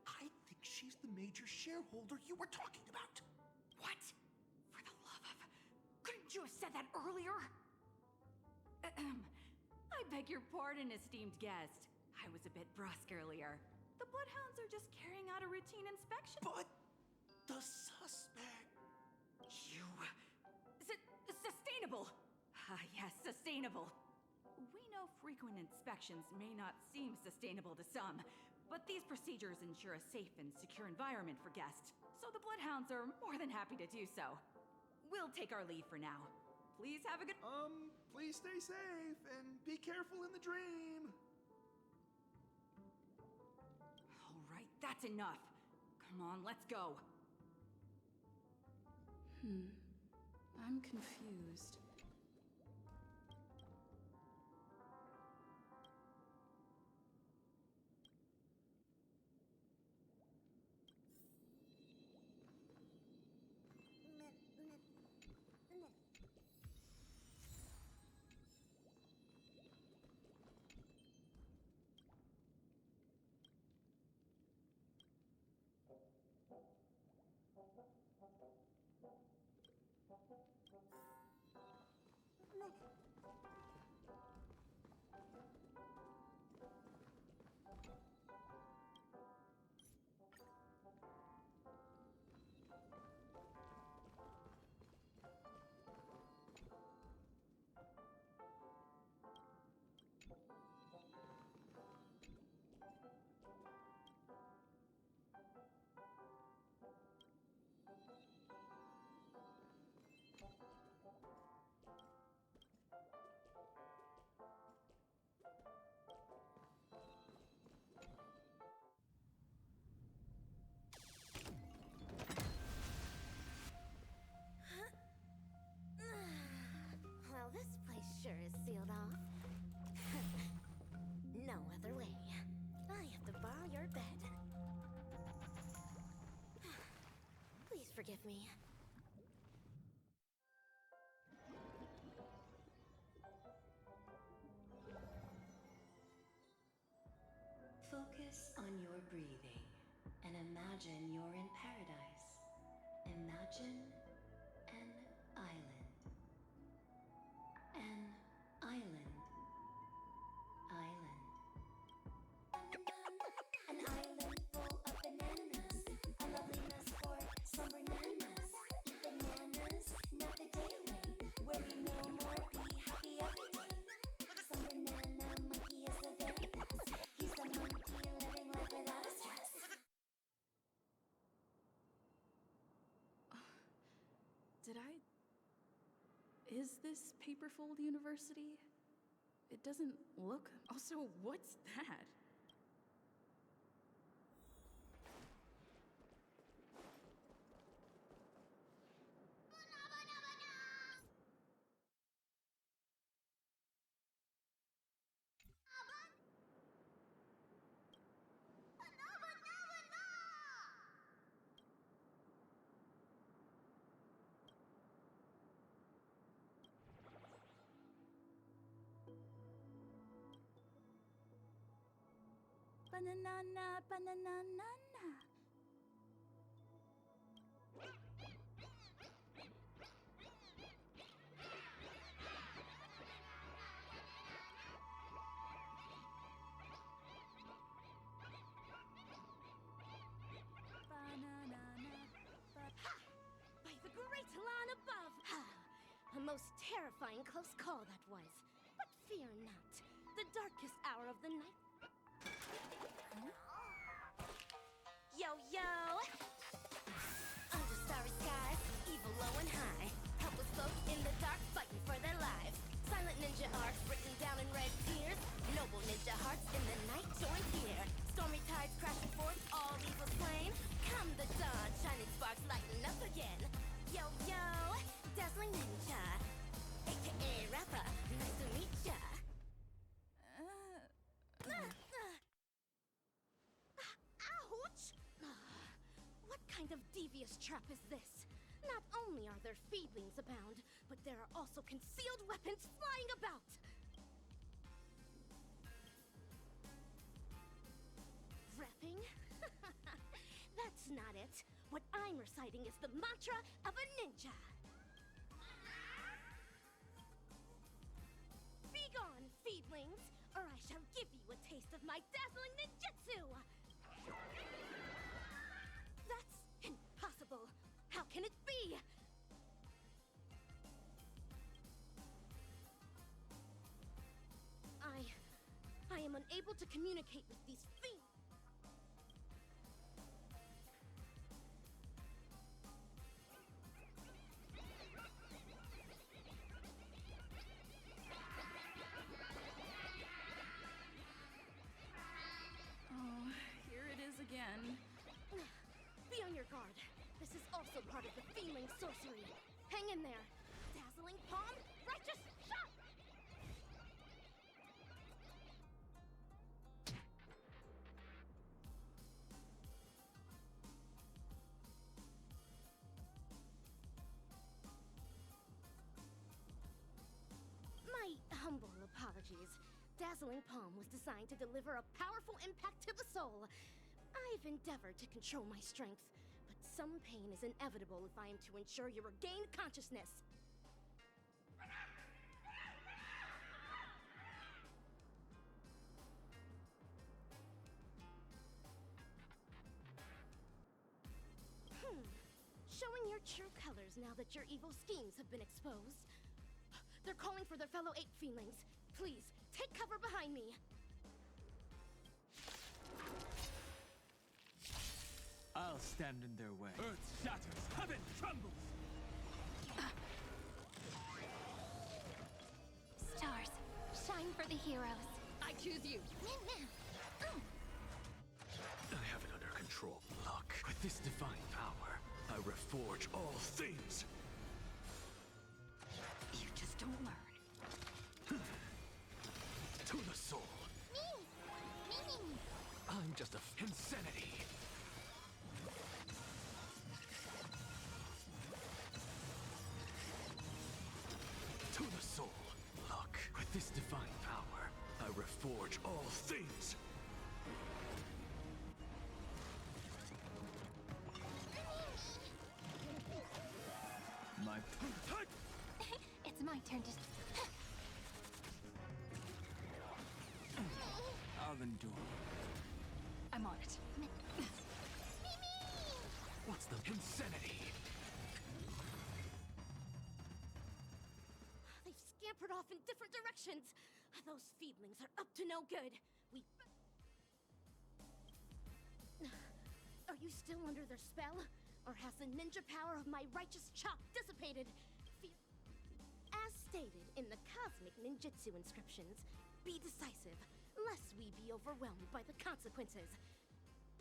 R: I think she's the major shareholder you were talking about.
F: What? For the love of... Couldn't you have said that earlier? I beg your pardon, esteemed guest. I was a bit brusque earlier. The Bloodhounds are just carrying out a routine inspection.
R: But the suspect...
F: You... Sustainable! Ah, yes, sustainable. We know frequent inspections may not seem sustainable to some, but these procedures ensure a safe and secure environment for guests, so the Bloodhounds are more than happy to do so. We'll take our leave for now. Please have a good...
R: Please stay safe and be careful in the dream.
F: All right, that's enough. Come on, let's go.
T: I'm confused.
I: Well, this place sure is sealed off. No other way. I have to borrow your bed. Please forgive me.
U: Focus on your breathing and imagine you're in paradise. Imagine an island. An island. Island.
V: An island full of bananas. A loveliness for some bananas. Eat bananas, not the daily. Where we no more be happy every day. Some banana monkey is the very best. He's the monkey living life without a stress.
T: Is this Paperfold University? It doesn't look... Also, what's that? Banana, banana, nana.
I: By the great lawn above! A most terrifying close call that was. But fear not. The darkest hour of the night. Yo, yo! Under starry skies, evil low and high. Helpless folk in the dark fighting for their lives. Silent ninja arcs written down in red tears. Noble ninja hearts in the night join here. Stormy tides crashing forth, all evil slain. Come the dawn, shining sparks lighting up again. Yo, yo! Dazzling ninja. AKA rapper, nice to meet ya. Ouch! What kind of devious trap is this? Not only are there feedlings abound, but there are also concealed weapons flying about!
E: Repping? That's not it. What I'm reciting is the mantra of a ninja. Be gone, feedlings, or I shall give you a taste of my dazzling ninjutsu! That's impossible! How can it be? I am unable to communicate with these fiends.
D: Oh, here it is again.
E: Be on your guard. This is also part of the fiendling sorcery. Hang in there. Dazzling palm, righteous shot! My humble apologies. Dazzling Palm was designed to deliver a powerful impact to the soul. I've endeavored to control my strength, but some pain is inevitable if I am to ensure you regain consciousness. Showing your true colors now that your evil schemes have been exposed. They're calling for their fellow ape fiendlings. Please, take cover behind me.
R: I'll stand in their way. Earth shatters, heaven trembles!
O: Stars, shine for the heroes.
L: I choose you.
R: I have it under control. Look, with this divine power, I reforge all things.
G: You just don't learn.
R: To the soul. I'm just a insanity. To the soul. Look, with this divine power, I reforge all things. My
O: It's my turn to...
R: I'll endure.
O: I'm on it.
R: What's the insanity?
E: They've scampered off in different directions. Those feedlings are up to no good. Are you still under their spell? Or has the ninja power of my righteous chop dissipated? As stated in the cosmic ninjutsu inscriptions, be decisive, lest we be overwhelmed by the consequences.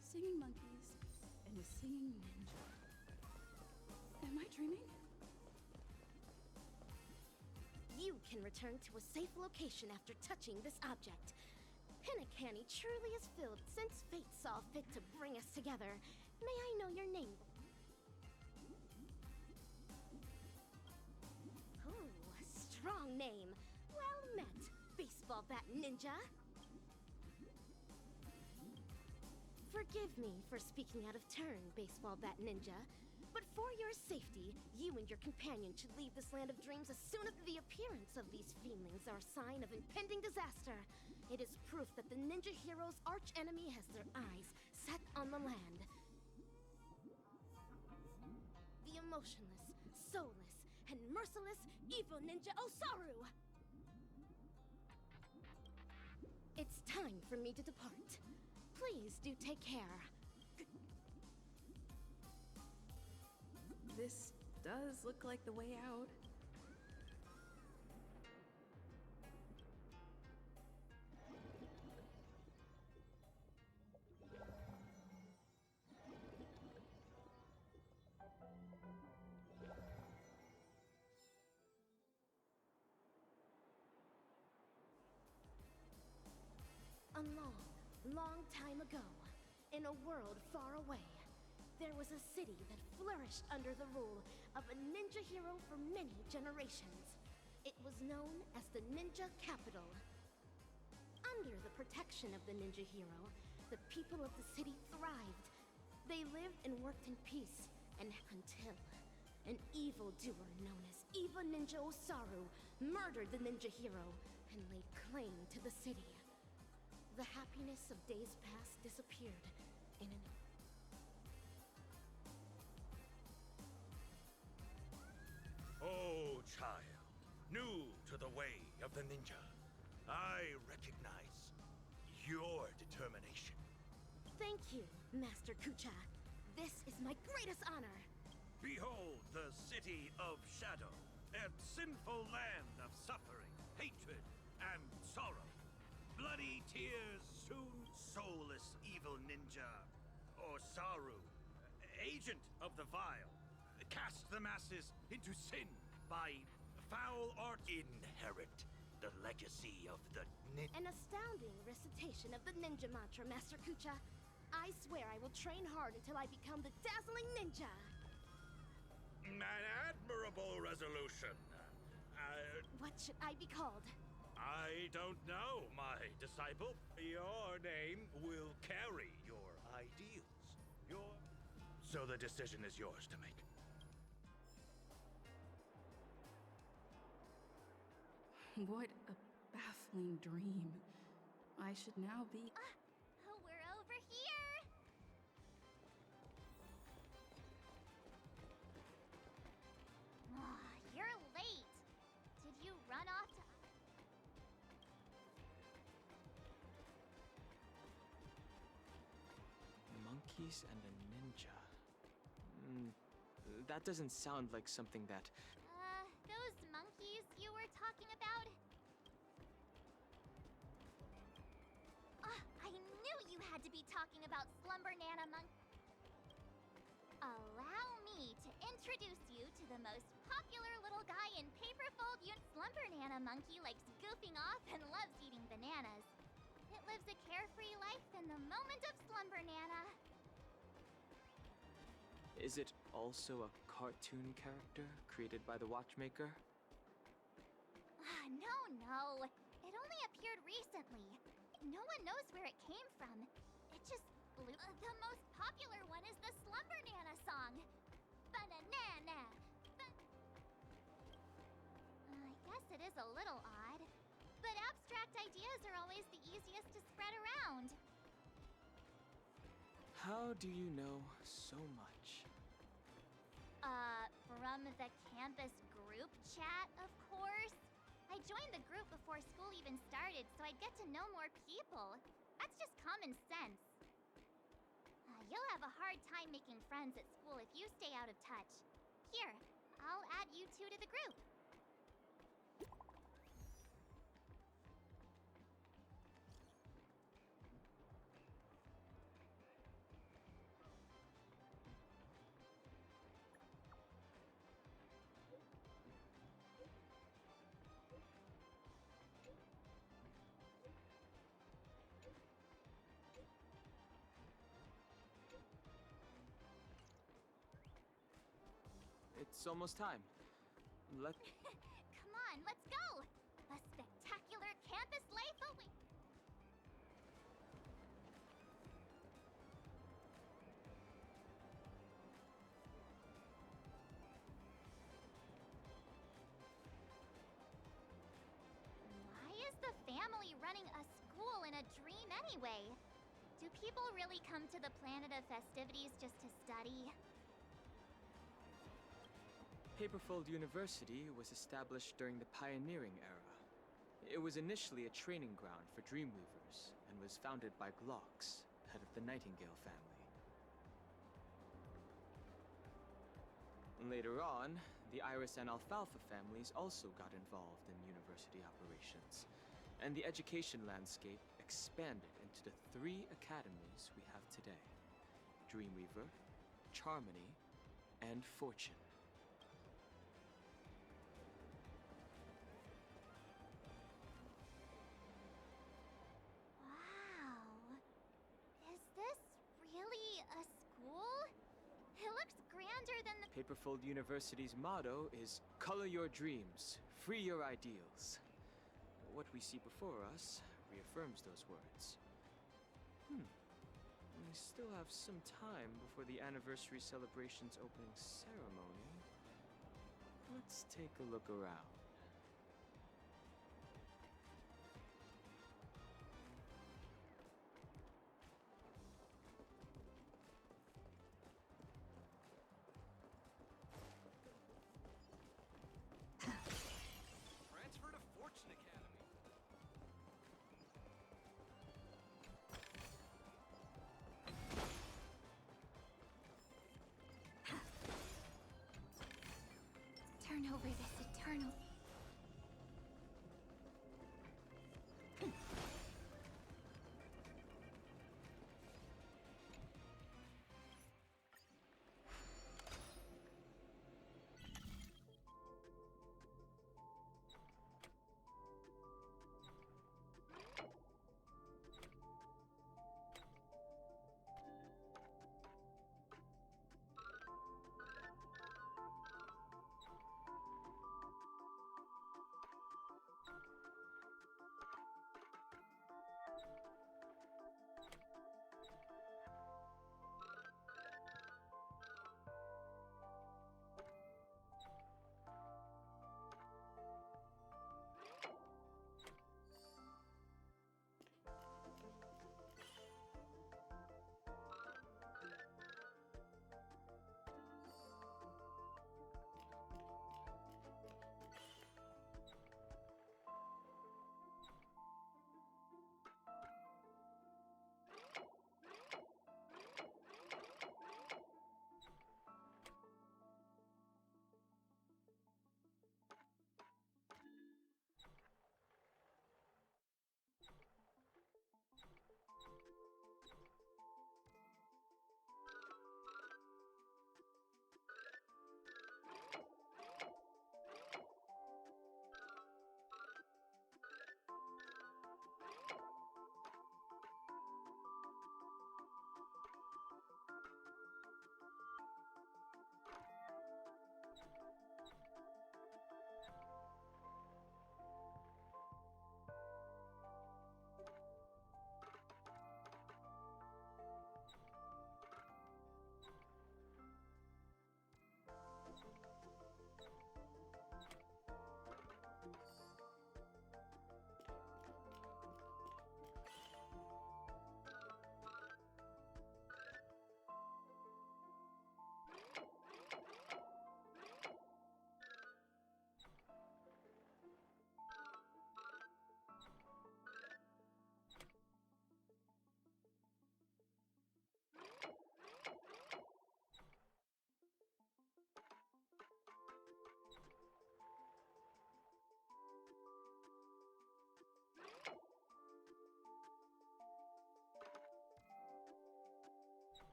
T: Singing monkeys and a singing ninja. Am I dreaming?
E: You can return to a safe location after touching this object. Penacony truly is filled since fate saw fit to bring us together. May I know your name? Ooh, a strong name. Well met, baseball bat ninja. Forgive me for speaking out of turn, baseball bat ninja. But for your safety, you and your companion should leave this land of dreams as soon as the appearance of these fiendlings are a sign of impending disaster. It is proof that the ninja hero's arch-enemy has their eyes set on the land. The emotionless, soulless, and merciless evil ninja Osaru! It's time for me to depart. Please do take care.
D: This does look like the way out.
E: A long, long time ago, in a world far away, there was a city that flourished under the rule of a ninja hero for many generations. It was known as the Ninja Capital. Under the protection of the ninja hero, the people of the city thrived. They lived and worked in peace, and until an evildoer known as Evil Ninja Osaru murdered the ninja hero and laid claim to the city. The happiness of days past disappeared in an...
J: Oh, child, new to the way of the ninja, I recognize your determination.
E: Thank you, Master Kucha. This is my greatest honor.
J: Behold the city of shadow and sinful land of suffering, hatred, and sorrow. Bloody tears soon. Soulless evil ninja, Osaru, agent of the vile, cast the masses into sin by foul art. Inherit the legacy of the ninja.
E: An astounding recitation of the ninja mantra, Master Kucha. I swear I will train hard until I become the dazzling ninja.
J: An admirable resolution.
E: What should I be called?
J: I don't know, my disciple. Your name will carry your ideals. So the decision is yours to make.
D: What a baffling dream. I should now be...
C: We're over here! You're late. Did you run off to...
B: Monkeys and a ninja. That doesn't sound like something that...
C: those monkeys you were talking about? I knew you had to be talking about Slumber Nana Allow me to introduce you to the most popular little guy in Paperfold. Slumber Nana Monkey likes goofing off and loves eating bananas. It lives a carefree life in the moment of Slumber Nana.
B: Is it also a cartoon character created by the watchmaker?
C: No. It only appeared recently. No one knows where it came from. It just blew. The most popular one is the Slumber Nana song. Banana. I guess it is a little odd. But abstract ideas are always the easiest to spread around.
B: How do you know so much?
C: From the campus group chat, of course. I joined the group before school even started, so I'd get to know more people. That's just common sense. You'll have a hard time making friends at school if you stay out of touch. Here, I'll add you two to the group.
B: It's almost time.
C: Come on, let's go! A spectacular campus life awaits. Why is the family running a school in a dream anyway? Do people really come to the planet of festivities just to study?
B: Paperfold University was established during the pioneering era. It was initially a training ground for Dreamweavers and was founded by Glox, head of the Nightingale family. Later on, the Iris and Alfalfa families also got involved in university operations, and the education landscape expanded into the 3 academies we have today: Dreamweaver, Charmony, and Fortune. Paperfold University's motto is "Color your dreams, free your ideals." What we see before us reaffirms those words. I still have some time before the anniversary celebration's opening ceremony. Let's take a look around.
R: Transfer to Fortune Academy.
I: Turn over this eternally.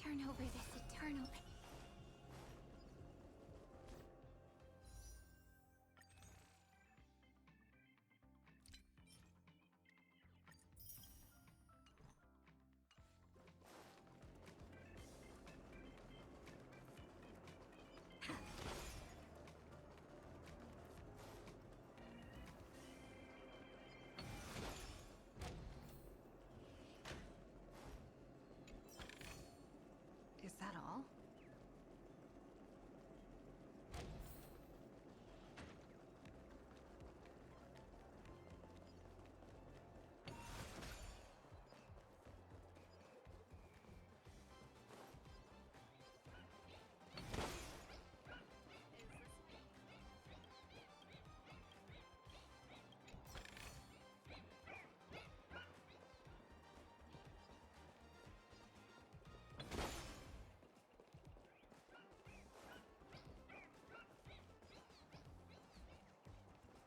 I: Turn over this eternally.
S: Is that all?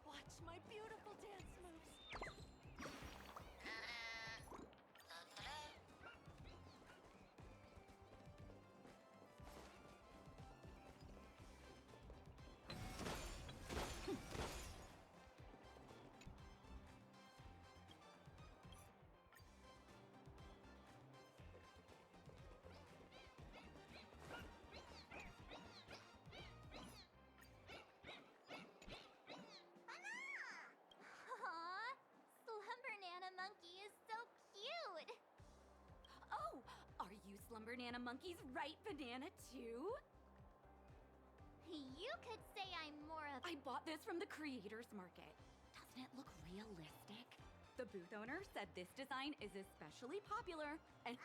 E: Watch my beautiful dance moves.
A: Slumber Monkey's right banana too?
C: You could say I'm more of...
A: I bought this from the creators market. Doesn't it look realistic? The booth owner said this design is especially popular and...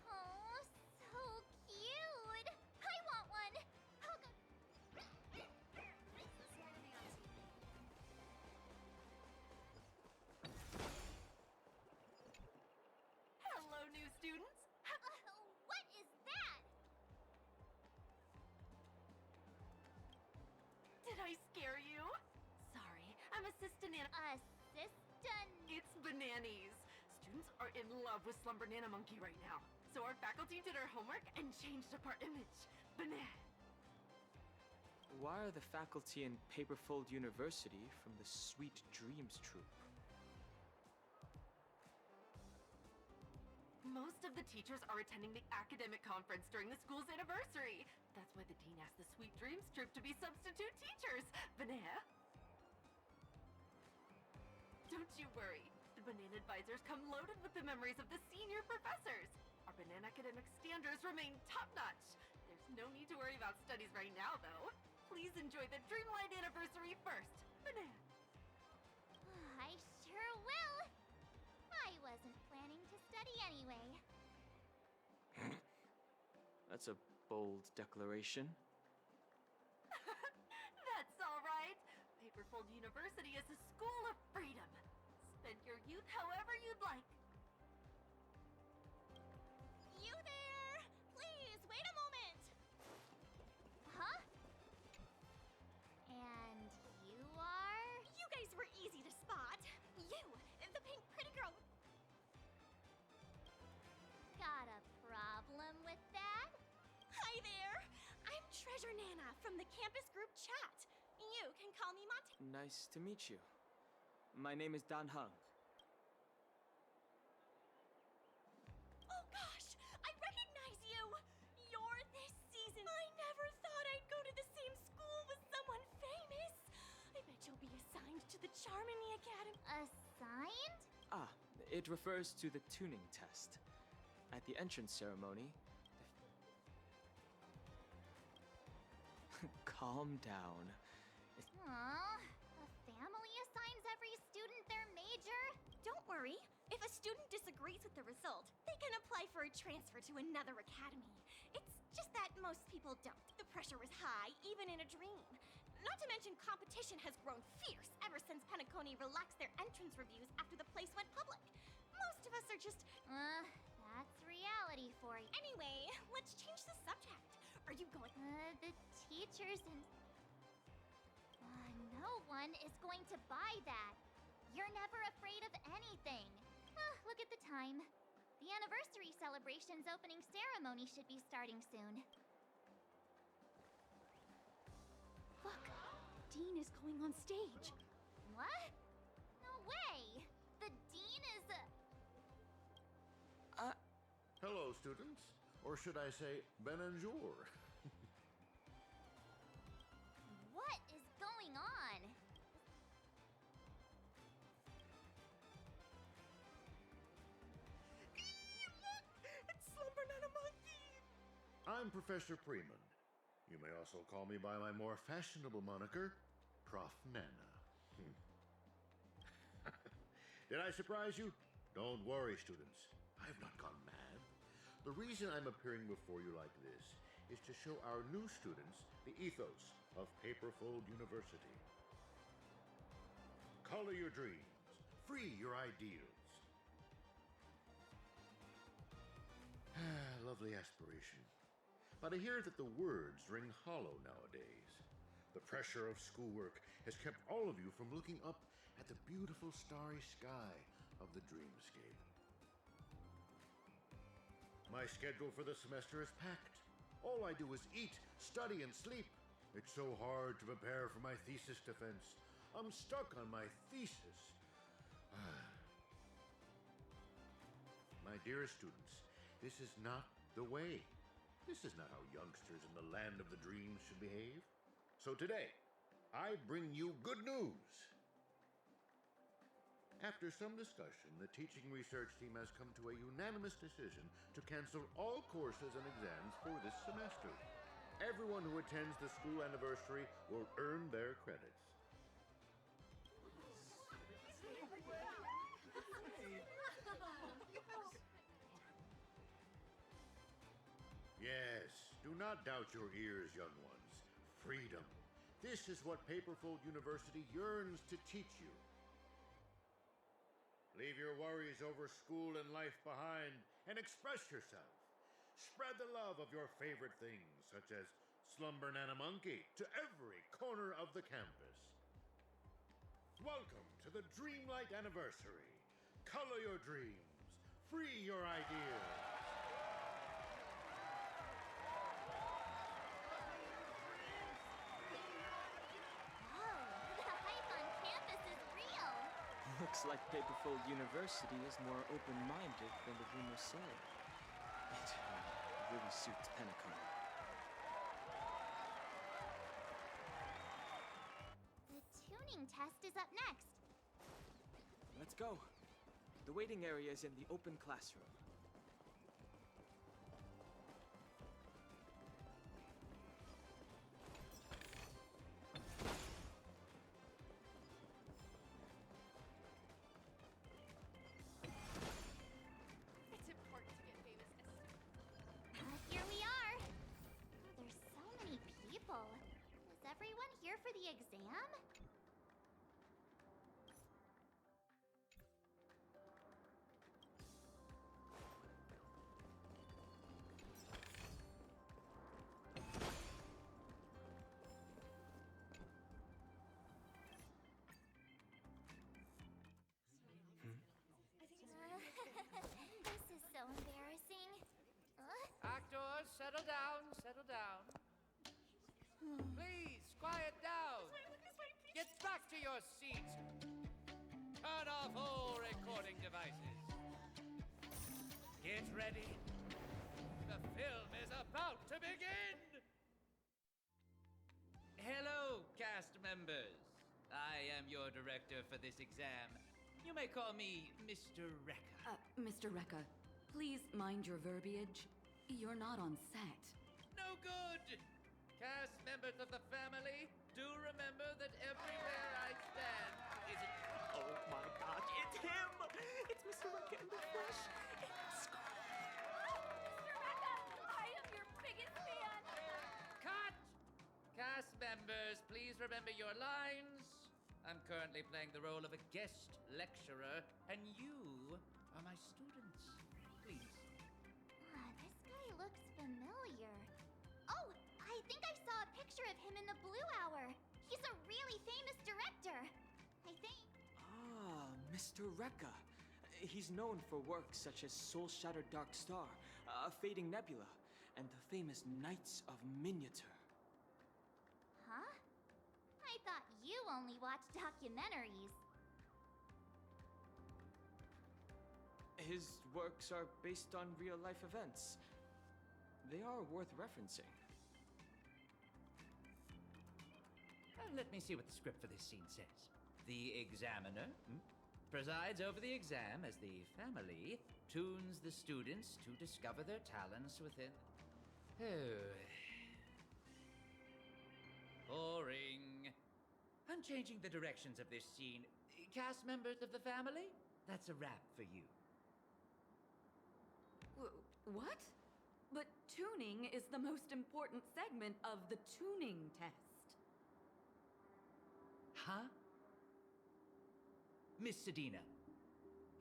C: Oh, so cute! I want one! I'll go...
A: Hello, new students!
C: What is that?
A: Did I scare you? Sorry, I'm Assistant Nana.
C: Assistant?
A: It's Bananas. Students are in love with Slumber Monkey right now. So our faculty did our homework and changed up our image. Banana.
B: Why are the faculty in Paperfold University from the Sweet Dreams troupe?
A: Most of the teachers are attending the academic conference during the school's anniversary. That's why the dean asked the Sweet Dreams troupe to be substitute teachers. Banana. Don't you worry. The Banana advisors come loaded with the memories of the senior professors. Our Banana academic standards remain top-notch. There's no need to worry about studies right now, though. Please enjoy the Dreamlight anniversary first. Banana.
C: I sure will. I wasn't planning to study anyway.
B: That's a bold declaration.
A: That's all right. Paperfold University is a school of freedom. Spend your youth however you'd like.
C: You there! Please, wait a moment! Huh? And you are?
A: You guys were easy to spot. You, the pink pretty girl.
C: Got a problem with that?
A: Hi there. I'm Treasure Nana from the campus group chat. You can call me Monty.
B: Nice to meet you. My name is Dan Hung.
A: Oh gosh, I recognize you. You're this season. I never thought I'd go to the same school with someone famous. I bet you'll be assigned to the Charmony Academy.
C: Assigned?
B: Ah, it refers to the tuning test. At the entrance ceremony, Calm down.
C: Aww, a family assigns every student their major?
A: Don't worry. If a student disagrees with the result, they can apply for a transfer to another academy. It's just that most people don't. The pressure is high, even in a dream. Not to mention competition has grown fierce ever since Penacony relaxed their entrance reviews after the place went public. Most of us are just...
C: that's reality for you.
A: Anyway, let's change the subject. Are you going...
C: The teachers and... no one is going to buy that. You're never afraid of anything. Look at the time. The anniversary celebration's opening ceremony should be starting soon.
A: Look, Dean is going on stage.
C: What? No way! The Dean is
M: Hello, students. Or should I say, bonjour.
C: What is going on?
A: Look! It's Slumber Monkey!
M: I'm Professor Freeman. You may also call me by my more fashionable moniker, Prof. Nana. Did I surprise you? Don't worry, students. I have not gone mad. The reason I'm appearing before you like this is to show our new students the ethos of Paperfold University. Color your dreams. Free your ideals. Lovely aspiration. But I hear that the words ring hollow nowadays. The pressure of schoolwork has kept all of you from looking up at the beautiful starry sky of the dreamscape. My schedule for the semester is packed. All I do is eat, study, and sleep. It's so hard to prepare for my thesis defense. I'm stuck on my thesis. My dearest students, this is not the way. This is not how youngsters in the land of the dreams should behave. So today, I bring you good news. After some discussion, the teaching research team has come to a unanimous decision to cancel all courses and exams for this semester. Everyone who attends the school anniversary will earn their credits. Yes, do not doubt your ears, young ones. Freedom. This is what Paperfold University yearns to teach you. Leave your worries over school and life behind and express yourself. Spread the love of your favorite things, such as Slumber Nana Monkey, to every corner of the campus. Welcome to the Dreamlight Anniversary. Color your dreams. Free your ideas.
C: The hype on campus is real.
B: Looks like Paperfold University is more open-minded than the rumors say. It really suits Penacony.
C: The tuning test is up next.
B: Let's go. The waiting area is in the open classroom.
T: It's important to get famous
C: Here we are. There's so many people. Is everyone here for the exam? This is so embarrassing.
N: Actors, settle down, settle down. Please, quiet down. Get back to your seats. Turn off all recording devices. Get ready. The film is about to begin. Hello, cast members. I am your director for this exam. You may call me Mr. Rekka.
S: Mr. Rekka, please mind your verbiage. You're not on set.
N: No good! Cast members of the family, do remember that everywhere I stand is a...
B: Oh my gosh, it's him! It's Mr. Rekka in the flesh! It's
C: Mr. Rekka, I am your biggest fan.
N: Cut! Cast members, please remember your lines. I'm currently playing the role of a guest lecturer, and you are my students. Please.
C: This guy looks familiar. Oh, I think I saw a picture of him in the Blue Hour. He's a really famous director. I think.
B: Ah, Mr. Rekka. He's known for works such as Soul Shattered Dark Star, Fading Nebula, and the famous Knights of Miniature.
C: Huh? I thought you only watched documentaries.
B: His works are based on real-life events. They are worth referencing.
N: Let me see what the script for this scene says. The examiner presides over the exam as the family tunes the students to discover their talents within... Oh. Boring. I'm changing the directions of this scene. Cast members of the family, that's a wrap for you.
S: What? But tuning is the most important segment of the tuning test.
N: Huh? Miss Sedina,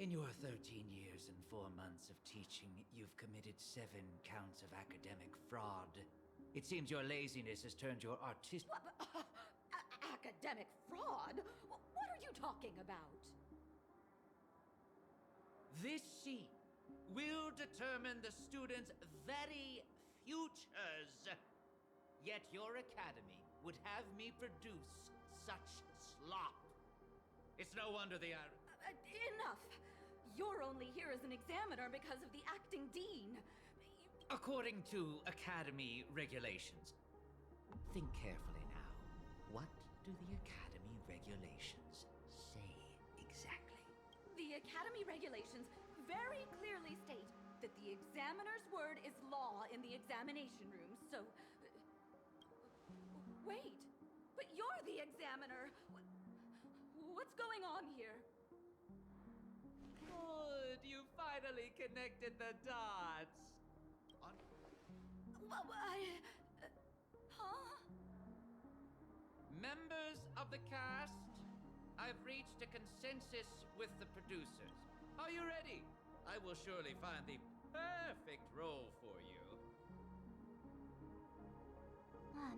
N: in your 13 years and 4 months of teaching, you've committed 7 counts of academic fraud. It seems your laziness has turned your artistic...
S: Academic fraud? What are you talking about?
N: This scene will determine the students' very futures. Yet your academy would have me produce such slop. It's no wonder they are...
S: Enough! You're only here as an examiner because of the acting dean.
N: According to academy regulations. Think carefully now. What do the academy regulations say exactly?
P: The Academy regulations very clearly state that the examiner's word is law in the examination room, so... Wait, but you're the examiner! What's going on here?
N: Good, you finally connected the dots.
P: Huh?
N: Members of the cast, I've reached a consensus with the producers. Are you ready? I will surely find the perfect role for you.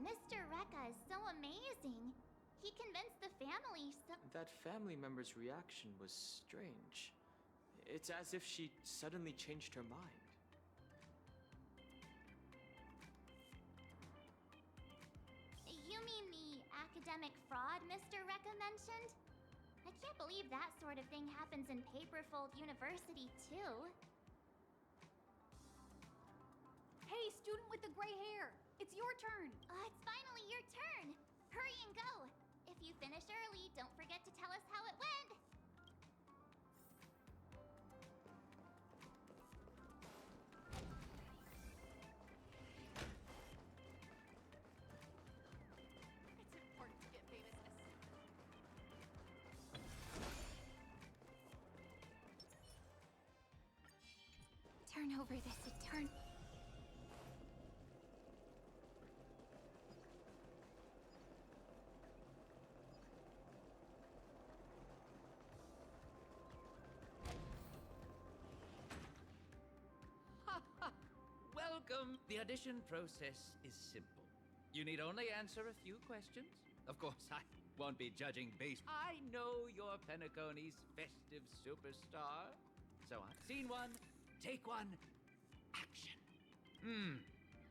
C: Mr. Rekka is so amazing. He convinced the family so...
B: That family member's reaction was strange. It's as if she suddenly changed her mind.
C: You mean the academic fraud Mr. Rekka mentioned? I can't believe that sort of thing happens in Paperfold University, too.
T: Hey, student with the gray hair! It's your turn!
C: It's finally your turn! Hurry and go! If you finish early, don't forget to tell us how it went!
T: It's important to get famousness.
C: Turn over this eternal...
N: Welcome. The audition process is simple. You need only answer a few questions. Of course, I won't be judging based. I know you're Penacony's festive superstar. So on. Scene one, take one, action.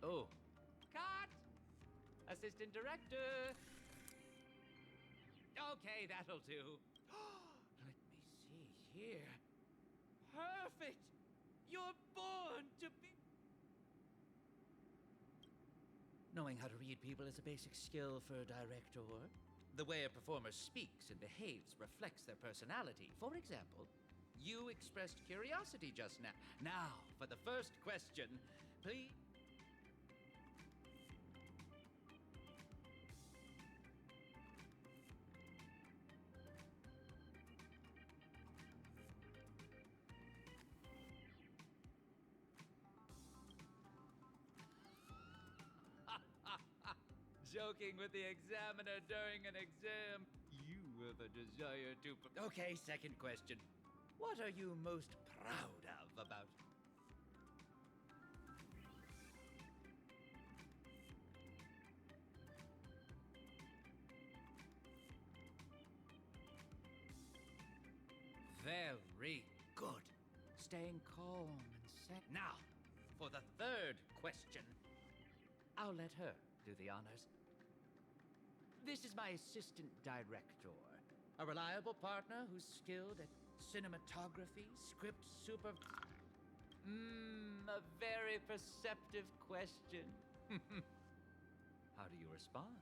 N: Oh. Cut! Assistant director. Okay, that'll do. Let me see here. Perfect! You're born to be... Knowing how to read people is a basic skill for a director. The way a performer speaks and behaves reflects their personality. For example, you expressed curiosity just now. Now, for the first question, please... Joking with the examiner during an exam. You have a desire to... Okay, second question. What are you most proud of about... Very good. Staying calm and set. Now, for the third question. I'll let her do the honors. This is my assistant director, a reliable partner who's skilled at cinematography, script super... a very perceptive question. How do you respond?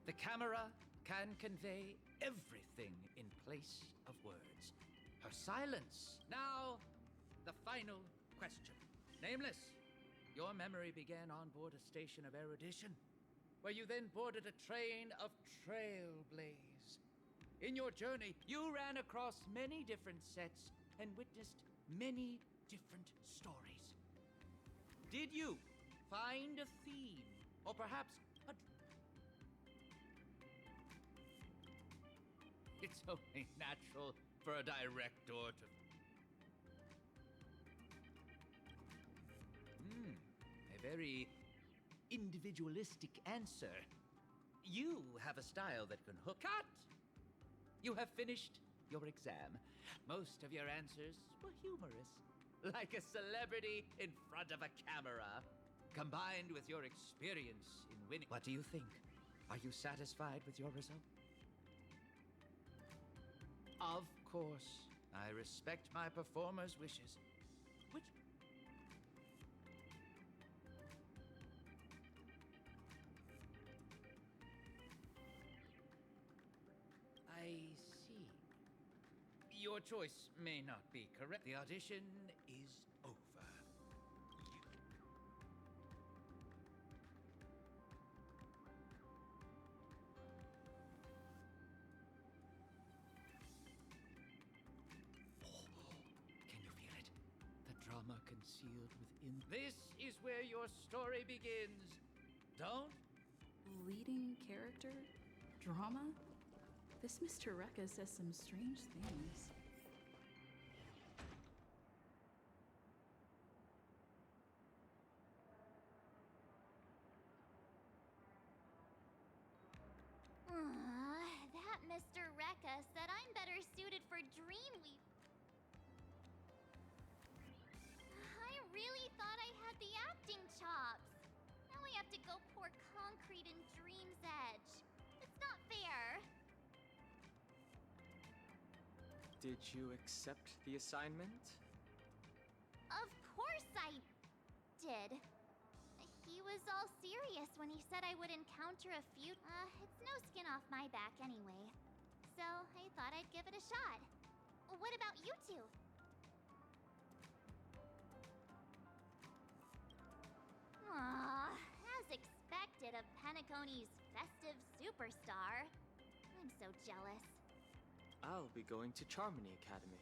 N: The camera can convey everything in place of words. Her silence. Now, the final question. Nameless, your memory began on board a station of erudition, where you then boarded a train of trailblaze. In your journey, you ran across many different sets and witnessed many different stories. Did you find a theme, or perhaps a... It's only natural for a director to... A very individualistic answer. You have a style that can hook. Cut! You have finished your exam. Most of your answers were humorous, like a celebrity in front of a camera. Combined with your experience in winning... What do you think? Are you satisfied with your result? Of course. I respect my performer's wishes. Which... Your choice may not be correct. The audition is over. Can you feel it? The drama concealed within. This is where your story begins. Don't?
D: Leading character? Drama? This Mr. Rekka says some strange things.
C: That Mr. Rekka said I'm better suited for Dreamweaver. I really thought I had the acting chops. Now I have to go pour concrete in Dream's Edge. It's not fair.
B: Did you accept the assignment?
C: Of course I did. He was all serious when he said I would encounter a few. It's no skin off my back anyway. So I thought I'd give it a shot. What about you two? Aw, as expected of Penacony's festive superstar. I'm so jealous.
B: I'll be going to Charmony Academy.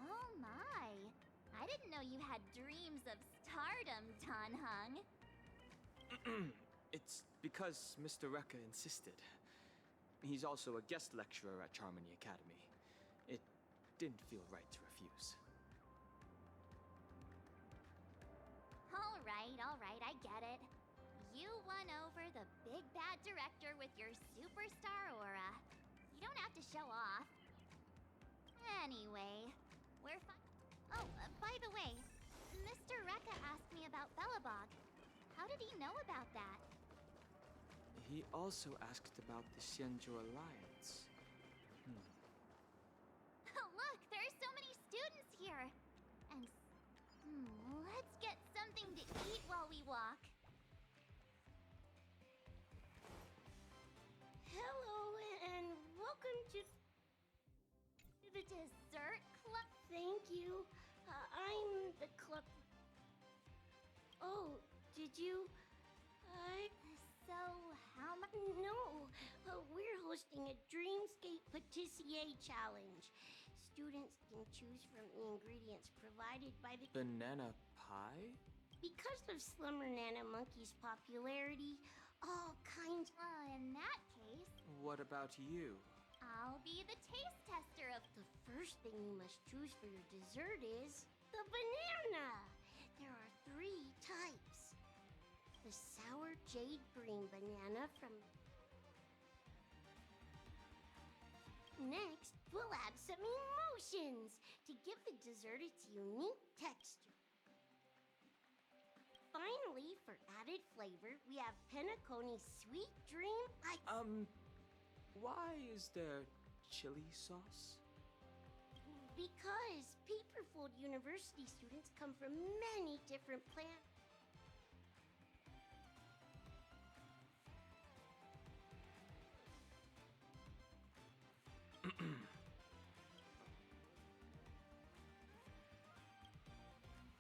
C: Oh my. I didn't know you had dreams of stardom, Tanhung.
B: It's because Mr. Rekka insisted. He's also a guest lecturer at Charmony Academy. It didn't feel right to refuse.
C: All right, I get it. You won over the big bad director with your superstar aura. You don't have to show off. Anyway, we're fine. Oh, by the way, Mr. Rekka asked me about Belobog. How did he know about that?
B: He also asked about the Xianzhou Alliance.
C: Look, there are so many students here. And let's get something to eat while we walk.
E: Hello and welcome to
C: The dessert club?
E: Thank you. I'm the club. Oh, did you?
C: So, how much?
E: No, we're hosting a Dreamscape Patissier Challenge. Students can choose from the ingredients provided by the...
B: Banana pie?
E: Because of Slumber Nana Monkey's popularity, all kinds...
C: In that case...
B: What about you?
C: I'll be the taste tester of...
E: The first thing you must choose for your dessert is... the banana! There are 3 types. The sour jade green banana from... Next, we'll add some emotions to give the dessert its unique texture. Finally, for added flavor, we have Penacony Sweet Dream
B: Why is there chili sauce?
E: Because Paperfold University students come from many different plants.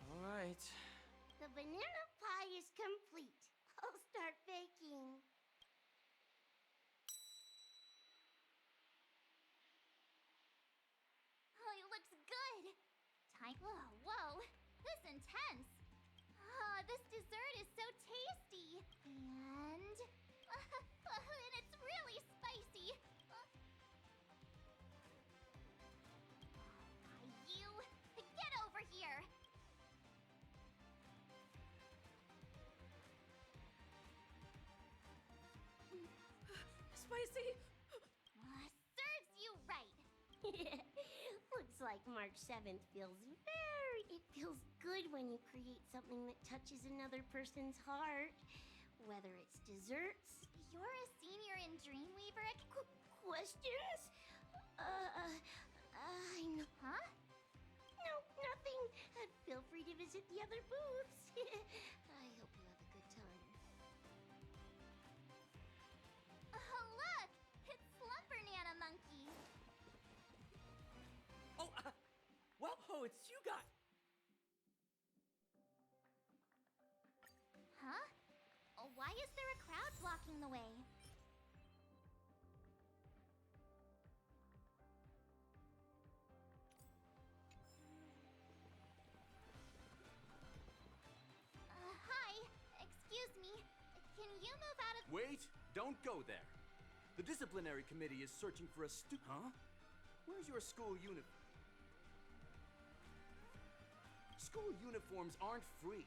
B: All right.
E: The banana pie is complete. I'll start baking.
C: Oh, it looks good. Whoa, this is intense. This dessert is so tasty. And it's really spicy. You, get over here.
T: Spicy!
C: Serves you right.
E: Looks like March 7th It feels good when you create something that touches another person's heart. Whether it's desserts...
C: You're a senior in Dreamweaver
E: questions? I know...
C: Huh?
E: No, nothing. Feel free to visit the other booths. I hope you have a good time.
C: Look! It's Slumber Nana Monkey.
R: So it's you guys.
C: Huh? Why is there a crowd blocking the way? Hi. Excuse me. Can you move out of...
R: Wait, don't go there. The disciplinary committee is searching for a Huh? Where's your school uniform? School uniforms aren't free.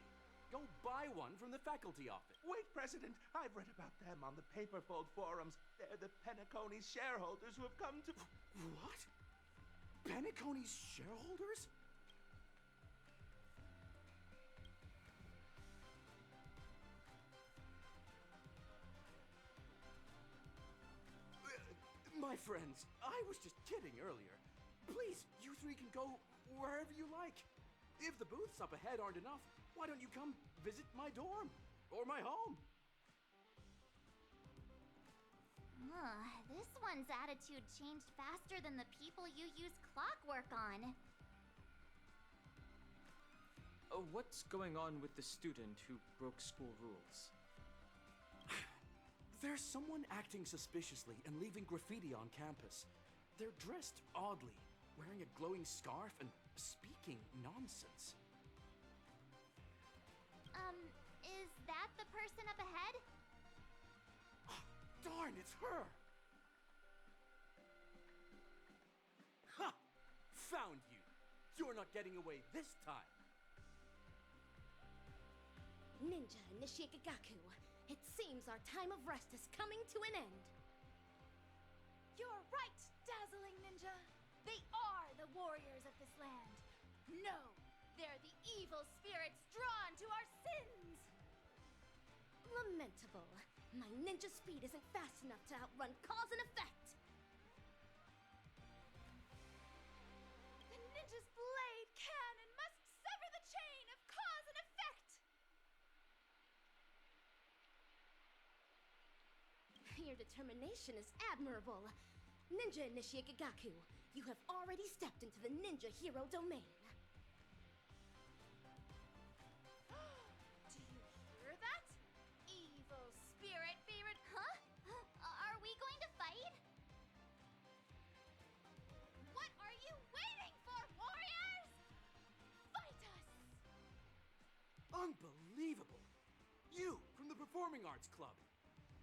R: Go buy one from the faculty office.
H: Wait, President. I've read about them on the Paperfold forums. They're the Penacony shareholders who have come to...
R: What? Penacony's shareholders? My friends, I was just kidding earlier. Please, you three can go wherever you like. If the booths up ahead aren't enough, why don't you come visit my dorm? Or my home?
C: This one's attitude changed faster than the people you use clockwork on.
B: What's going on with the student who broke school rules?
R: There's someone acting suspiciously and leaving graffiti on campus. They're dressed oddly, wearing a glowing scarf and speaking nonsense.
C: Is that the person up ahead?
R: Darn, it's her! Ha! Found you! You're not getting away this time!
E: Ninja Nishikagaku, it seems our time of rest is coming to an end.
P: You're right, dazzling ninja. They are the warriors of this land. No, they're the evil spirits drawn to our sins.
E: Lamentable. My ninja speed isn't fast enough to outrun cause and effect.
P: The ninja's blade can and must sever the chain of cause and effect.
E: Your determination is admirable. Ninja Nishikagaku, you have already stepped into the ninja hero domain.
P: Do you hear that? Evil spirit favorite.
C: Huh? Are we going to fight?
P: What are you waiting for, warriors? Fight us!
R: Unbelievable! You, from the Performing Arts Club.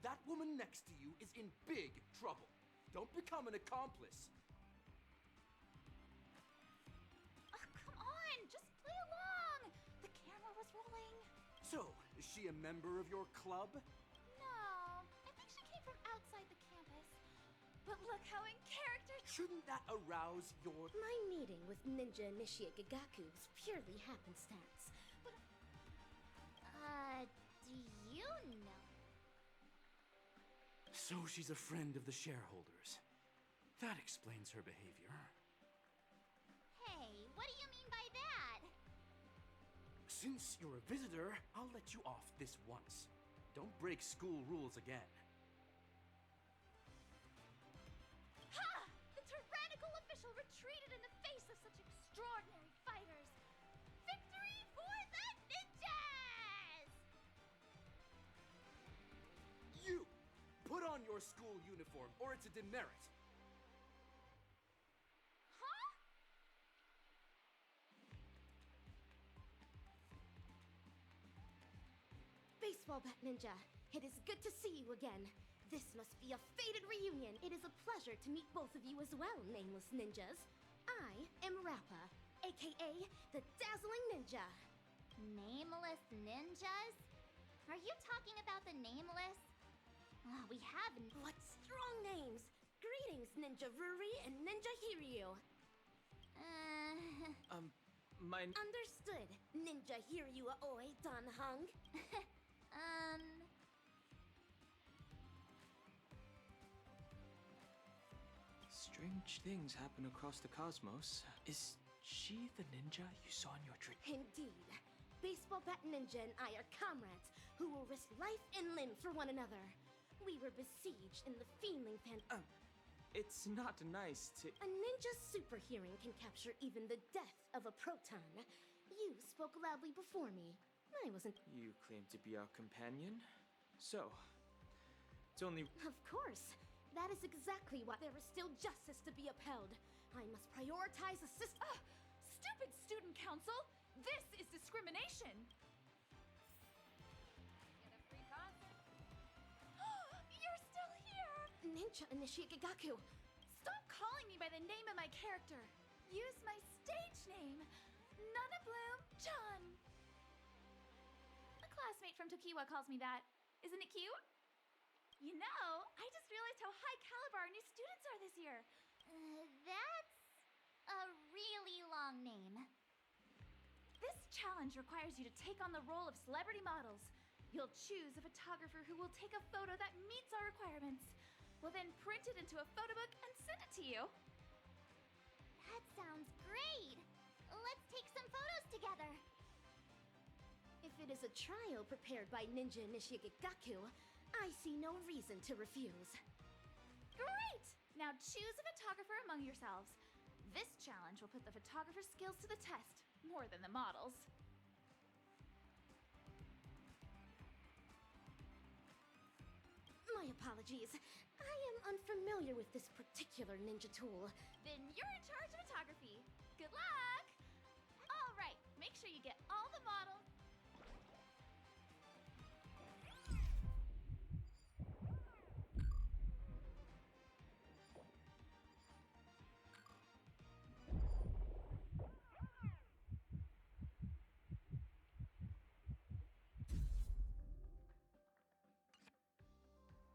R: That woman next to you is in big trouble. Don't become an accomplice.
P: Come on, just play along. The camera was rolling.
R: So, is she a member of your club?
P: No, I think she came from outside the campus. But look how in character.
R: Shouldn't that arouse your...
E: My meeting with Ninja Nishikagaku is purely happenstance.
C: Do you know?
R: So she's a friend of the shareholders. That explains her behavior.
C: Hey, what do you mean by that?
R: Since you're a visitor, I'll let you off this once. Don't break school rules again.
P: Ha! The tyrannical official retreated in the face of such extraordinary fighters. Victory for the ninjas!
R: You! Put on your school uniform, or it's a demerit.
P: Huh?
E: Baseball Bat Ninja, it is good to see you again. This must be a fated reunion. It is a pleasure to meet both of you as well, nameless ninjas. I am Rappa, aka the Dazzling Ninja.
C: Nameless ninjas? Are you talking about the nameless? We haven't.
E: What strong names! Greetings, Ninja Ruri and Ninja Hiryu. Understood, Ninja Hiryu Aoi Dan Hung.
B: Strange things happen across the cosmos. Is she the ninja you saw in your dream?
E: Indeed. Baseball Bat Ninja and I are comrades who will risk life and limb for one another. We were besieged in the Fiendling
B: It's not nice to.
E: A ninja's super hearing can capture even the death of a proton. You spoke loudly before me. I wasn't.
B: You claim to be our companion? So, it's only.
E: Of course. That is exactly why there is still justice to be upheld. I must prioritize assist.
P: Stupid student council! This is discrimination! Get a free concert. You're still here!
E: Ninja Initiate Gigaku.
P: Stop calling me by the name of my character. Use my stage name, Nana Bloom Chan. A classmate from Tokiwa calls me that. Isn't it cute? You know, I just realized how high caliber our new students are this year.
C: That's a really long name.
P: This challenge requires you to take on the role of celebrity models. You'll choose a photographer who will take a photo that meets our requirements. We'll then print it into a photo book and send it to you.
C: That sounds great! Let's take some photos together.
E: If it is a trial prepared by Ninja Initiate Gigaku, I see no reason to refuse.
P: Great! Now choose a photographer among yourselves. This challenge will put the photographer's skills to the test, more than the models.
E: My apologies. I am unfamiliar with this particular ninja tool.
P: Then you're in charge of photography. Good luck! All right, make sure you get all the models.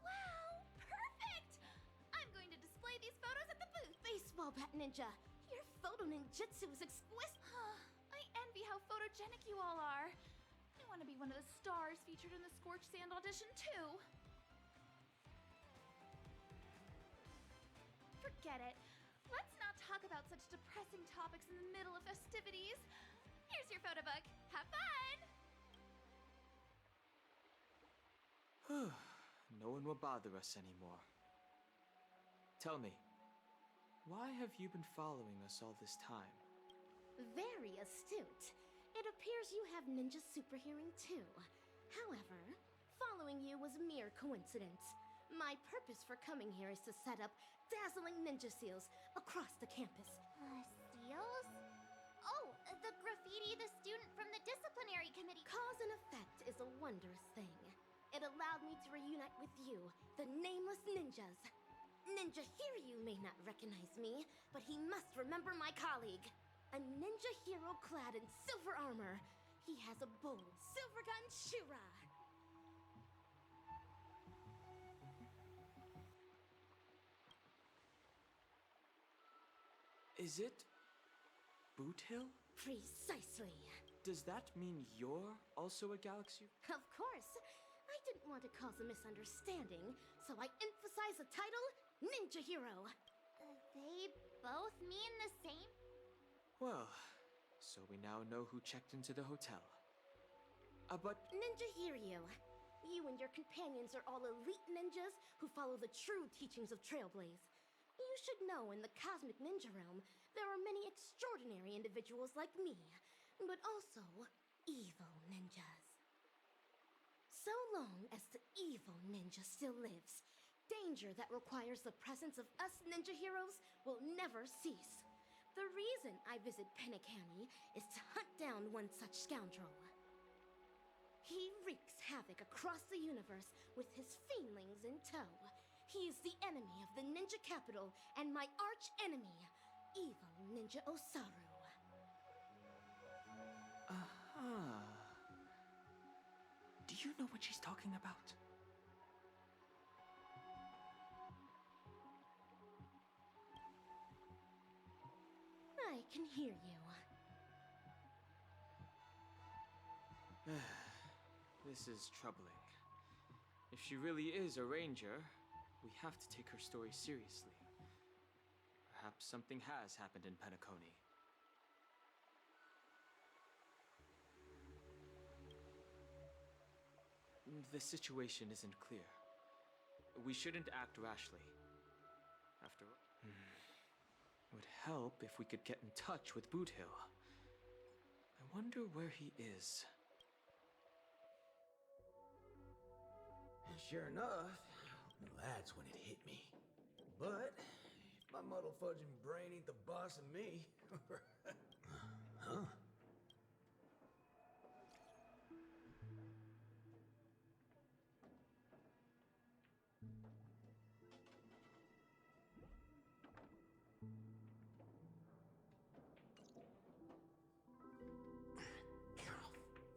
P: Wow, perfect! I'm going to display these photos at the booth.
E: Baseball bat ninja, your photo ninjutsu is exquisite.
P: I envy how photogenic you all are. I want to be one of the stars featured in the Scorched Sand audition, too. Forget it. Let's not talk about such depressing topics in the middle of festivities. Here's your photo book. Have fun!
B: No one will bother us anymore. Tell me, why have you been following us all this time?
E: Very astute. It appears you have ninja super hearing too. However, following you was mere coincidence. My purpose for coming here is to set up dazzling ninja seals across the campus.
C: Seals? Oh, the graffiti the student from the disciplinary committee.
E: Cause and effect is a wondrous thing. It allowed me to reunite with you, the nameless ninjas. Ninja Hiryu may not recognize me, but he must remember my colleague. A ninja hero clad in silver armor. He has a bold silver gun Shura.
B: Is it Boot Hill?
E: Precisely.
B: Does that mean you're also a Galaxy?
E: Of course. I didn't want to cause a misunderstanding, so I emphasize the title Ninja Hero.
C: They both mean the same?
B: Well, so we now know who checked into the hotel. But
E: Ninja Hiryu, you and your companions are all elite ninjas who follow the true teachings of Trailblaze. You should know in the cosmic ninja realm, there are many extraordinary individuals like me, but also evil ninjas. So long as the evil ninja still lives, danger that requires the presence of us ninja heroes will never cease. The reason I visit Penacony is to hunt down one such scoundrel. He wreaks havoc across the universe with his fiendlings in tow. He is the enemy of the ninja capital and my arch enemy, evil Ninja Osaru.
B: Do you know what she's talking about?
E: I can hear you.
B: This is troubling. If she really is a ranger, we have to take her story seriously. Perhaps something has happened in Penacony. The situation isn't clear. We shouldn't act rashly. After all, it would help if we could get in touch with Boot Hill. I wonder where he is.
K: And sure enough, that's when it hit me. But my muddle fudging brain ain't the boss of me. Huh?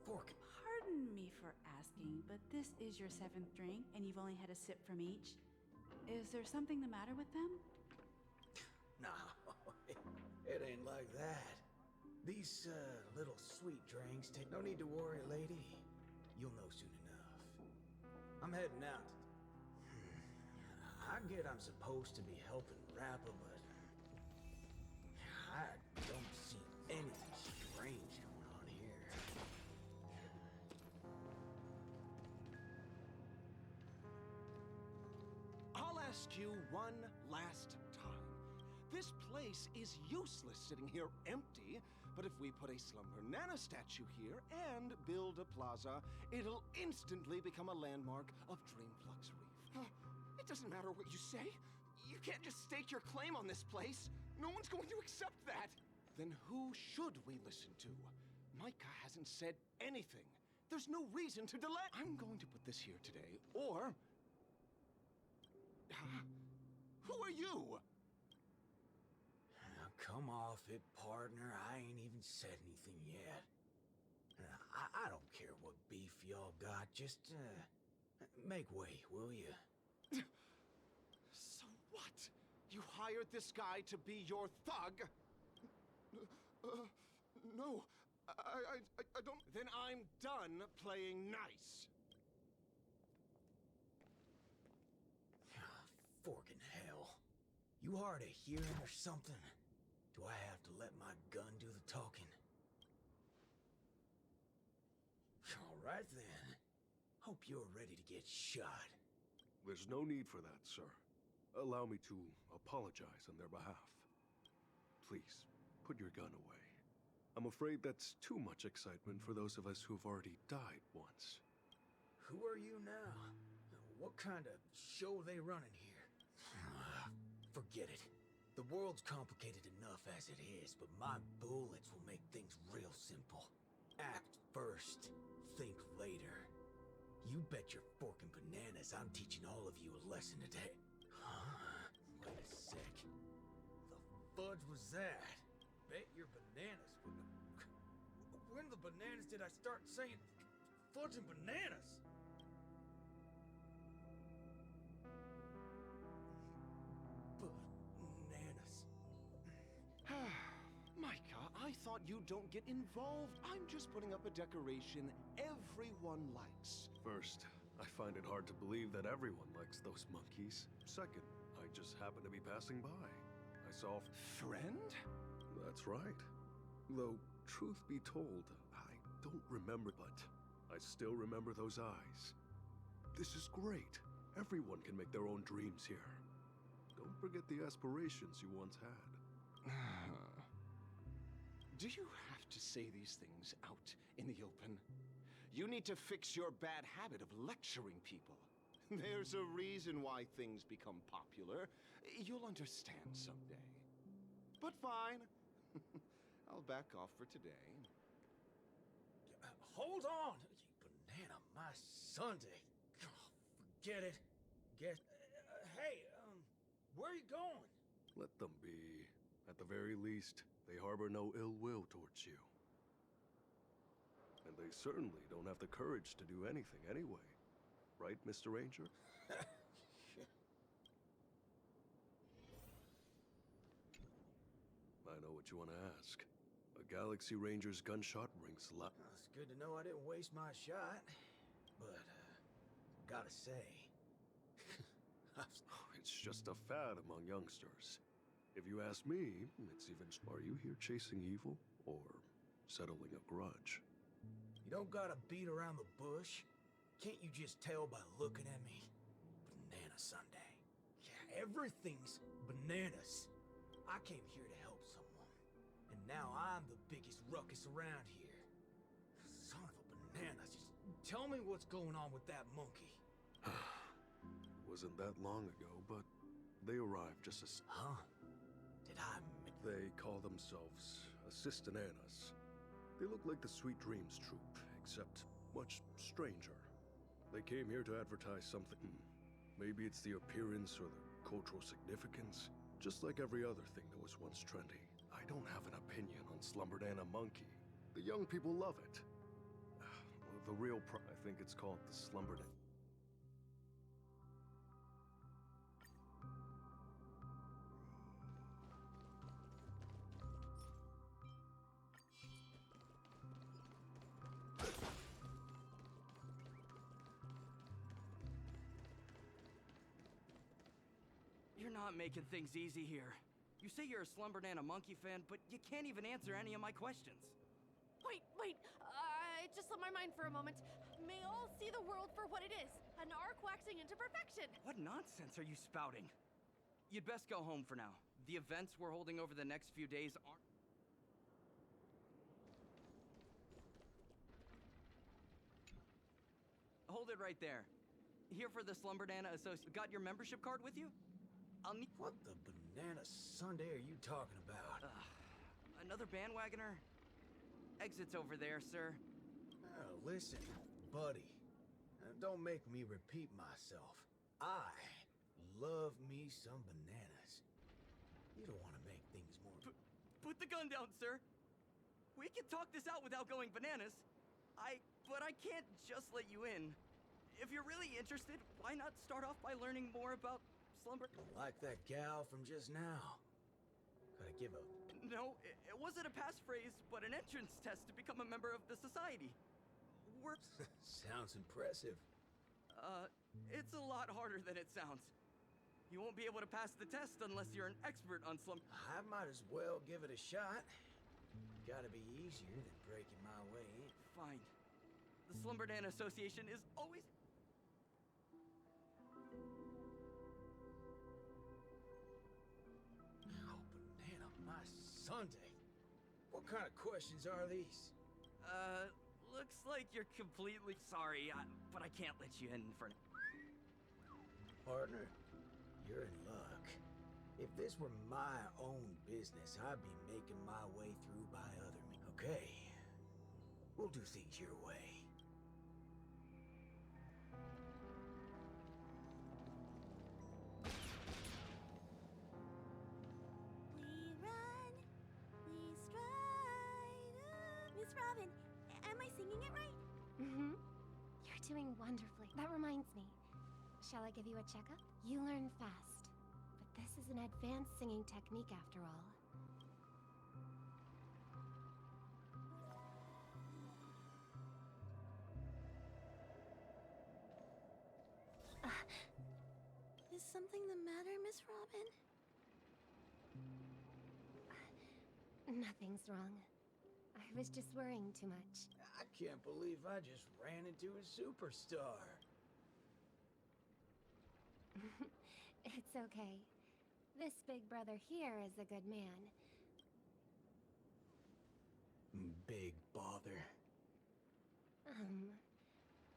Q: Pardon me for asking, but this is your 7th drink, and you've only had a sip from each. Is there something the matter with them?
K: No, it ain't like that. These, little sweet drinks take... No need to worry, lady. You'll know soon enough. I'm heading out. I get I'm supposed to be helping Rappa, but... I don't see anything strange going on here.
W: I'll ask you one last time. This place is useless sitting here empty, but if we put a Slumber Nana statue here and build a plaza, it'll instantly become a landmark of Dreamflux Reef. It doesn't matter what you say. You can't just stake your claim on this place. No one's going to accept that. Then who should we listen to? Micah hasn't said anything. There's no reason to delay. I'm going to put this here today, or... Who are you?
K: Now, come off it, partner. I ain't even said anything yet. I don't care what beef y'all got. Just, make way, will you?
W: So what? You hired this guy to be your thug? No. I don't... Then I'm done playing nice.
K: Forkin' hell. You hard of hearing or something? Do I have to let my gun do the talking? All right then. Hope you're ready to get shot.
X: There's no need for that, sir. Allow me to apologize on their behalf. Please, put your gun away. I'm afraid that's too much excitement for those of us who've already died once.
K: Who are you now? What kind of show they running here? Forget it. The world's complicated enough as it is, but my bullets will make things real simple. Act first, think later. You bet your forkin' bananas I'm teaching all of you a lesson today. Wait a sec. The fudge was that? Bet your bananas. When the bananas did I start saying fudge and bananas?
W: Micah, I thought you don't get involved. I'm just putting up a decoration everyone likes.
X: First, I find it hard to believe that everyone likes those monkeys. Second, I just happened to be passing by. I saw...
W: Friend?
X: That's right. Though, truth be told, I don't remember, but I still remember those eyes. This is great. Everyone can make their own dreams here. Don't forget the aspirations you once had.
W: Do you have to say these things out in the open? You need to fix your bad habit of lecturing people. There's a reason why things become popular. You'll understand someday. But fine. I'll back off for today.
K: Hold on! You banana, my Sunday. Oh, forget it. Hey, where are you going?
X: Let them be. At the very least, they harbor no ill will towards you. And they certainly don't have the courage to do anything anyway. Right, Mr. Ranger? I know what you want to ask. A Galaxy Ranger's gunshot rings loud.
K: Well, it's good to know I didn't waste my shot. But, gotta say...
X: It's just a fad among youngsters. If you ask me, it's even... Are you here chasing evil, or settling a grudge?
K: You don't gotta beat around the bush. Can't you just tell by looking at me? Banana Sunday. Yeah, Everything's bananas. I came here to help someone, and now I'm the biggest ruckus around here. Son of a banana, just tell me what's going on with that monkey.
X: Wasn't that long ago, but they arrived just as...
K: Huh? Did I...
X: They call themselves Assistananas. They look like the Sweet Dreams troupe, except much stranger. They came here to advertise something. Maybe it's the appearance or the cultural significance. Just like every other thing that was once trendy. I don't have an opinion on Slumberdana Monkey. The young people love it. The real I think it's called the Slumberdana.
F: You're not making things easy here. You say you're a Slumberdana Monkey fan, but you can't even answer any of my questions.
E: Wait, it just slipped my mind for a moment. May all see the world for what it is, an arc waxing into perfection.
F: What nonsense are you spouting? You'd best go home for now. The events we're holding over the next few days aren't... Hold it right there. Here for the Slumberdana Association. Got your membership card with you? I'll need...
K: What the banana Sunday are you talking about?
F: Another bandwagoner? Exit's over there, sir.
K: Listen, buddy. Don't make me repeat myself. I love me some bananas. You don't want to make things more...
F: Put the gun down, sir. We can talk this out without going bananas. But I can't just let you in. If you're really interested, why not start off by learning more about Slumber...
K: Like that gal from just now. Gotta give a...
F: No, it wasn't a passphrase, but an entrance test to become a member of the society.
K: Sounds impressive.
F: It's a lot harder than it sounds. You won't be able to pass the test unless you're an expert on slum...
K: I might as well give it a shot. Gotta be easier than breaking my way in.
F: Fine. The Slumberdana Association is always...
K: Sunday? What kind of questions are these?
F: Looks like you're completely sorry, but I can't let you in for...
K: Partner, you're in luck. If this were my own business, I'd be making my way through by other means. Okay, we'll do things your way.
A: Robin, am I singing it right? Mm-hmm. You're doing wonderfully. That reminds me. Shall I give you a checkup? You learn fast. But this is an advanced singing technique after all. Is something the matter, Miss Robin? Nothing's wrong. I was just worrying too much.
K: I can't believe I just ran into a superstar.
A: It's okay. This big brother here is a good man.
K: Big bother.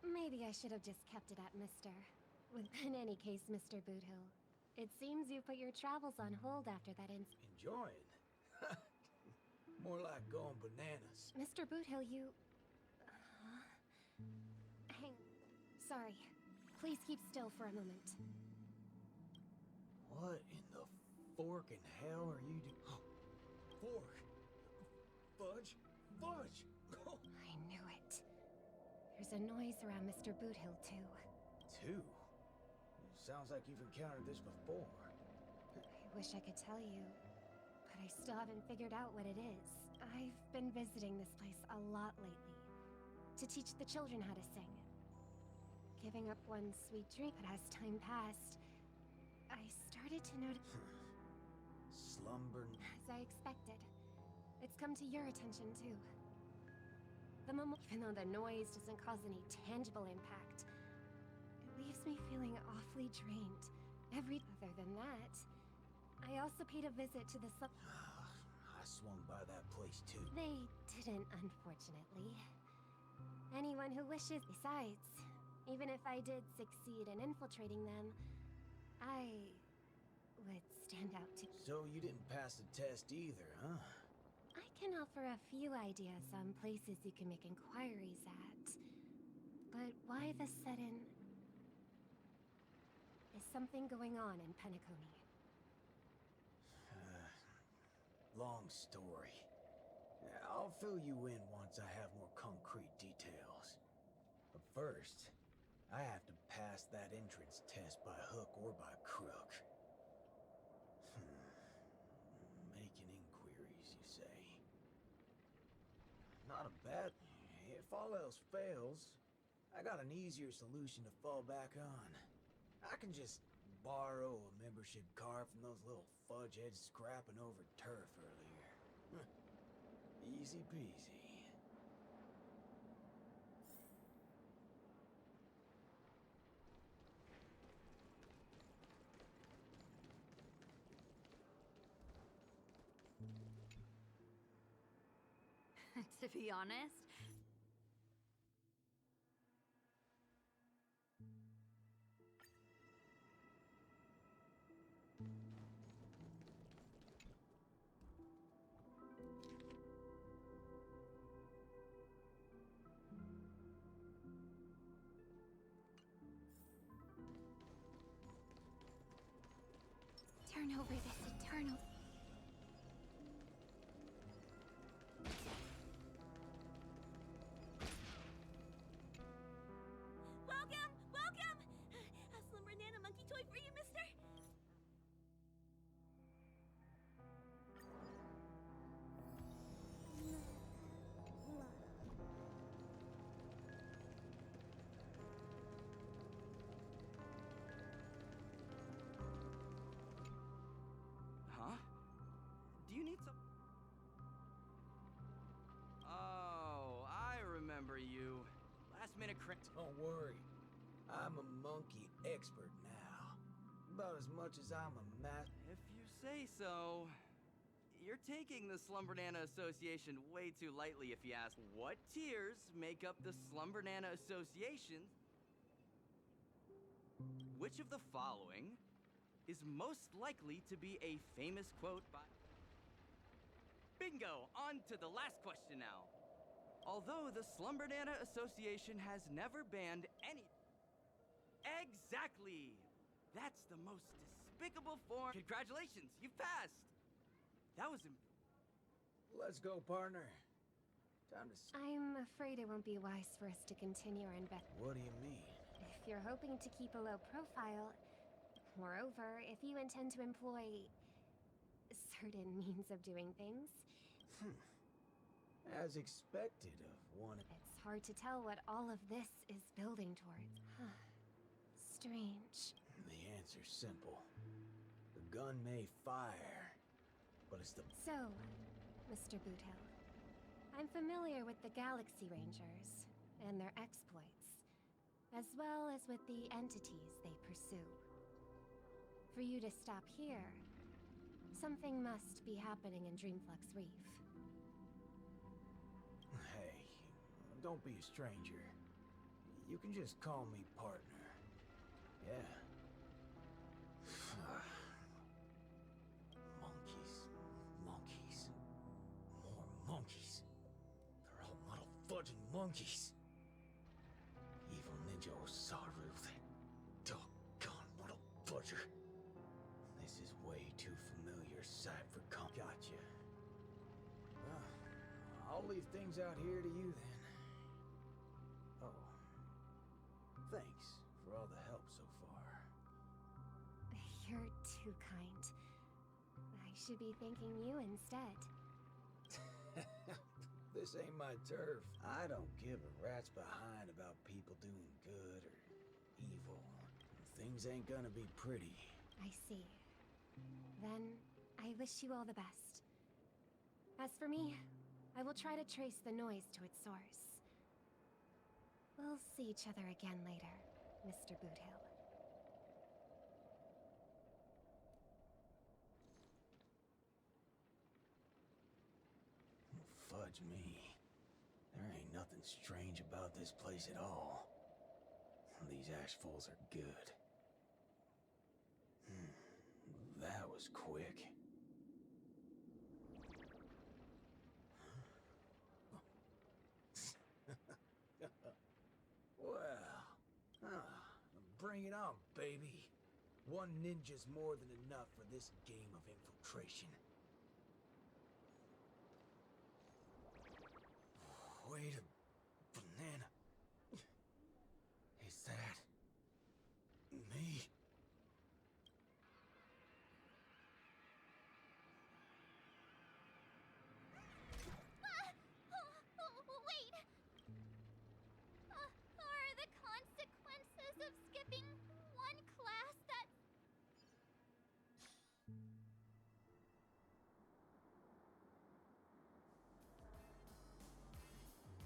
A: Maybe I should have just kept it at Mr. In any case, Mr. Boothill, it seems you put your travels on hold after that
K: Enjoying? More like going bananas.
A: Mr. Boothill, you... Sorry. Please keep still for a moment.
K: What in the fork in hell are you doing? Fork! Fudge! Fudge!
A: I knew it. There's a noise around Mr. Boothill, too.
K: Two? Sounds like you've encountered this before.
A: I wish I could tell you, but I still haven't figured out what it is. I've been visiting this place a lot lately, to teach the children how to sing. Giving up one sweet dream, but as time passed, I started to notice...
K: Slumber...
A: As I expected. It's come to your attention, too. Even though the noise doesn't cause any tangible impact, it leaves me feeling awfully drained
I: Other than that, I also paid a visit to the
K: I swung by that place too.
I: They didn't, unfortunately. Anyone who wishes. Besides, even if I did succeed in infiltrating them, I would stand out to.
K: So you didn't pass the test either, huh?
I: I can offer a few ideas on places you can make inquiries at. But why the sudden... Is something going on in Penacony?
K: Long story. I'll fill you in once I have more concrete details. But first, I have to pass that entrance test by hook or by crook. Making inquiries, you say? Not a bad... If all else fails, I got an easier solution to fall back on. I can just borrow a membership card from those little fudgeheads scrapping over turf earlier. Easy peasy.
O: To be honest, turn over this eternal...
A: Welcome! Welcome! A Slumber Nana monkey toy for you, mister?
F: Huh? Do you need some... Oh, I remember you. Last minute
K: Don't worry. I'm a monkey expert now. About as much as I'm a
F: If you say so. You're taking the Slumber Nana Association way too lightly if you ask. What tiers make up the Slumber Nana Association? Which of the following is most likely to be a famous quote by... Bingo! On to the last question now. Although the Slumber Nana Association has never banned any... Exactly! That's the most despicable form... Congratulations, you passed! That was...
K: Let's go, partner. Time to...
I: I'm afraid it won't be wise for us to continue our investigation.
K: What do you mean?
I: If you're hoping to keep a low profile... Moreover, if you intend to employ... certain means of doing things...
K: As expected of one...
I: It's hard to tell what all of this is building towards. Strange.
K: The answer's simple. The gun may fire, but it's the...
I: So, Mr. Boothill, I'm familiar with the Galaxy Rangers and their exploits, as well as with the entities they pursue. For you to stop here, something must be happening in Dreamflux Reef.
K: Hey, don't be a stranger. You can just call me partner. Yeah. Monkeys. More monkeys. They're all muddle fudging monkeys. Evil Ninja Osaru, that doggone muddle fudger. This is way too familiar sight for Gotcha. Well, I'll leave things out here to you then. Oh. Thanks for all the help so far.
I: You're too kind. I should be thanking you instead.
K: This ain't my turf. I don't give a rat's behind about people doing good or evil. Things ain't gonna be pretty.
I: I see. Then, I wish you all the best. As for me, I will try to trace the noise to its source. We'll see each other again later, Mr. Boothill.
K: towards me. There ain't nothing strange about this place at all. These ashfuls are good. That was quick. Well, bring it on, baby. One ninja's more than enough for this game of infiltration. Wait a banana. Is that me?
C: Wait! Are the consequences of skipping one class that...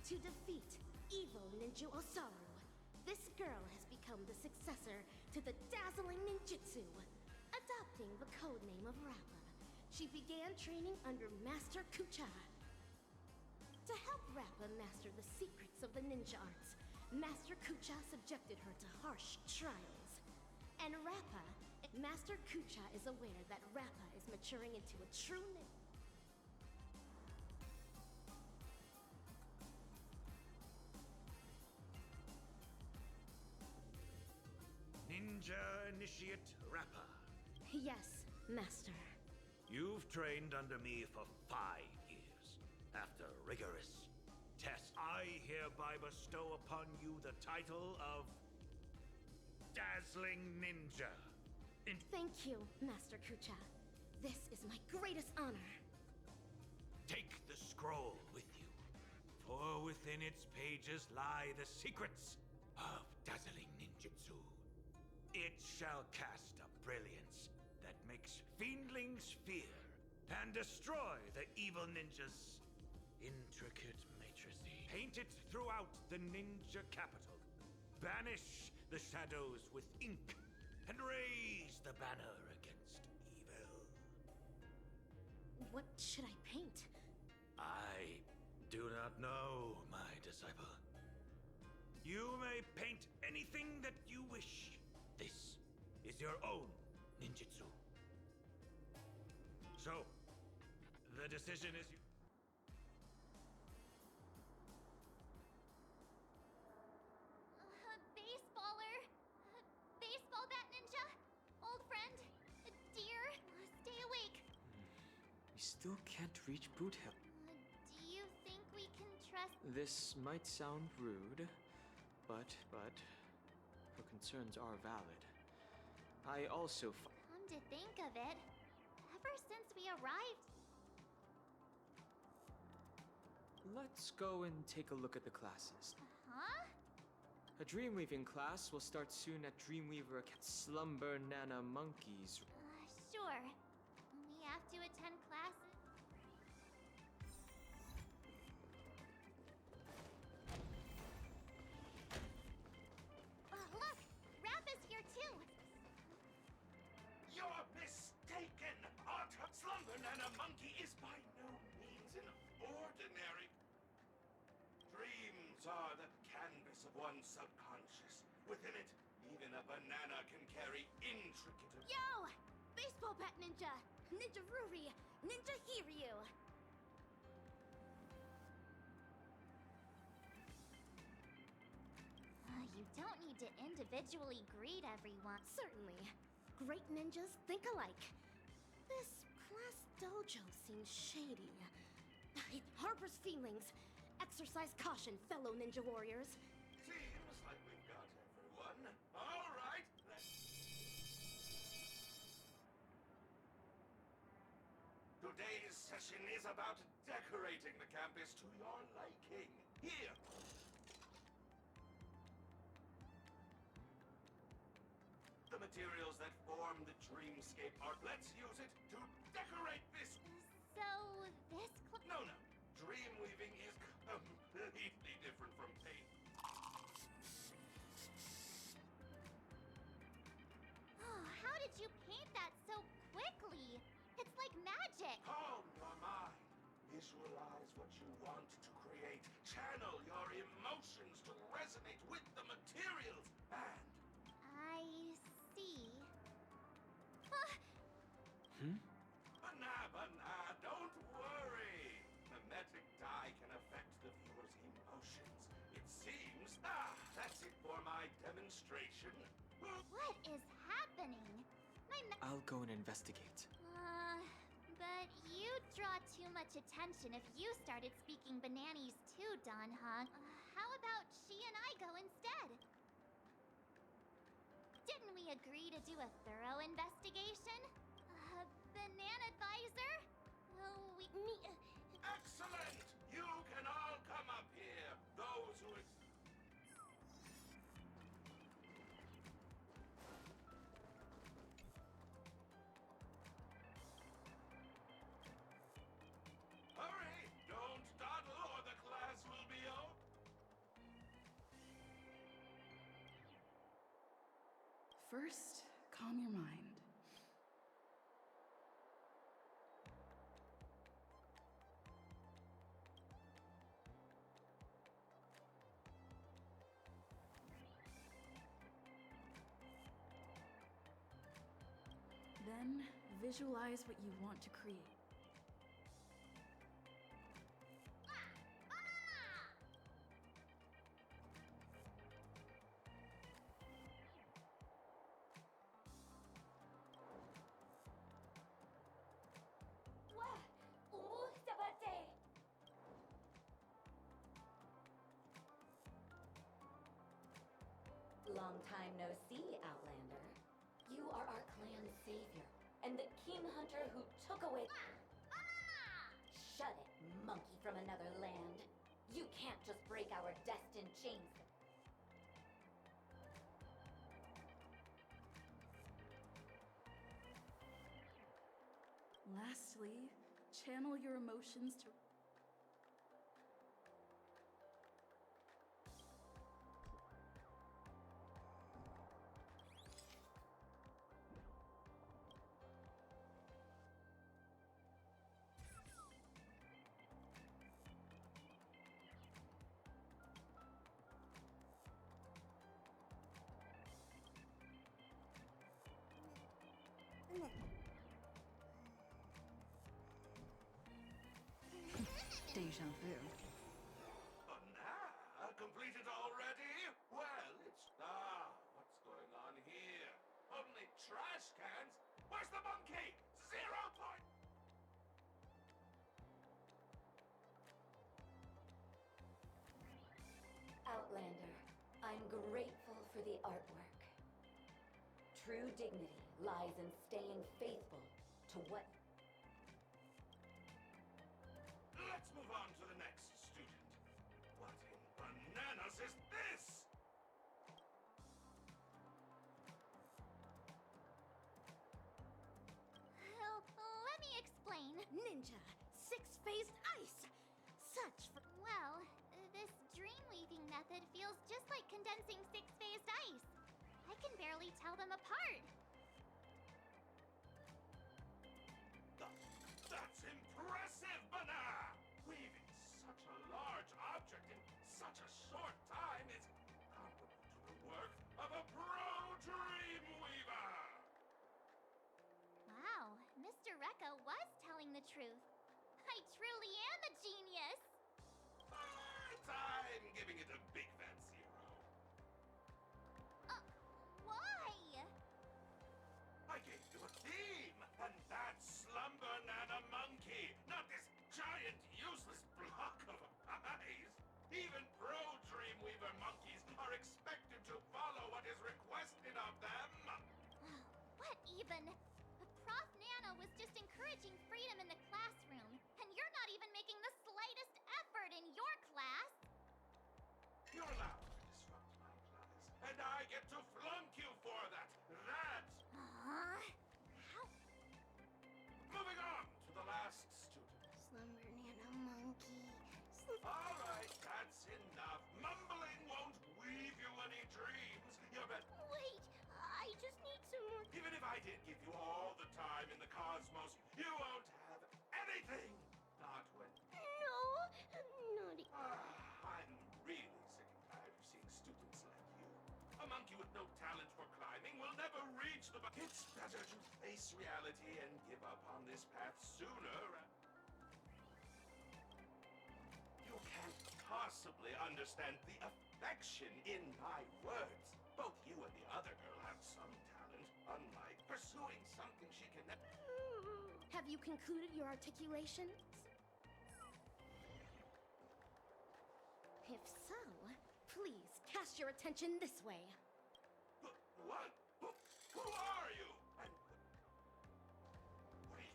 E: To defeat evil Ninja Osaru, this girl has become the successor to the dazzling ninjutsu. Adopting the codename of Rappa, she began training under Master Kucha. To help Rappa master the secrets of the ninja arts, Master Kucha subjected her to harsh trials. And Master Kucha is aware that Rappa is maturing into a true ninja.
J: Ninja Initiate Rappa.
E: Yes, Master.
J: You've trained under me for 5 years. After rigorous tests, I hereby bestow upon you the title of Dazzling Ninja.
E: Thank you, Master Kucha. This is my greatest honor.
J: Take the scroll with you, for within its pages lie the secrets of dazzling ninjutsu. It shall cast a brilliance that makes fiendlings fear and destroy the evil ninja's intricate matrices. Paint it throughout the ninja capital. Banish the shadows with ink and raise the banner against evil.
E: What should I paint?
J: I do not know, my disciple. You may paint anything that you wish. This is your own ninjutsu. So, the decision is...
C: Baseballer? Baseball bat ninja? Old friend? Dear? Stay awake.
B: We still can't reach Boot Hill.
C: Do you think we can trust...
B: This might sound rude, but your concerns are valid. I also
C: Come to think of it, ever since we arrived...
B: Let's go and take a look at the classes.
C: Huh?
B: A Dreamweaving class will start soon at Dreamweaver Slumber Nana Monkeys.
C: Sure. We have to attend classes. Look! Rappa's here too!
H: You're mistaken, Arthur. Slumber Nana Monkey is by no means an ordinary... Dreams are the canvas of one's subconscious. Within it, even a banana can carry intricate...
E: Yo! Baseball bat ninja! Ninja Ruri! Ninja Hiryu!
C: You don't need to individually greet everyone.
E: Certainly. Great ninjas think alike. This class dojo seems shady. It harbors feelings. Exercise caution, fellow ninja warriors.
H: Seems like we've got everyone. All right, Today's session is about decorating the campus to your liking. Here. The materials that form the dreamscape art. Let's use it to decorate this.
C: So, this
H: No. Dreamweaving is completely different from paint.
C: Oh, how did you paint that so quickly? It's like magic.
H: Calm your mind. Visualize what you want channel your emotions to resonate with the materials and...
C: I see.
H: Bana, don't worry. Mimetic dye can affect the viewer's emotions. It seems... that's it for my demonstration.
C: What is happening?
B: I'll go and investigate.
C: But you'd draw too much attention if you started speaking Bananese too, Don, huh? How about she and I go instead? Didn't we agree to do a thorough investigation? Banana advisor?
H: Excellent! You can all come up here. Those who... Hurry! Don't dawdle or the class will be over.
Q: First, calm your mind. Then, visualize what you want to create.
G: Long time no see, Outlander. You are our clan's savior, and the king hunter who took away... Shut it, monkey from another land. You can't just break our destined chains.
Q: Lastly, channel your emotions to...
S: Deja vu.
H: Completed already? Well, it's... what's going on here? Only trash cans? Where's the monkey? 0 point...
G: Outlander, I'm grateful for the artwork. True dignity lies in staying faithful to what...
H: Let's move on to the next student. What in bananas is this?
C: Let me explain.
E: Ninja, six-phased ice. Such for...
C: Well, this dream-weaving method feels just like condensing six-phased ice. I can barely tell them apart.
H: That's impressive, Bana! Weaving such a large object in such a short time is comparable to the work of a pro dream weaver!
C: Wow, Mr. Rekka was telling the truth. I truly am a genius!
H: I'm giving it a big fat 0.
C: Why?
H: I gave you a theme, and that's Slumber Nana Monkey, not this giant, useless block of eyes. Even pro Dreamweaver monkeys are expected to follow what is requested of them.
C: What even? Prof. Nana was just encouraging freedom in the classroom, and you're not even making the slightest effort in your class.
H: You're allowed to disrupt my class, and I get to flunk you for that. That's...
C: How?
H: Moving on to the last student.
E: Slumber Nana Monkey.
H: All right, that's enough. Mumbling won't weave you any dreams. You bet.
E: Wait, I just need some more...
H: Even if I did give you all the time in the cosmos, you won't have anything. Not when...
E: No, naughty.
H: I It's better to face reality and give up on this path sooner. You can't possibly understand the affection in my words. Both you and the other girl have some talent, unlike pursuing something she can never.
E: Have you concluded your articulation? If so, please cast your attention this way.
H: What? Who are you? And wait,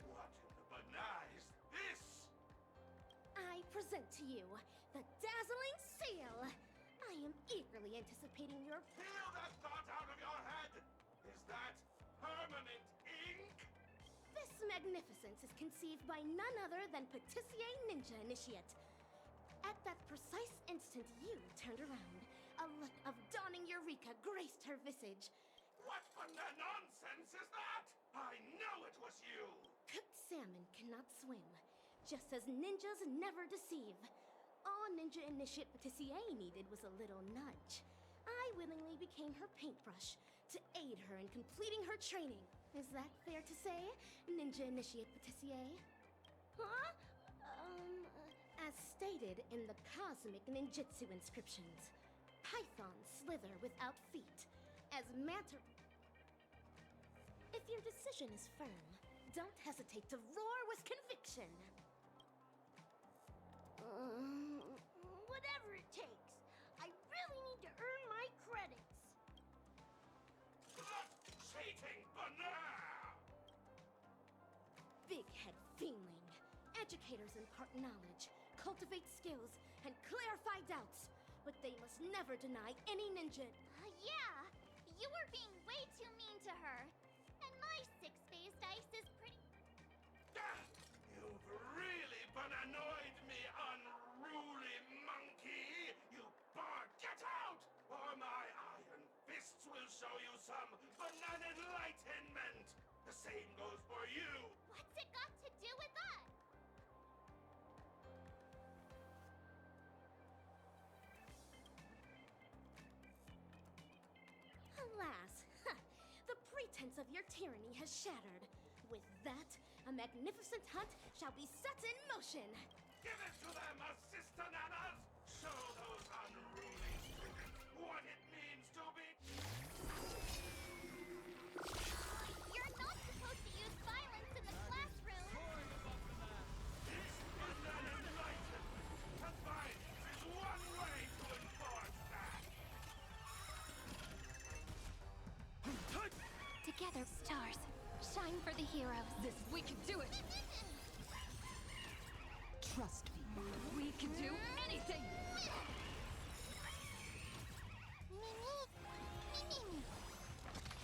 H: what in the banai is this?
E: I present to you the dazzling seal. I am eagerly anticipating your...
H: Peel that thought out of your head! Is that permanent ink?
E: This magnificence is conceived by none other than Patissier Ninja Initiate. At that precise instant you turned around, a look of dawning eureka graced her visage.
H: What nonsense is that? I know it was you!
E: Cooked salmon cannot swim, just as ninjas never deceive. All Ninja Initiate Patissier needed was a little nudge. I willingly became her paintbrush to aid her in completing her training. Is that fair to say, Ninja Initiate Patissier? Huh? As stated in the cosmic ninjutsu inscriptions, pythons slither without feet, as matter... If your decision is firm, don't hesitate to roar with conviction. Whatever it takes. I really need to earn my credits.
H: Blood-cheating banana!
E: Big head fiendling. Educators impart knowledge, cultivate skills, and clarify doubts. But they must never deny any ninja.
C: Yeah, you were being way too mean to her. And my 6-phase dice is pretty...
H: You've really bananoid me, unruly monkey! You bar, get out! Or my iron fists will show you some banana enlightenment! The same goes for you!
C: What's it got to do with us?
E: Alas, the pretense of your tyranny has shattered. With that, a magnificent hunt shall be set in motion.
H: Give it to them, assistananas! Show those unruly students what it means to be...
C: You're not supposed to use violence in the classroom.
H: This is an enlightenment, and violence is one way to enforce that!
O: Together, stars. Shine for the heroes.
S: This, we can do it! Trust me, we can do anything!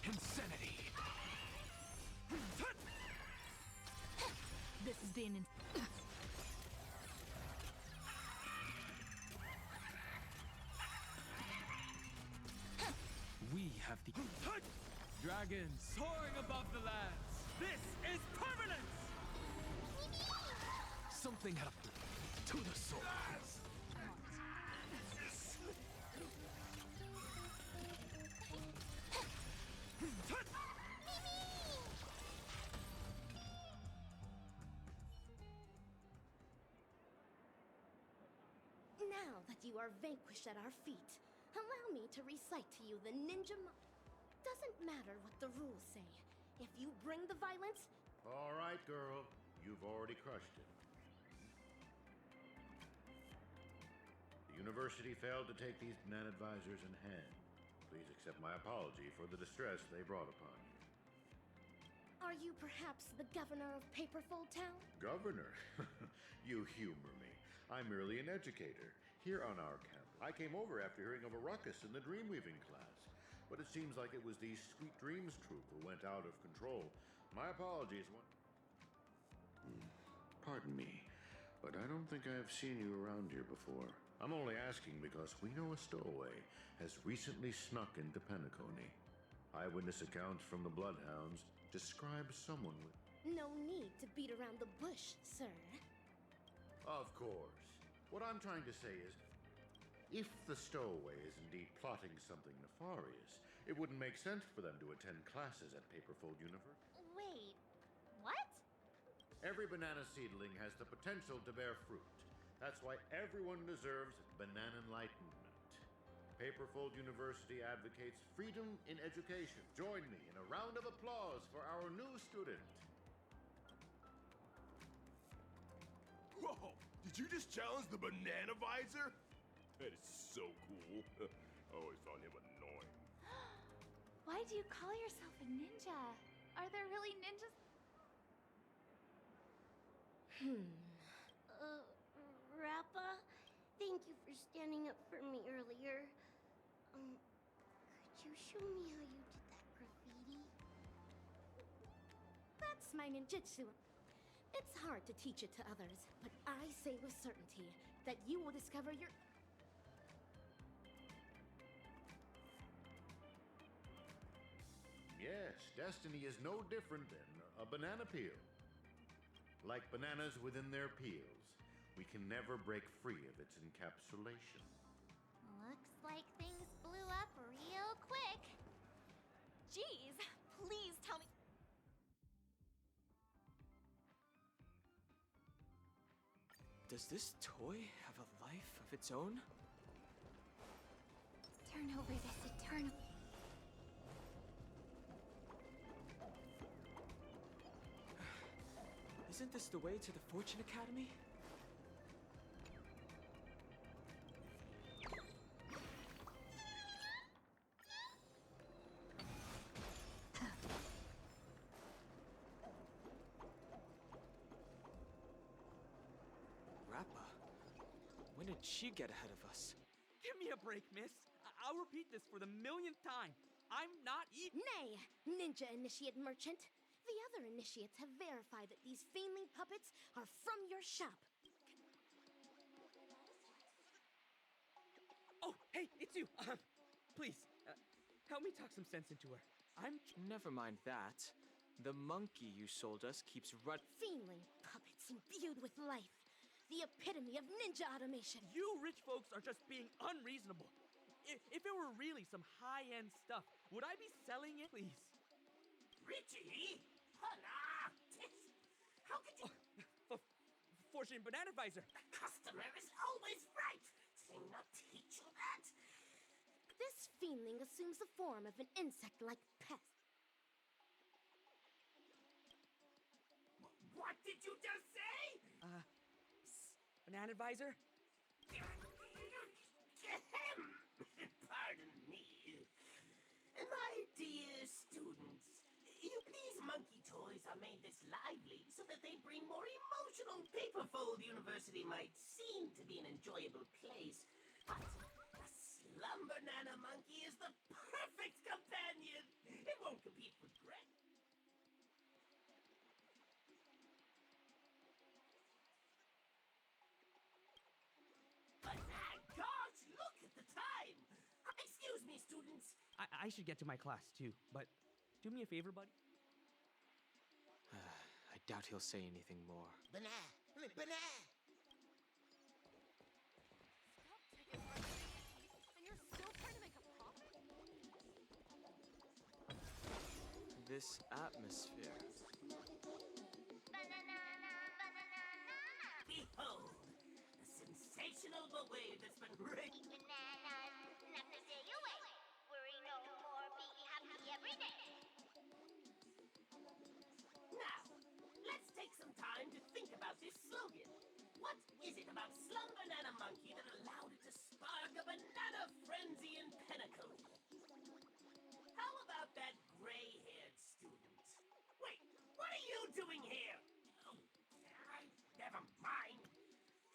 K: Insanity!
S: This is being
B: We have the dragons soaring above the lands. This is permanence!
K: Something had to the soul.
E: Now that you are vanquished at our feet, allow me to recite to you the ninja Doesn't matter what the rules say. If you bring the violence...
L: All right, girl. You've already crushed it. The university failed to take these banana advisors in hand. Please accept my apology for the distress they brought upon you.
E: Are you perhaps the governor of Paperfold Town?
L: Governor? You humor me. I'm merely an educator, here on our campus. I came over after hearing of a ruckus in the dreamweaving class, but it seems like it was the Sweet Dreams troupe who went out of control. My apologies. Pardon me, but I don't think I have seen you around here before. I'm only asking because we know a stowaway has recently snuck into Penacony. Eyewitness accounts from the Bloodhounds describe someone with...
E: No need to beat around the bush, sir.
L: Of course. What I'm trying to say is, if the stowaway is indeed plotting something nefarious, It wouldn't make sense for them to attend classes at Paperfold University.
C: Wait, what?
L: Every banana seedling has the potential to bear fruit. That's why everyone deserves banana enlightenment. Paperfold University advocates freedom in education. Join me in a round of applause for our new student.
H: Whoa! Did you just challenge the banana visor? That is so cool. I always found him annoying.
P: Why do you call yourself a ninja? Are there really ninjas?
E: Rappa, thank you for standing up for me earlier. Could you show me how you did that graffiti? That's my ninjutsu. It's hard to teach it to others, but I say with certainty that you will discover your...
L: Yes, destiny is no different than a banana peel. Like bananas within their peels, we can never break free of its encapsulation.
C: Looks like things blew up real quick.
A: Jeez, please tell me.
B: Does this toy have a life of its own?
C: Turn over this eternal.
B: Isn't this the way to the Fortune Academy? Rappa, when did she get ahead of us?
F: Give me a break, miss. I'll repeat this for the millionth time. I'm not eating.
E: Nay, Ninja Initiate Merchant. The other initiates have verified that these fiendling puppets are from your shop.
F: Oh, hey, it's you. Please, help me talk some sense into her.
B: Never mind that. The monkey you sold us keeps
E: Fiendling puppets imbued with life. The epitome of ninja automation.
F: You rich folks are just being unreasonable. If it were really some high-end stuff, would I be selling it, please?
H: Richie? Hola! How could you...
F: Fortune Banana Visor.
H: The customer is always right. Did I not teach you that?
E: This fiendling assumes the form of an insect-like pest.
H: What did you just say?
F: Banana Visor?
H: Pardon me. My dear students, these monkey toys are made this lively so that they bring more emotional. Paperfold University might seem to be an enjoyable place, but the Slumber Nana Monkey is the perfect companion. It won't compete with Greg. But gosh, look at the time! Excuse me, students.
F: I should get to my class, too, but do me a favor, buddy.
B: I doubt he'll say anything more.
H: Banana!
E: And you're still trying to make a profit?
B: This atmosphere.
H: Behold, the sensational wave that's been breaking.
C: Bananas, knock the day away. Worry no more, be happy every day.
H: Now, let's take some time to think about this slogan. What is it about Slum Banana Monkey that allowed it to spark a banana frenzy in